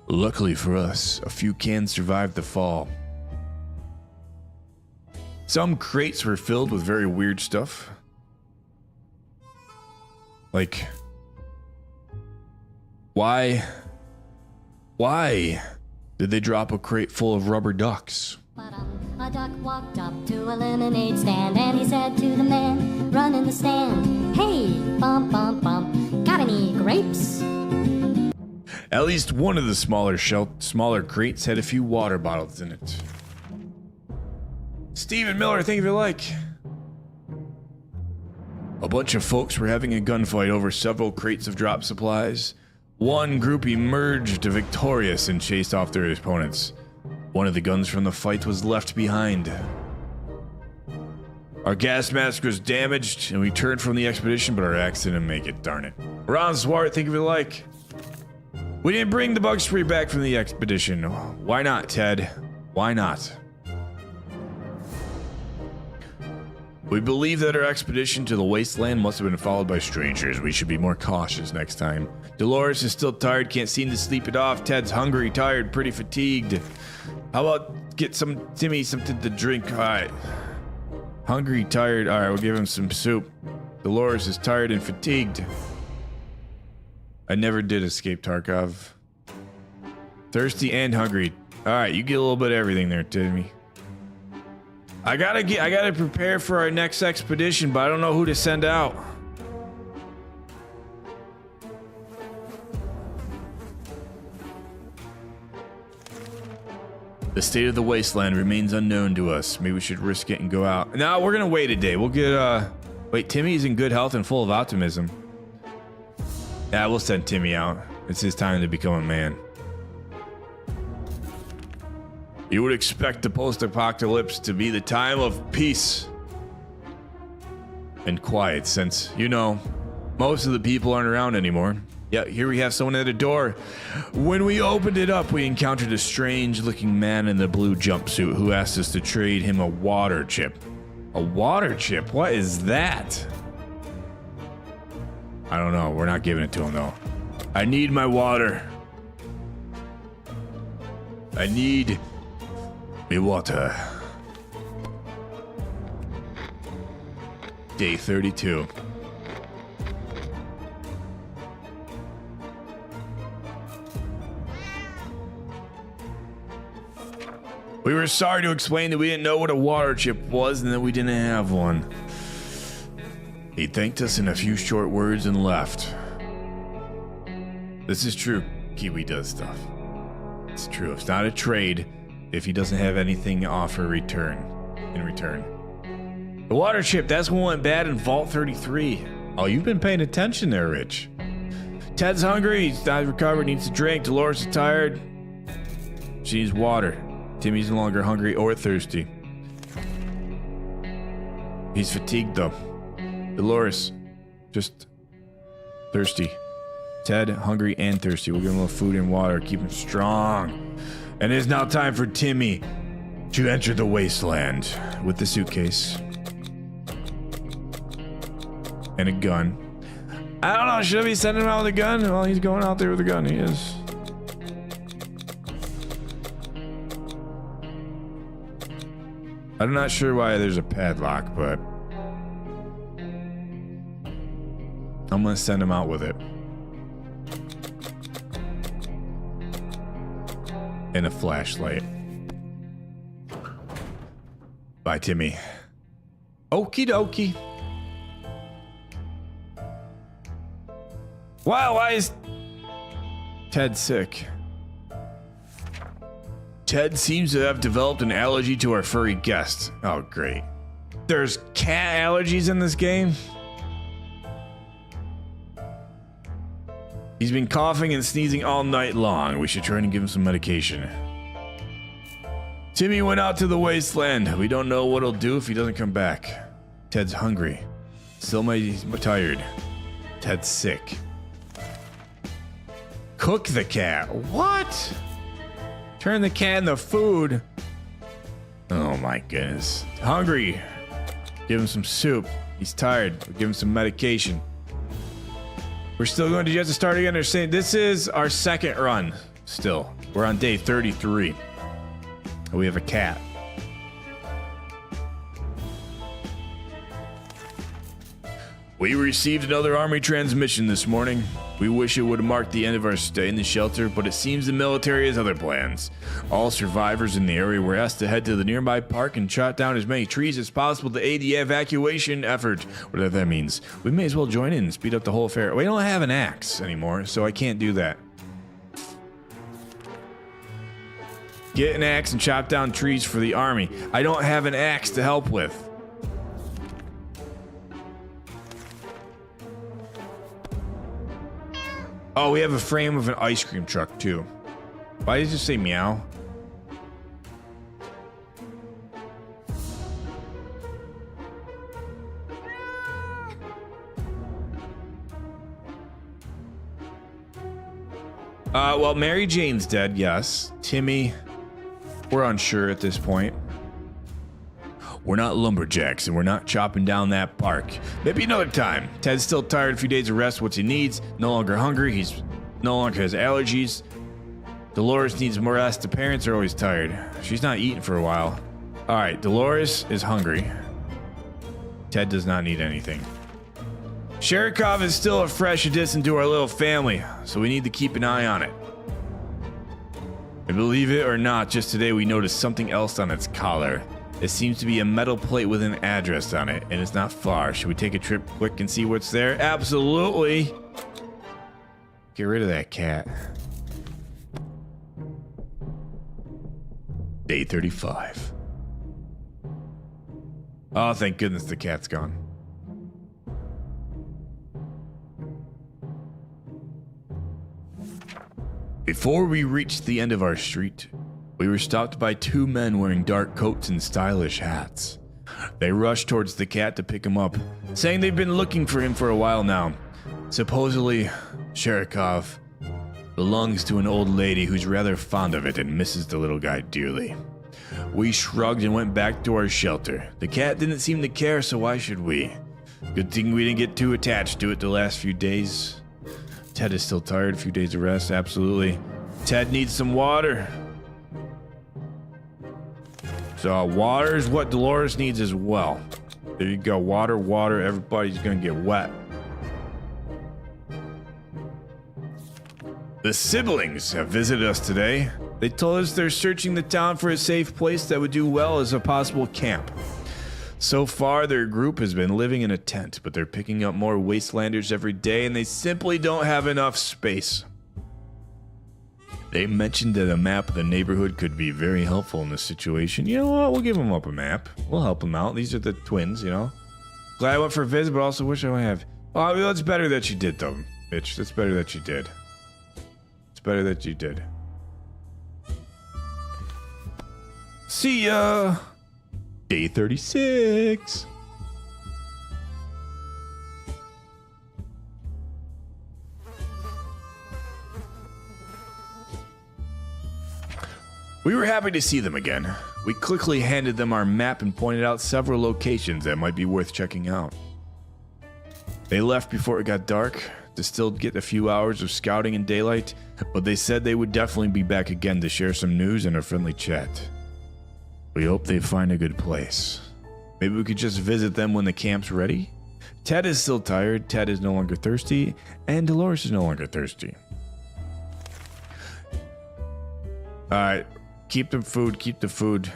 Luckily for us, a few cans survived the fall. Some crates were filled with very weird stuff. Like, why did they drop a crate full of rubber ducks? A duck walked up to a lemonade stand and he said to the man running the stand, "Hey, bump, bump, bump, got any grapes?" At least one of the smaller crates had a few water bottles in it. Stephen Miller, think of it like. A bunch of folks were having a gunfight over several crates of drop supplies. One group emerged victorious and chased off their opponents. One of the guns from the fight was left behind. Our gas mask was damaged and we turned from the expedition, but our axe didn't make it, darn it. Ron Swart, think of it like. We didn't bring the bug spray back from the expedition. Why not, Ted? Why not? We believe that our expedition to the wasteland must have been followed by strangers. We should be more cautious next time. Dolores is still tired, can't seem to sleep it off. Ted's hungry, tired, pretty fatigued. How about get Timmy something to drink? All right. Hungry, tired. All right, we'll give him some soup. Dolores is tired and fatigued. I never did escape Tarkov. Thirsty and hungry. All right, you get a little bit of everything there, Timmy. I gotta prepare for our next expedition, but I don't know who to send out. The state of the wasteland remains unknown to us. Maybe we should risk it and go out. No, we're gonna wait a day. We'll get wait, Timmy's in good health and full of optimism. Yeah, we'll send Timmy out. It's his time to become a man. You would expect the post-apocalypse to be the time of peace and quiet, since, you know, most of the people aren't around anymore. Yeah, here we have someone at a door. When we opened it up, we encountered a strange-looking man in a blue jumpsuit who asked us to trade him a water chip. A water chip? What is that? I don't know. We're not giving it to him, though. I need my water. I need me water. Day 32. We were sorry to explain that we didn't know what a water chip was and that we didn't have one. He thanked us in a few short words and left. This is true. Kiwi does stuff. It's true. It's not a trade if he doesn't have anything to offer in return. The water chip, that's what went bad in Vault 33. Oh, you've been paying attention there, Rich. Ted's hungry. He's not recovered. Needs a drink. Dolores is tired. She needs water. Timmy's no longer hungry or thirsty. He's fatigued, though. Dolores, just thirsty. Ted, hungry and thirsty. We'll give him a little food and water. Keep him strong. And it is now time for Timmy to enter the wasteland with the suitcase and a gun. I don't know. Should I be sending him out with a gun? Well, he's going out there with a gun. He is. I'm not sure why there's a padlock, but I'm gonna send him out with it. And a flashlight. Bye, Timmy. Okie dokie. Wow, why is Ted sick? Ted seems to have developed an allergy to our furry guest. Oh, great. There's cat allergies in this game? He's been coughing and sneezing all night long. We should try and give him some medication. Timmy went out to the wasteland. We don't know what he'll do if he doesn't come back. Ted's hungry. Still tired. Ted's sick. Cook the cat. What? Turn the cat into food. Oh my goodness. Hungry. Give him some soup. He's tired. Give him some medication. We're still going to just start again. They're saying this is our second run. Still. We're on day 33. We have a cat. We received another army transmission this morning. We wish it would mark the end of our stay in the shelter, but it seems the military has other plans. All survivors in the area were asked to head to the nearby park and chop down as many trees as possible to aid the evacuation effort. Whatever that means. We may as well join in and speed up the whole affair. We don't have an axe anymore, so I can't do that. Get an axe and chop down trees for the army. I don't have an axe to help with. Oh, we have a frame of an ice cream truck, too. Why did you say meow? Well, Mary Jane's dead, yes. Timmy, we're unsure at this point. We're not lumberjacks, and we're not chopping down that park. Maybe another time. Ted's still tired, a few days of rest, what's he needs. No longer hungry, he's no longer has allergies. Dolores needs more rest. The parents are always tired. She's not eating for a while. All right, Dolores is hungry. Ted does not need anything. Sherikov is still a fresh addition to our little family, so we need to keep an eye on it. And believe it or not, just today we noticed something else on its collar. It seems to be a metal plate with an address on it, and it's not far. Should we take a trip quick and see what's there? Absolutely. Get rid of that cat. Day 35. Oh, thank goodness the cat's gone. Before we reached the end of our street, we were stopped by two men wearing dark coats and stylish hats. They rushed towards the cat to pick him up, saying they've been looking for him for a while now. Supposedly, Sherikov belongs to an old lady who's rather fond of it and misses the little guy dearly. We shrugged and went back to our shelter. The cat didn't seem to care, so why should we? Good thing we didn't get too attached to it the last few days. Ted is still tired, a few days of rest, absolutely. Ted needs some water. So water is what Dolores needs as well. There you go, water, water, everybody's gonna get wet. The siblings have visited us today. They told us they're searching the town for a safe place that would do well as a possible camp. So far, their group has been living in a tent, but they're picking up more wastelanders every day and they simply don't have enough space. They mentioned that a map of the neighborhood could be very helpful in this situation. You know what? We'll give them up a map. We'll help them out. These are the twins, you know. Glad I went for a visit, but also wish I would have. Oh, that's better that you did, though, bitch. That's better that you did. It's better that you did. See ya. Day 36. We were happy to see them again. We quickly handed them our map and pointed out several locations that might be worth checking out. They left before it got dark to still get a few hours of scouting in daylight, but they said they would definitely be back again to share some news and a friendly chat. We hope they find a good place. Maybe we could just visit them when the camp's ready? Ted is still tired, Ted is no longer thirsty, and Dolores is no longer thirsty. Alright. Keep the food, keep the food.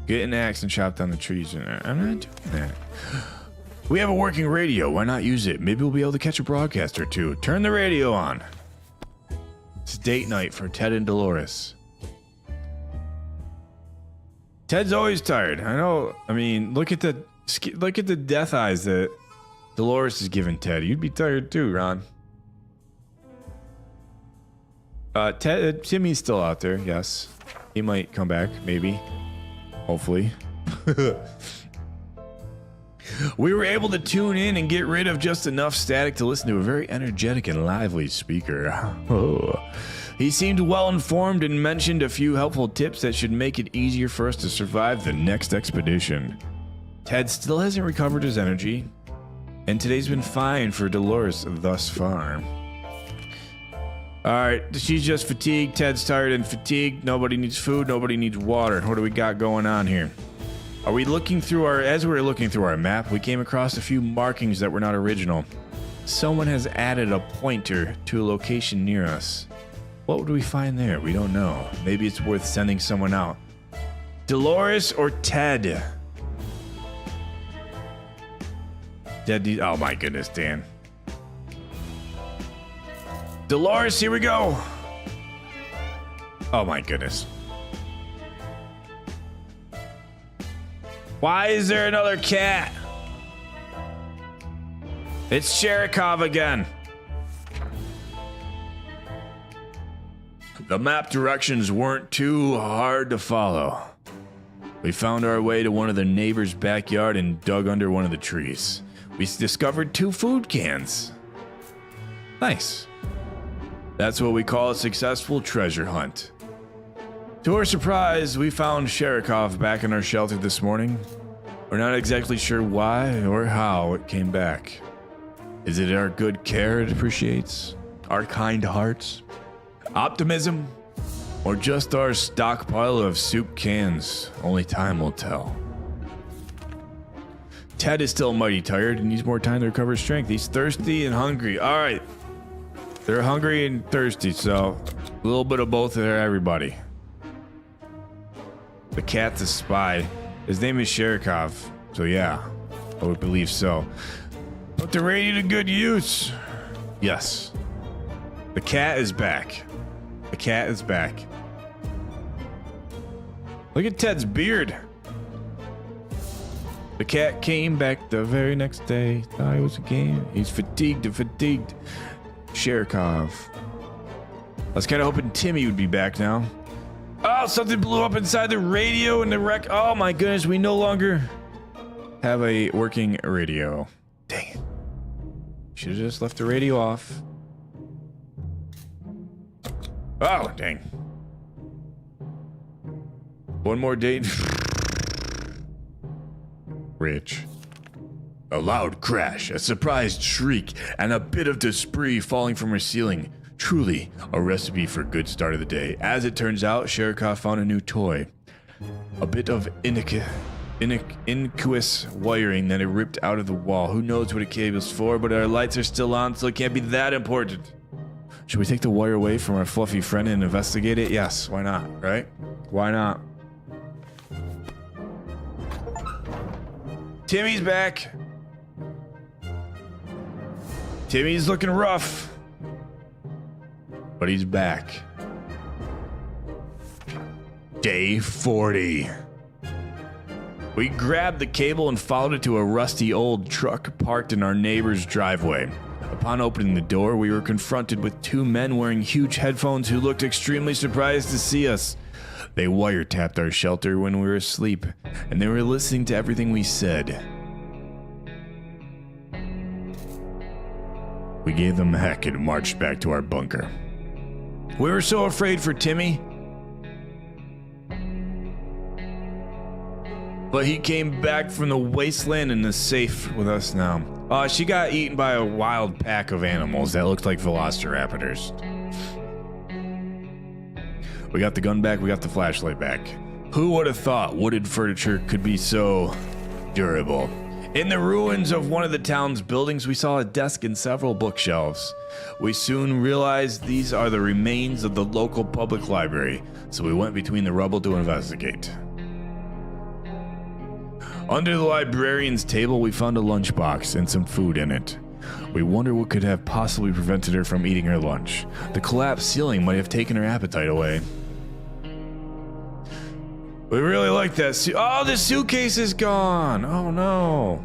Get an axe and chop down the trees. I'm not doing that. We have a working radio. Why not use it? Maybe we'll be able to catch a broadcast or two. Turn the radio on. It's date night for Ted and Dolores. Ted's always tired. I know. I mean, look at the death eyes that Dolores is giving Ted. You'd be tired too, Ron. Timmy's still out there, yes. He might come back, maybe. Hopefully. We were able to tune in and get rid of just enough static to listen to a very energetic and lively speaker. Oh. He seemed well informed and mentioned a few helpful tips that should make it easier for us to survive the next expedition. Ted still hasn't recovered his energy, and today's been fine for Dolores thus far. Alright, she's just fatigued. Ted's tired and fatigued. Nobody needs food. Nobody needs water. What do we got going on here? Are we looking through as we were looking through our map, we came across a few markings that were not original. Someone has added a pointer to a location near us. What would we find there? We don't know. Maybe it's worth sending someone out. Dolores or Ted? Ted, oh my goodness, Dan. Dolores, here we go. Oh my goodness. Why is there another cat? It's Sherikov again. The map directions weren't too hard to follow. We found our way to one of the neighbors' backyard and dug under one of the trees. We discovered 2 food cans. Nice. That's what we call a successful treasure hunt. To our surprise, we found Sherikov back in our shelter this morning. We're not exactly sure why or how it came back. Is it our good care it appreciates? Our kind hearts? Optimism? Or just our stockpile of soup cans? Only time will tell. Ted is still mighty tired and needs more time to recover his strength. He's thirsty and hungry. All right. They're hungry and thirsty, so a little bit of both there, everybody. The cat's a spy. His name is Sherikov, so yeah, I would believe so. Put the radio to good use. Yes. The cat is back. The cat is back. Look at Ted's beard. The cat came back the very next day. Thought it was a game. He's fatigued and fatigued. Sherikov. I was kind of hoping Timmy would be back now. Oh, something blew up inside the radio in the wreck. Oh my goodness, we no longer have a working radio. Dang it. Should have just left the radio off. Oh, dang. One more date. Rich. A loud crash, a surprised shriek, and a bit of debris falling from her ceiling. Truly a recipe for a good start of the day. As it turns out, Sherikov found a new toy. A bit of innocuous wiring that had ripped out of the wall. Who knows what a cable's for, but our lights are still on, so it can't be that important. Should we take the wire away from our fluffy friend and investigate it? Yes, why not, right? Why not? Timmy's back. Timmy's looking rough, but he's back. Day 40. We grabbed the cable and followed it to a rusty old truck parked in our neighbor's driveway. Upon opening the door, we were confronted with 2 men wearing huge headphones who looked extremely surprised to see us. They wiretapped our shelter when we were asleep, and they were listening to everything we said. We gave them heck and marched back to our bunker. We were so afraid for Timmy, but he came back from the wasteland and is safe with us now. She got eaten by a wild pack of animals that looked like velociraptors. We got the gun back, we got the flashlight back. Who would have thought wooded furniture could be so durable? In the ruins of one of the town's buildings, we saw a desk and several bookshelves. We soon realized these are the remains of the local public library, so we went between the rubble to investigate. Under the librarian's table, we found a lunchbox and some food in it. We wonder what could have possibly prevented her from eating her lunch. The collapsed ceiling might have taken her appetite away. We really like that. Oh, the suitcase is gone. Oh no.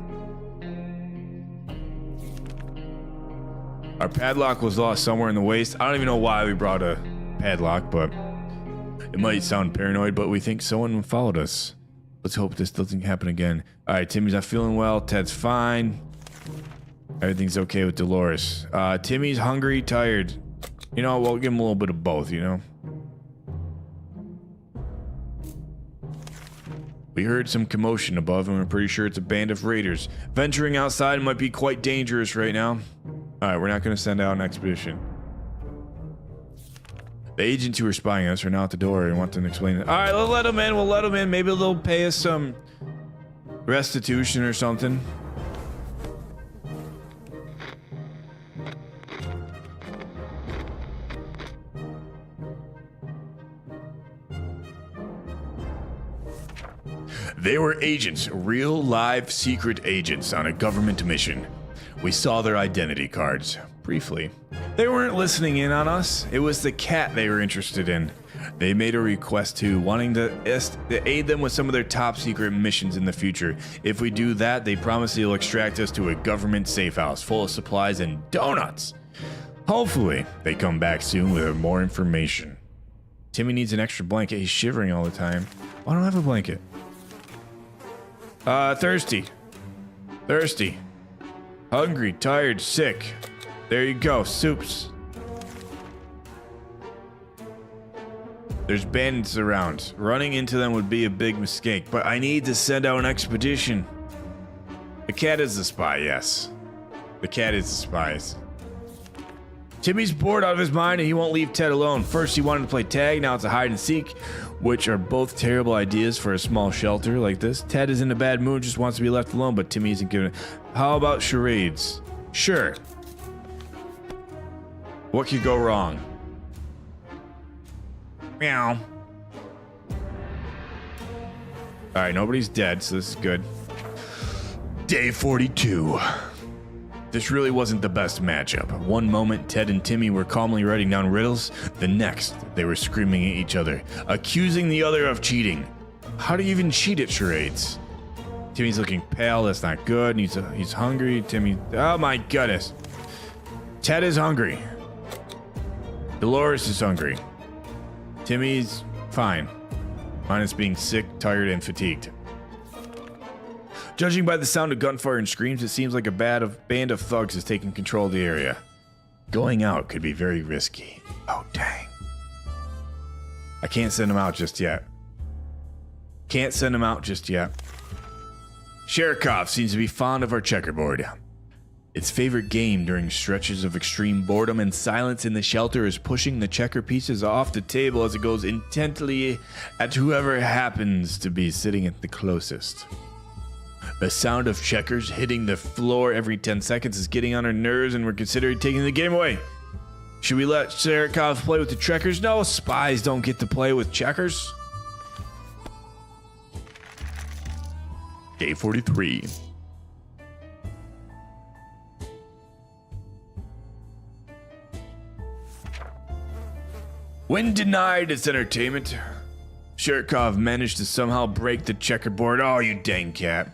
Our padlock was lost somewhere in the waste. I don't even know why we brought a padlock, but it might sound paranoid, but we think someone followed us. Let's hope this doesn't happen again. All right, Timmy's not feeling well. Ted's fine. Everything's okay with Dolores. Timmy's hungry, tired. You know, we'll give him a little bit of both, you know? We heard some commotion above, and we're pretty sure it's a band of raiders. Venturing outside might be quite dangerous right now. Alright, we're not going to send out an expedition. The agents who are spying us are now at the door and want to explain it. Alright, we'll let them in. We'll let them in. Maybe they'll pay us some restitution or something. They were agents, real live secret agents on a government mission. We saw their identity cards, briefly. They weren't listening in on us. It was the cat they were interested in. They made a request to, wanting to aid them with some of their top secret missions in the future. If we do that, they promise they'll extract us to a government safe house full of supplies and donuts. Hopefully, they come back soon with more information. Timmy needs an extra blanket. He's shivering all the time. I don't have a blanket. Thirsty. Thirsty. Hungry, tired, sick. There you go, soups. There's bandits around. Running into them would be a big mistake, but I need to send out an expedition. The cat is the spy, yes. The cat is the spy. Timmy's bored out of his mind and he won't leave Ted alone. First he wanted to play tag, now it's a hide and seek, which are both terrible ideas for a small shelter like this. Ted is in a bad mood, just wants to be left alone, but Timmy isn't giving it. How about charades? Sure. What could go wrong? Meow. Alright, nobody's dead, so this is good. Day 42. This really wasn't the best matchup. One moment, Ted and Timmy were calmly writing down riddles. The next, they were screaming at each other, accusing the other of cheating. How do you even cheat at charades? Timmy's looking pale, that's not good. He's hungry. Timmy, oh my goodness. Ted is hungry. Dolores is hungry. Timmy's fine. Minus being sick, tired, and fatigued. Judging by the sound of gunfire and screams, it seems like a band of thugs is taking control of the area. Going out could be very risky. Oh, dang. I can't send them out just yet. Can't send them out just yet. Sherikov seems to be fond of our checkerboard. Its favorite game during stretches of extreme boredom and silence in the shelter is pushing the checker pieces off the table as it goes intently at whoever happens to be sitting at the closest. The sound of checkers hitting the floor every 10 seconds is getting on our nerves, and we're considering taking the game away. Should we let Sherikov play with the checkers? No, spies don't get to play with checkers. Day 43. When denied its entertainment, Sherikov managed to somehow break the checkerboard. Oh, you dang cat.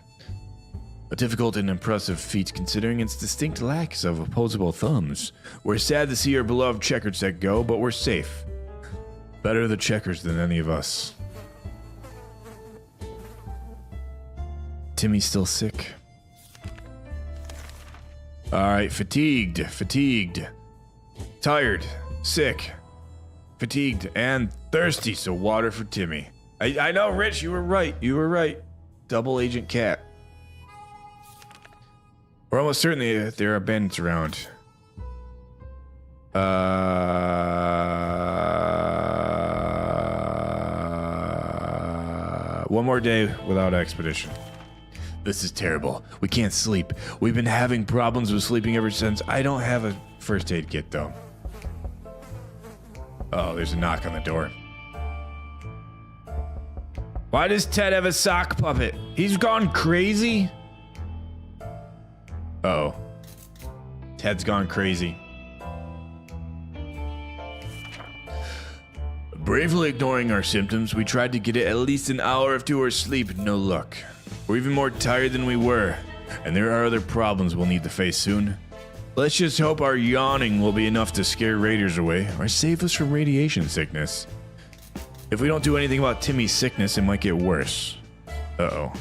A difficult and impressive feat considering its distinct lacks of opposable thumbs. We're sad to see our beloved checkered set go, but we're safe. Better the checkers than any of us. Timmy's still sick. Alright, fatigued, tired, sick, fatigued, and thirsty, so water for Timmy. I know, Rich, you were right. Double Agent Cat. We're almost certain there are bandits around. One more day without expedition. This is terrible. We can't sleep. We've been having problems with sleeping ever since. I don't have a first aid kit, though. Oh, there's a knock on the door. Why does Ted have a sock puppet? He's gone crazy? Uh-oh. Ted's gone crazy. Bravely ignoring our symptoms, we tried to get at least an hour or 2 hours sleep. No luck. We're even more tired than we were, and there are other problems we'll need to face soon. Let's just hope our yawning will be enough to scare raiders away or save us from radiation sickness. If we don't do anything about Timmy's sickness, it might get worse. Uh-oh.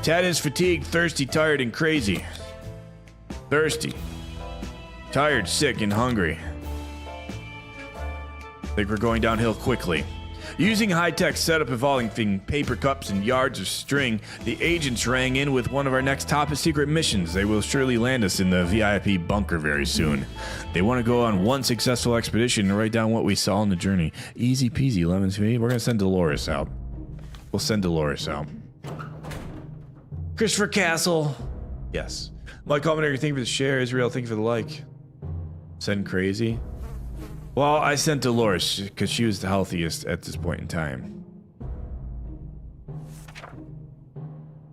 Ted is fatigued, thirsty, tired, and crazy. Thirsty. Tired, sick, and hungry. Think we're going downhill quickly. Using high-tech setup involving paper cups and yards of string, the agents rang in with one of our next top-secret missions. They will surely land us in the VIP bunker very soon. They want to go on one successful expedition and write down what we saw on the journey. Easy peasy, lemon squeezy. We're going to send Dolores out. We'll send Dolores out. Christopher Castle. Yes. Mike Commentator, thank you for the share. Israel, thank you for the like. Send Crazy. Well, I sent Dolores because she was the healthiest at this point in time.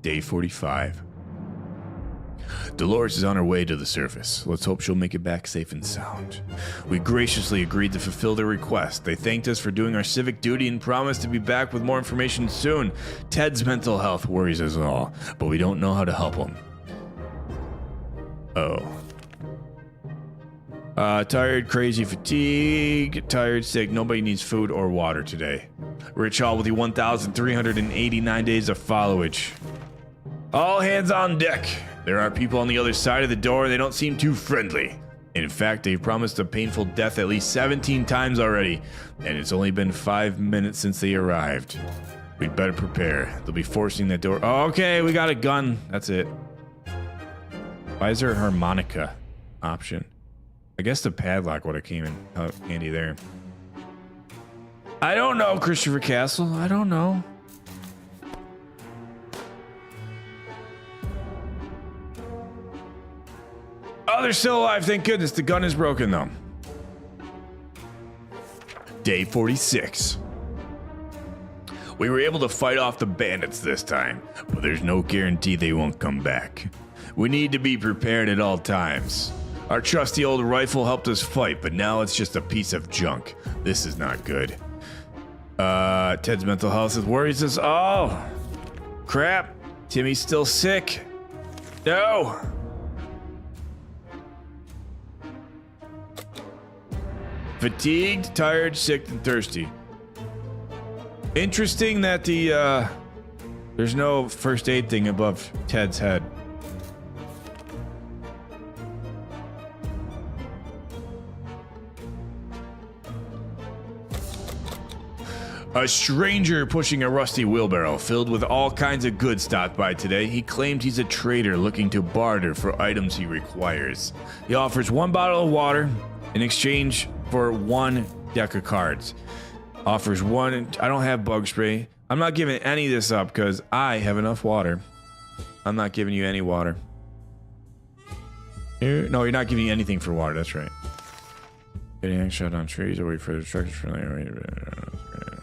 Day 45. Dolores is on her way to the surface. Let's hope she'll make it back safe and sound. We graciously agreed to fulfill their request. They thanked us for doing our civic duty and promised to be back with more information soon. Ted's mental health worries us all, but we don't know how to help him. Oh. Tired, crazy, fatigue, tired, sick. Nobody needs food or water today. Rich Hall with the 1,389 days of followage. All hands on deck. There are people on the other side of the door and they don't seem too friendly. In fact, they've promised a painful death at least 17 times already, and it's only been 5 minutes since they arrived. We'd better prepare. They'll be forcing that door. Oh, okay, we got a gun. That's it. Why is there a harmonica option? I guess the padlock would have came in handy there. I don't know, Christopher Castle. I don't know. Oh, they're still alive. Thank goodness. The gun is broken, though. Day 46. We were able to fight off the bandits this time, but there's no guarantee they won't come back. We need to be prepared at all times. Our trusty old rifle helped us fight, but now it's just a piece of junk. This is not good. Ted's mental health worries us all. Crap. Timmy's still sick. No. Fatigued, tired, sick, and thirsty. Interesting that there's no first aid thing above Ted's head. A stranger pushing a rusty wheelbarrow filled with all kinds of goods stopped by today. He claimed he's a trader looking to barter for items he requires. He offers 1 bottle of water in exchange for 1 deck of cards. Offers 1. I don't have bug spray. I'm not giving any of this up because I have enough water. I'm not giving you any water. No, you're not giving anything for water. That's right. Getting a shot on trees or wait for the structures for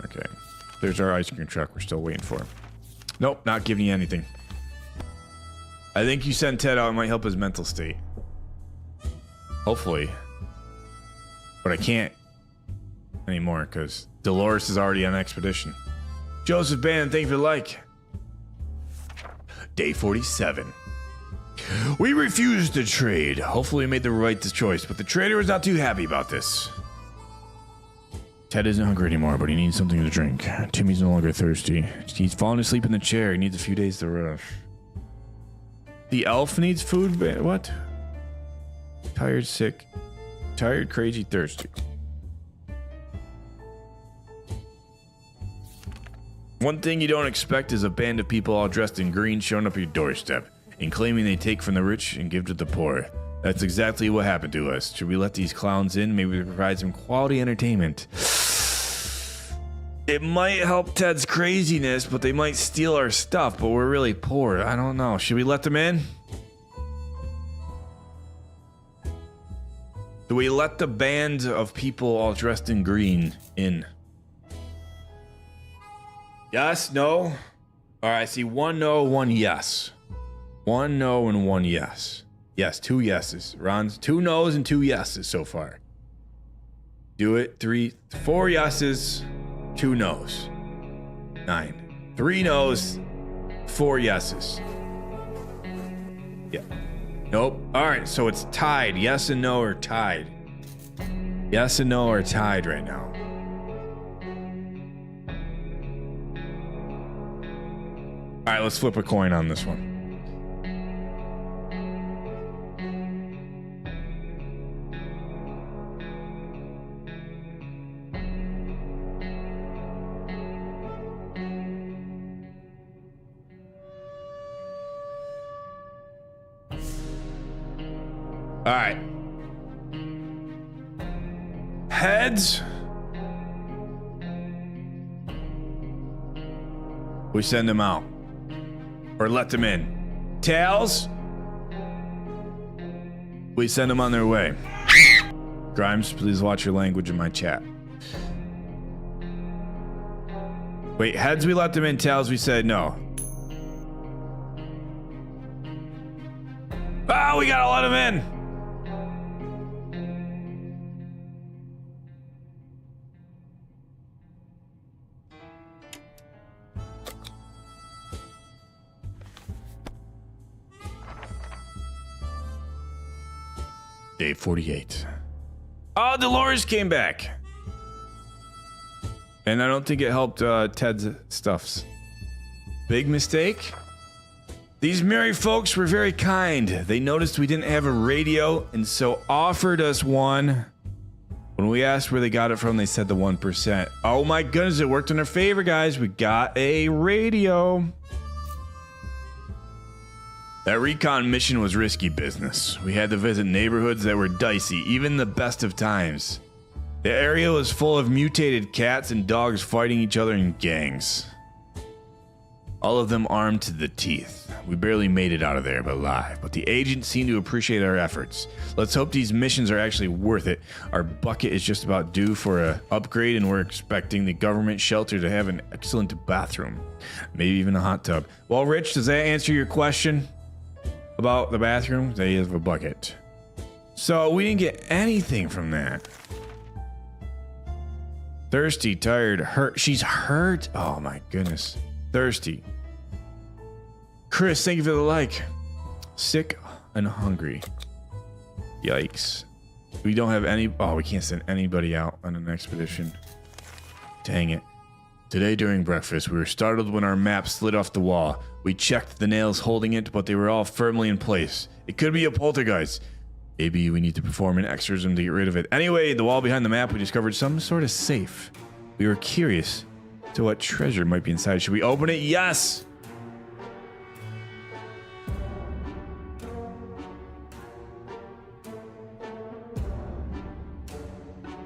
okay. There's our ice cream truck we're still waiting for. Nope, not giving you anything. I think you send Ted out, it might help his mental state. Hopefully. But I can't anymore because Dolores is already on expedition. Joseph Bannon, thank you for the like. Day 47. We refused to trade. Hopefully we made the right choice, but the trader was not too happy about this. Ted isn't hungry anymore, but he needs something to drink. Timmy's no longer thirsty. He's fallen asleep in the chair. He needs a few days to rest. The elf needs food? What? Tired, sick. Tired, crazy, thirsty. One thing you don't expect is a band of people all dressed in green showing up at your doorstep and claiming they take from the rich and give to the poor. That's exactly what happened to us. Should we let these clowns in? Maybe we provide some quality entertainment. It might help Ted's craziness, but they might steal our stuff, but we're really poor. I don't know. Should we let them in? Do we let the band of people all dressed in green in? Yes, no? All right, I see 1 no, 1 yes. 1 no and 1 yes. Yes, 2 yeses. Ron's 2 no's and 2 yeses so far. Do it. 4 yeses, 2 no's. 9. 3 no's, 4 yeses. Yeah. Nope. All right, so it's tied. Yes and no are tied. Yes and no are tied right now. All right, let's flip a coin on this one. All right. Heads. We send them out. Or let them in. Tails. We send them on their way. Grimes, please watch your language in my chat. Wait, heads we let them in, tails we said no. Oh, we gotta let them in. Day 48. Oh, Dolores came back. And I don't think it helped Ted's stuffs. Big mistake? These merry folks were very kind. They noticed we didn't have a radio and so offered us one. When we asked where they got it from, they said the 1%. Oh my goodness, it worked in our favor, guys. We got a radio. That recon mission was risky business. We had to visit neighborhoods that were dicey, even the best of times. The area was full of mutated cats and dogs fighting each other in gangs. All of them armed to the teeth. We barely made it out of there alive, but the agents seem to appreciate our efforts. Let's hope these missions are actually worth it. Our bucket is just about due for an upgrade, and we're expecting the government shelter to have an excellent bathroom. Maybe even a hot tub. Well, Rich, does that answer your question about the bathroom? They have a bucket. So we didn't get anything from that. Thirsty, tired, hurt. She's hurt. Oh my goodness. Thirsty. Chris, thank you for the like. Sick and hungry. Yikes. We don't have any. Oh, we can't send anybody out on an expedition. Dang it. Today during breakfast, we were startled when our map slid off the wall. We checked the nails holding it, but they were all firmly in place. It could be a poltergeist. Maybe we need to perform an exorcism to get rid of it. Anyway, the wall behind the map, we discovered some sort of safe. We were curious to what treasure might be inside. Should we open it? Yes!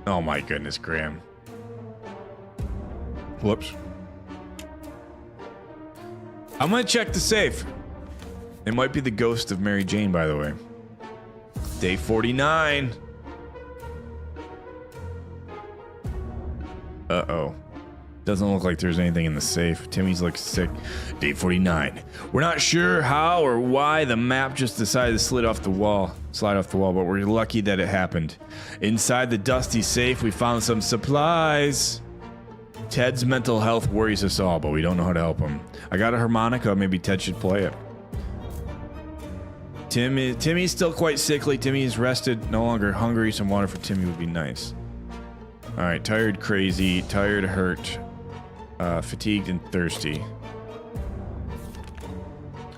Oh my goodness, Graham. Whoops. I'm gonna check the safe. It might be the ghost of Mary Jane, by the way. Day 49. Uh-oh. Doesn't look like there's anything in the safe. Timmy's looks sick. Day 49. We're not sure how or why the map just decided to slide off the wall, but we're lucky that it happened. Inside the dusty safe, we found some supplies. Ted's mental health worries us all, but we don't know how to help him. I got a harmonica. Maybe Ted should play it. Timmy's still quite sickly. Timmy is rested, no longer hungry. Some water for Timmy would be nice. All right, tired, crazy, tired, hurt, fatigued, and thirsty.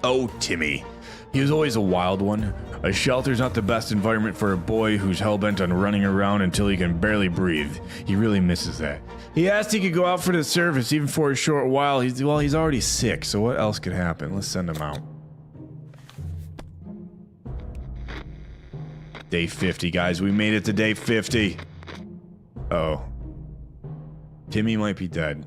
Oh, Timmy. He was always a wild one. A shelter's not the best environment for a boy who's hell-bent on running around until he can barely breathe. He really misses that. He asked he could go out for the service even for a short while. He's already sick, so what else could happen? Let's send him out. Day 50, guys. We made it to day 50. Oh. Timmy might be dead.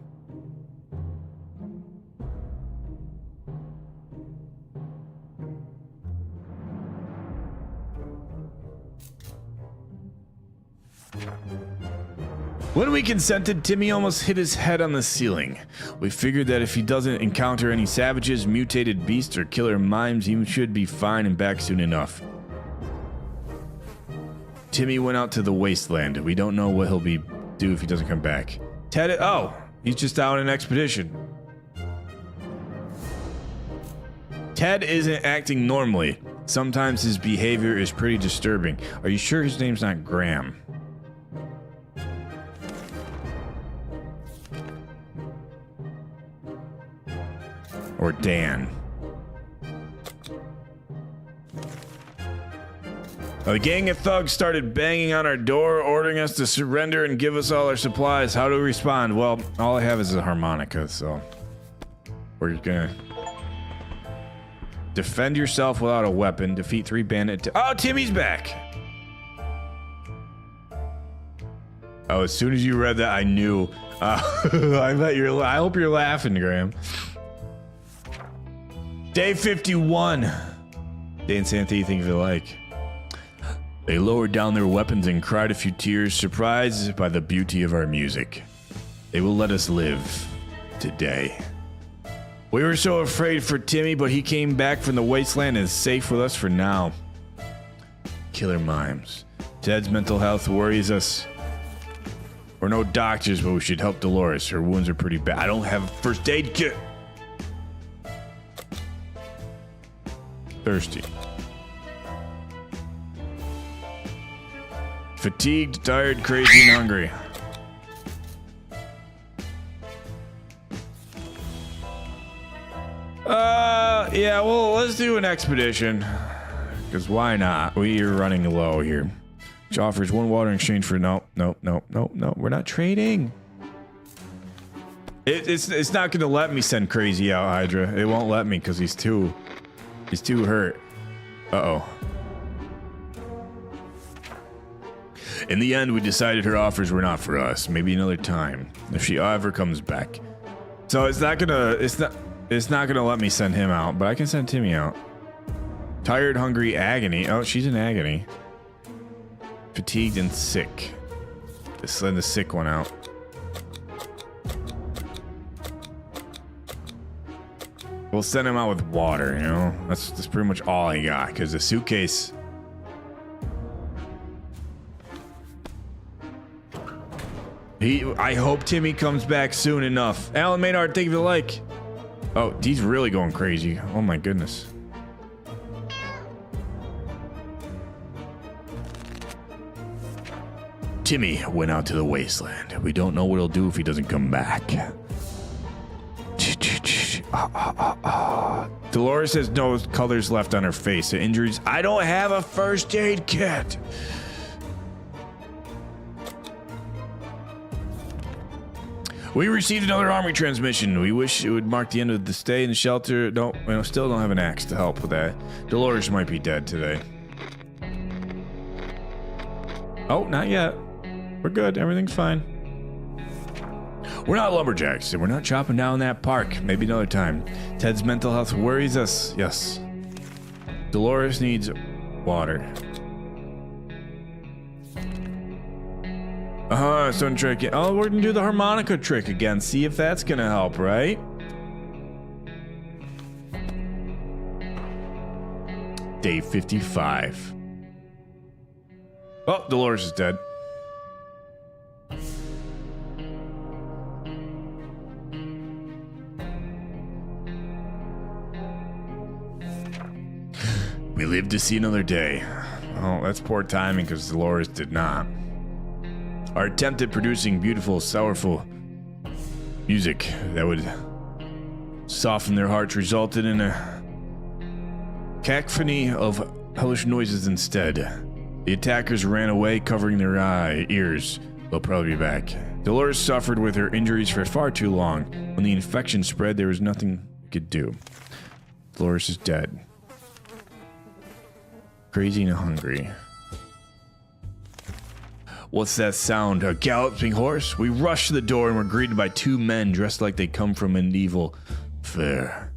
When we consented, Timmy almost hit his head on the ceiling. We figured that if he doesn't encounter any savages, mutated beasts, or killer mimes, he should be fine and back soon enough. Timmy went out to the wasteland. We don't know what he'll do if he doesn't come back. Ted, oh, he's just out on an expedition. Ted isn't acting normally. Sometimes his behavior is pretty disturbing. Are you sure his name's not Graham? Or Dan? A gang of thugs started banging on our door, ordering us to surrender and give us all our supplies. How do we respond? Well, all I have is a harmonica, so we're gonna defend yourself without a weapon. Defeat 3 bandit. Oh, Timmy's back. Oh, as soon as you read that, I knew. I hope you're laughing, Graham. Day 51. Day and Santee think of it like. They lowered down their weapons and cried a few tears, surprised by the beauty of our music. They will let us live today. We were so afraid for Timmy, but he came back from the wasteland and is safe with us for now. Killer mimes. Ted's mental health worries us. We're no doctors, but we should help Dolores. Her wounds are pretty bad. I don't have a first aid kit. Thirsty. Fatigued, tired, crazy, and hungry. Yeah, well, let's do an expedition. Because why not? We are running low here. Which offers 1 water in exchange for no. We're not trading. It's not going to let me send Crazy out, Hydra. It won't let me because he's too hurt. Uh-oh. In the end, we decided her offers were not for us. Maybe another time, if she ever comes back. So it's not gonna let me send him out, but I can send Timmy out. Tired, hungry, agony. Oh, she's in agony. Fatigued and sick. Let's send the sick one out. We'll send him out with water. You know, that's pretty much all I got. Because the suitcase. I hope Timmy comes back soon enough. Alan Maynard, thank you for the like. Oh, he's really going crazy. Oh my goodness. Timmy went out to the wasteland. We don't know what he'll do if he doesn't come back. Dolores has no colors left on her face. The injuries. I don't have a first aid kit. We received another army transmission. We wish it would mark the end of the stay in the shelter. No, we still don't have an axe to help with that. Dolores might be dead today. Oh, not yet. We're good. Everything's fine. We're not lumberjacks, and we're not chopping down that park. Maybe another time. Ted's mental health worries us. Yes. Dolores needs water. Stone trick. Oh, we're gonna do the harmonica trick again. See if that's gonna help, right? Day 55. Oh, Dolores is dead. We lived to see another day. Oh, that's poor timing because Dolores did not. Our attempt at producing beautiful, sorrowful music that would soften their hearts resulted in a cacophony of hellish noises instead. The attackers ran away, covering their ears. They'll probably be back. Dolores suffered with her injuries for far too long. When the infection spread, there was nothing we could do. Dolores is dead. Crazy and hungry. What's that sound? A galloping horse? We rushed to the door and were greeted by 2 men dressed like they come from a medieval fair.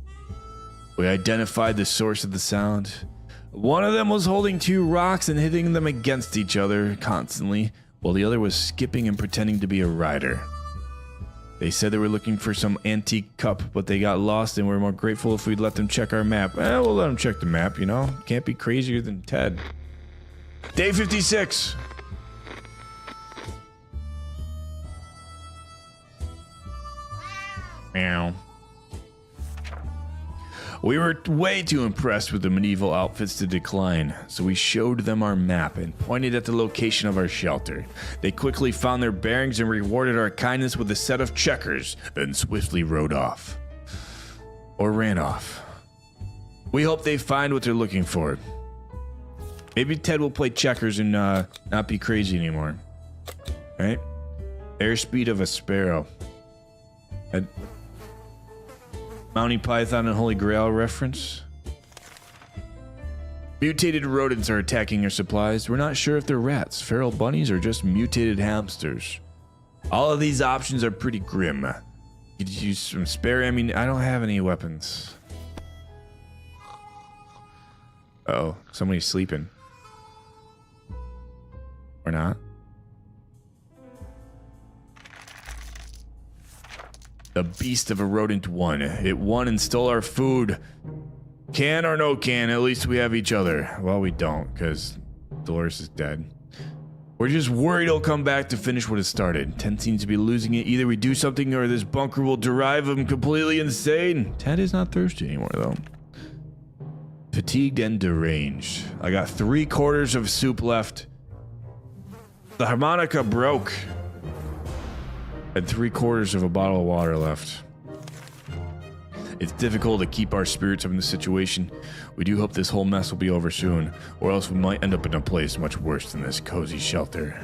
We identified the source of the sound. One of them was holding 2 rocks and hitting them against each other constantly, while the other was skipping and pretending to be a rider. They said they were looking for some antique cup, but they got lost and were more grateful if we'd let them check our map. We'll let them check the map, you know? Can't be crazier than Ted. Day 56. Meow. We were way too impressed with the medieval outfits to decline, so we showed them our map and pointed at the location of our shelter. They quickly found their bearings and rewarded our kindness with a set of checkers, then swiftly rode off. Or ran off. We hope they find what they're looking for. Maybe Ted will play checkers and not be crazy anymore. Right? Airspeed of a sparrow. Mounty Python and Holy Grail reference. Mutated rodents are attacking our supplies. We're not sure if they're rats, feral bunnies, or just mutated hamsters. All of these options are pretty grim. You could use some spare ammunition. I don't have any weapons. Uh-oh, somebody's sleeping. Or not. The beast of a rodent won. It won and stole our food. Can or no can, at least we have each other. Well, we don't, because Dolores is dead. We're just worried he'll come back to finish what it started. Ted seems to be losing it. Either we do something or this bunker will drive him completely insane. Ted is not thirsty anymore, though. Fatigued and deranged. I got 3/4 of soup left. The harmonica broke. And 3/4 of a bottle of water left. It's difficult to keep our spirits up in this situation. We do hope this whole mess will be over soon, or else we might end up in a place much worse than this cozy shelter.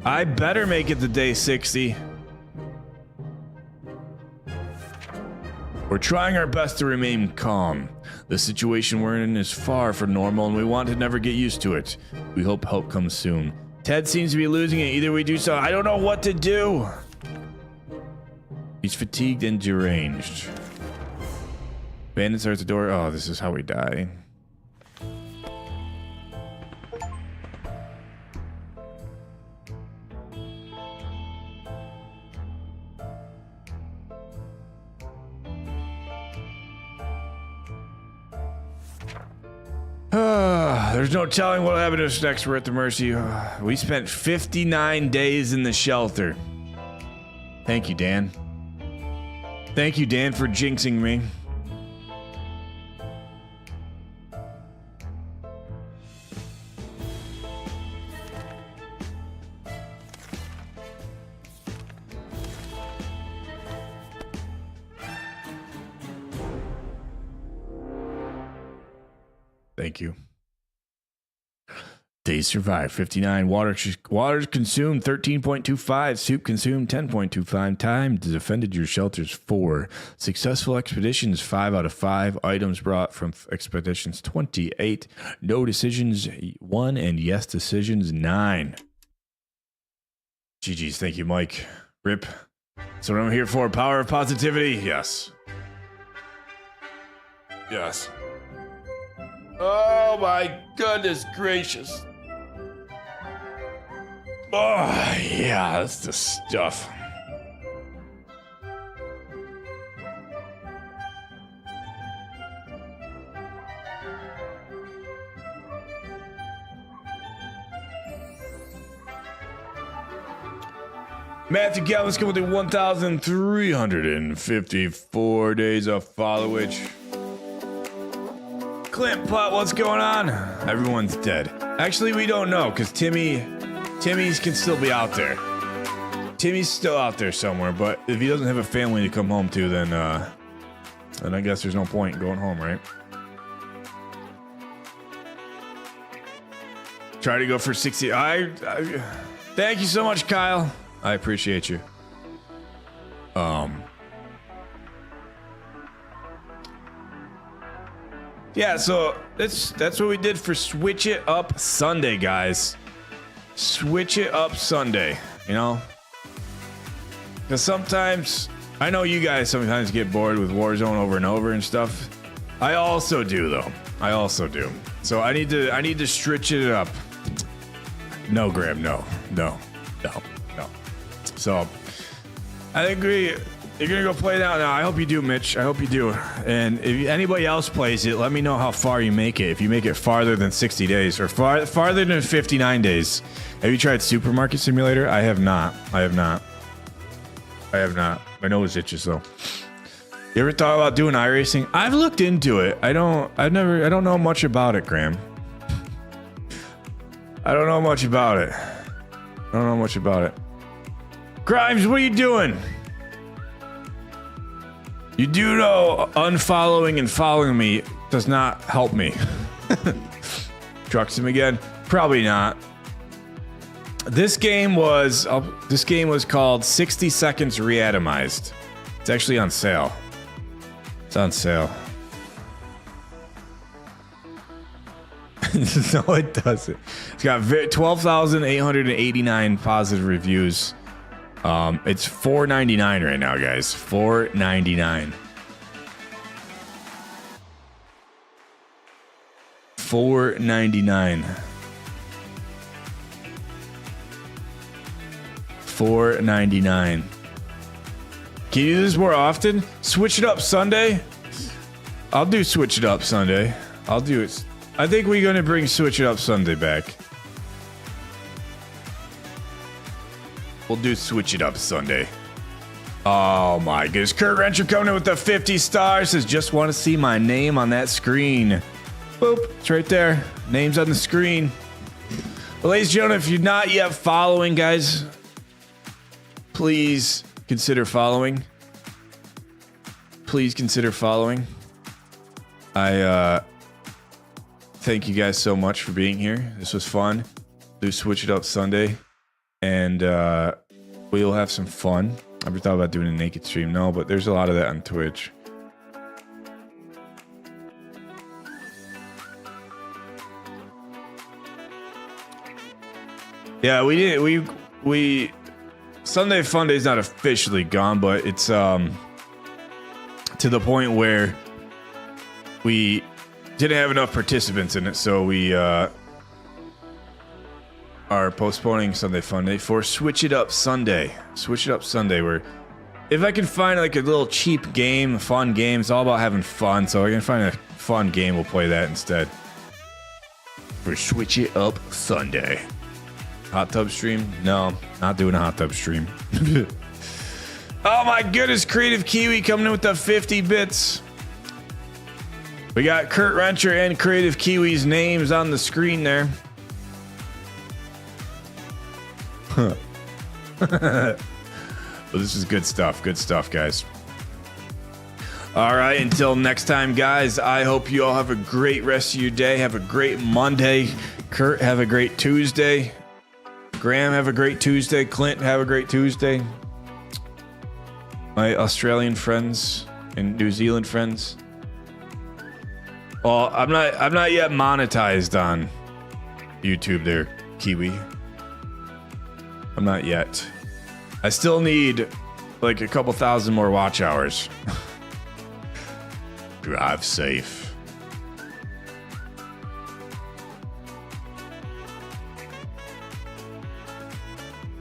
I better make it to day 60. We're trying our best to remain calm. The situation we're in is far from normal, and we want to never get used to it. We hope help comes soon. Ted seems to be losing it. Either we do so. I don't know what to do. He's fatigued and deranged. Bandits are at the door. Oh, this is how we die. There's no telling what'll happen to us next. We're at the mercy. We spent 59 days in the shelter. Thank you, Dan. Thank you, Dan, for jinxing me. Thank you. Days survived 59. Water consumed 13.25. Soup consumed 10.25. Time defended your shelters 4. Successful expeditions 5 out of 5. Items brought from expeditions 28. No decisions 1 and yes decisions 9. GG's. Thank you, Mike. Rip. That's what I'm here for. Power of positivity. Yes. Yes. Oh my goodness gracious. Oh, yeah, that's the stuff. Matthew Galvin's coming with 1,354 days of followage. Clint Pot, what's going on? Everyone's dead. Actually, we don't know, because Timmy's can still be out there. Timmy's still out there somewhere, but if he doesn't have a family to come home to, then I guess there's no point in going home, right? Try to go for 60. Thank you so much, Kyle. I appreciate you. Yeah, so that's what we did for Switch It Up Sunday, guys. Switch it up Sunday, you know? Because sometimes, I know you guys sometimes get bored with Warzone over and over and stuff. I also do, though. I also do. So I need to stretch it up. No, Graham, no. So I agree. You're gonna go play that now. I hope you do, Mitch. I hope you do. And if anybody else plays it, let me know how far you make it. If you make it farther than 60 days or farther than 59 days. Have you tried Supermarket Simulator? I have not. I have not. My nose itches though. You ever thought about doing iRacing? I've looked into it. I don't know much about it, Graham. I don't know much about it. Grimes, what are you doing? You do know unfollowing and following me does not help me. Trucks him again? Probably not. This game was called 60 Seconds Re-atomized. It's actually on sale. It's on sale. No, it doesn't. It's got 12,889 positive reviews. It's $4.99 right now, guys. $4.99. $4.99. $4.99. Can you do this more often? Switch it up Sunday? I'll do Switch it up Sunday. I'll do it. I think we're gonna bring Switch it up Sunday back. We'll do Switch it up Sunday. Oh my goodness. Kurt Rencher coming in with the 50 stars. Says, just want to see my name on that screen. Boop. It's right there. Name's on the screen. Well, ladies and gentlemen, if you're not yet following, guys, please consider following. Please consider following. I thank you guys so much for being here. This was fun. Do Switch it up Sunday. And we'll have some fun. I ever thought about doing a naked stream? No, but there's a lot of that on Twitch. Yeah, we did. We Sunday Fun Day is not officially gone, but it's to the point where we didn't have enough participants in it, so we are postponing Sunday Fun Day for Switch It Up Sunday. Switch It Up Sunday, where if I can find like a little cheap game, a fun game, it's all about having fun, so I can find a fun game, we'll play that instead. For Switch It Up Sunday. Hot tub stream? No, not doing a hot tub stream. Oh my goodness, Creative Kiwi coming in with the 50 bits. We got Kurt Rencher and Creative Kiwi's names on the screen there. Well, this is good stuff, guys. All right, until next time, guys, I hope you all have a great rest of your day. Have a great Monday. Kurt, have a great Tuesday. Graham, have a great Tuesday. Clint, have a great Tuesday. My Australian friends and New Zealand friends. Well, I'm not yet monetized on YouTube there, Kiwi. I'm not yet. I still need like a couple thousand more watch hours. Drive safe.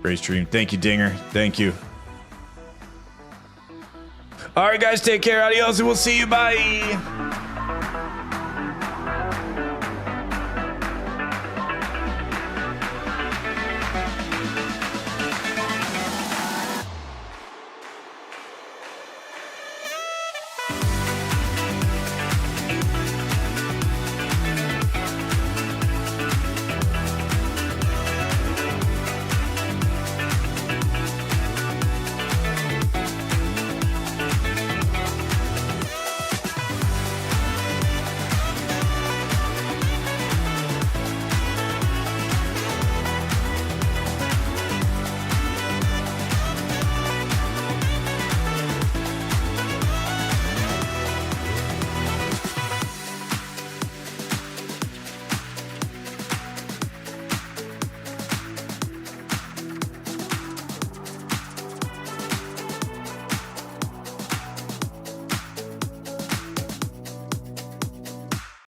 Great stream. Thank you, Dinger. Thank you. All right, guys, take care. Adios, and we'll see you. Bye.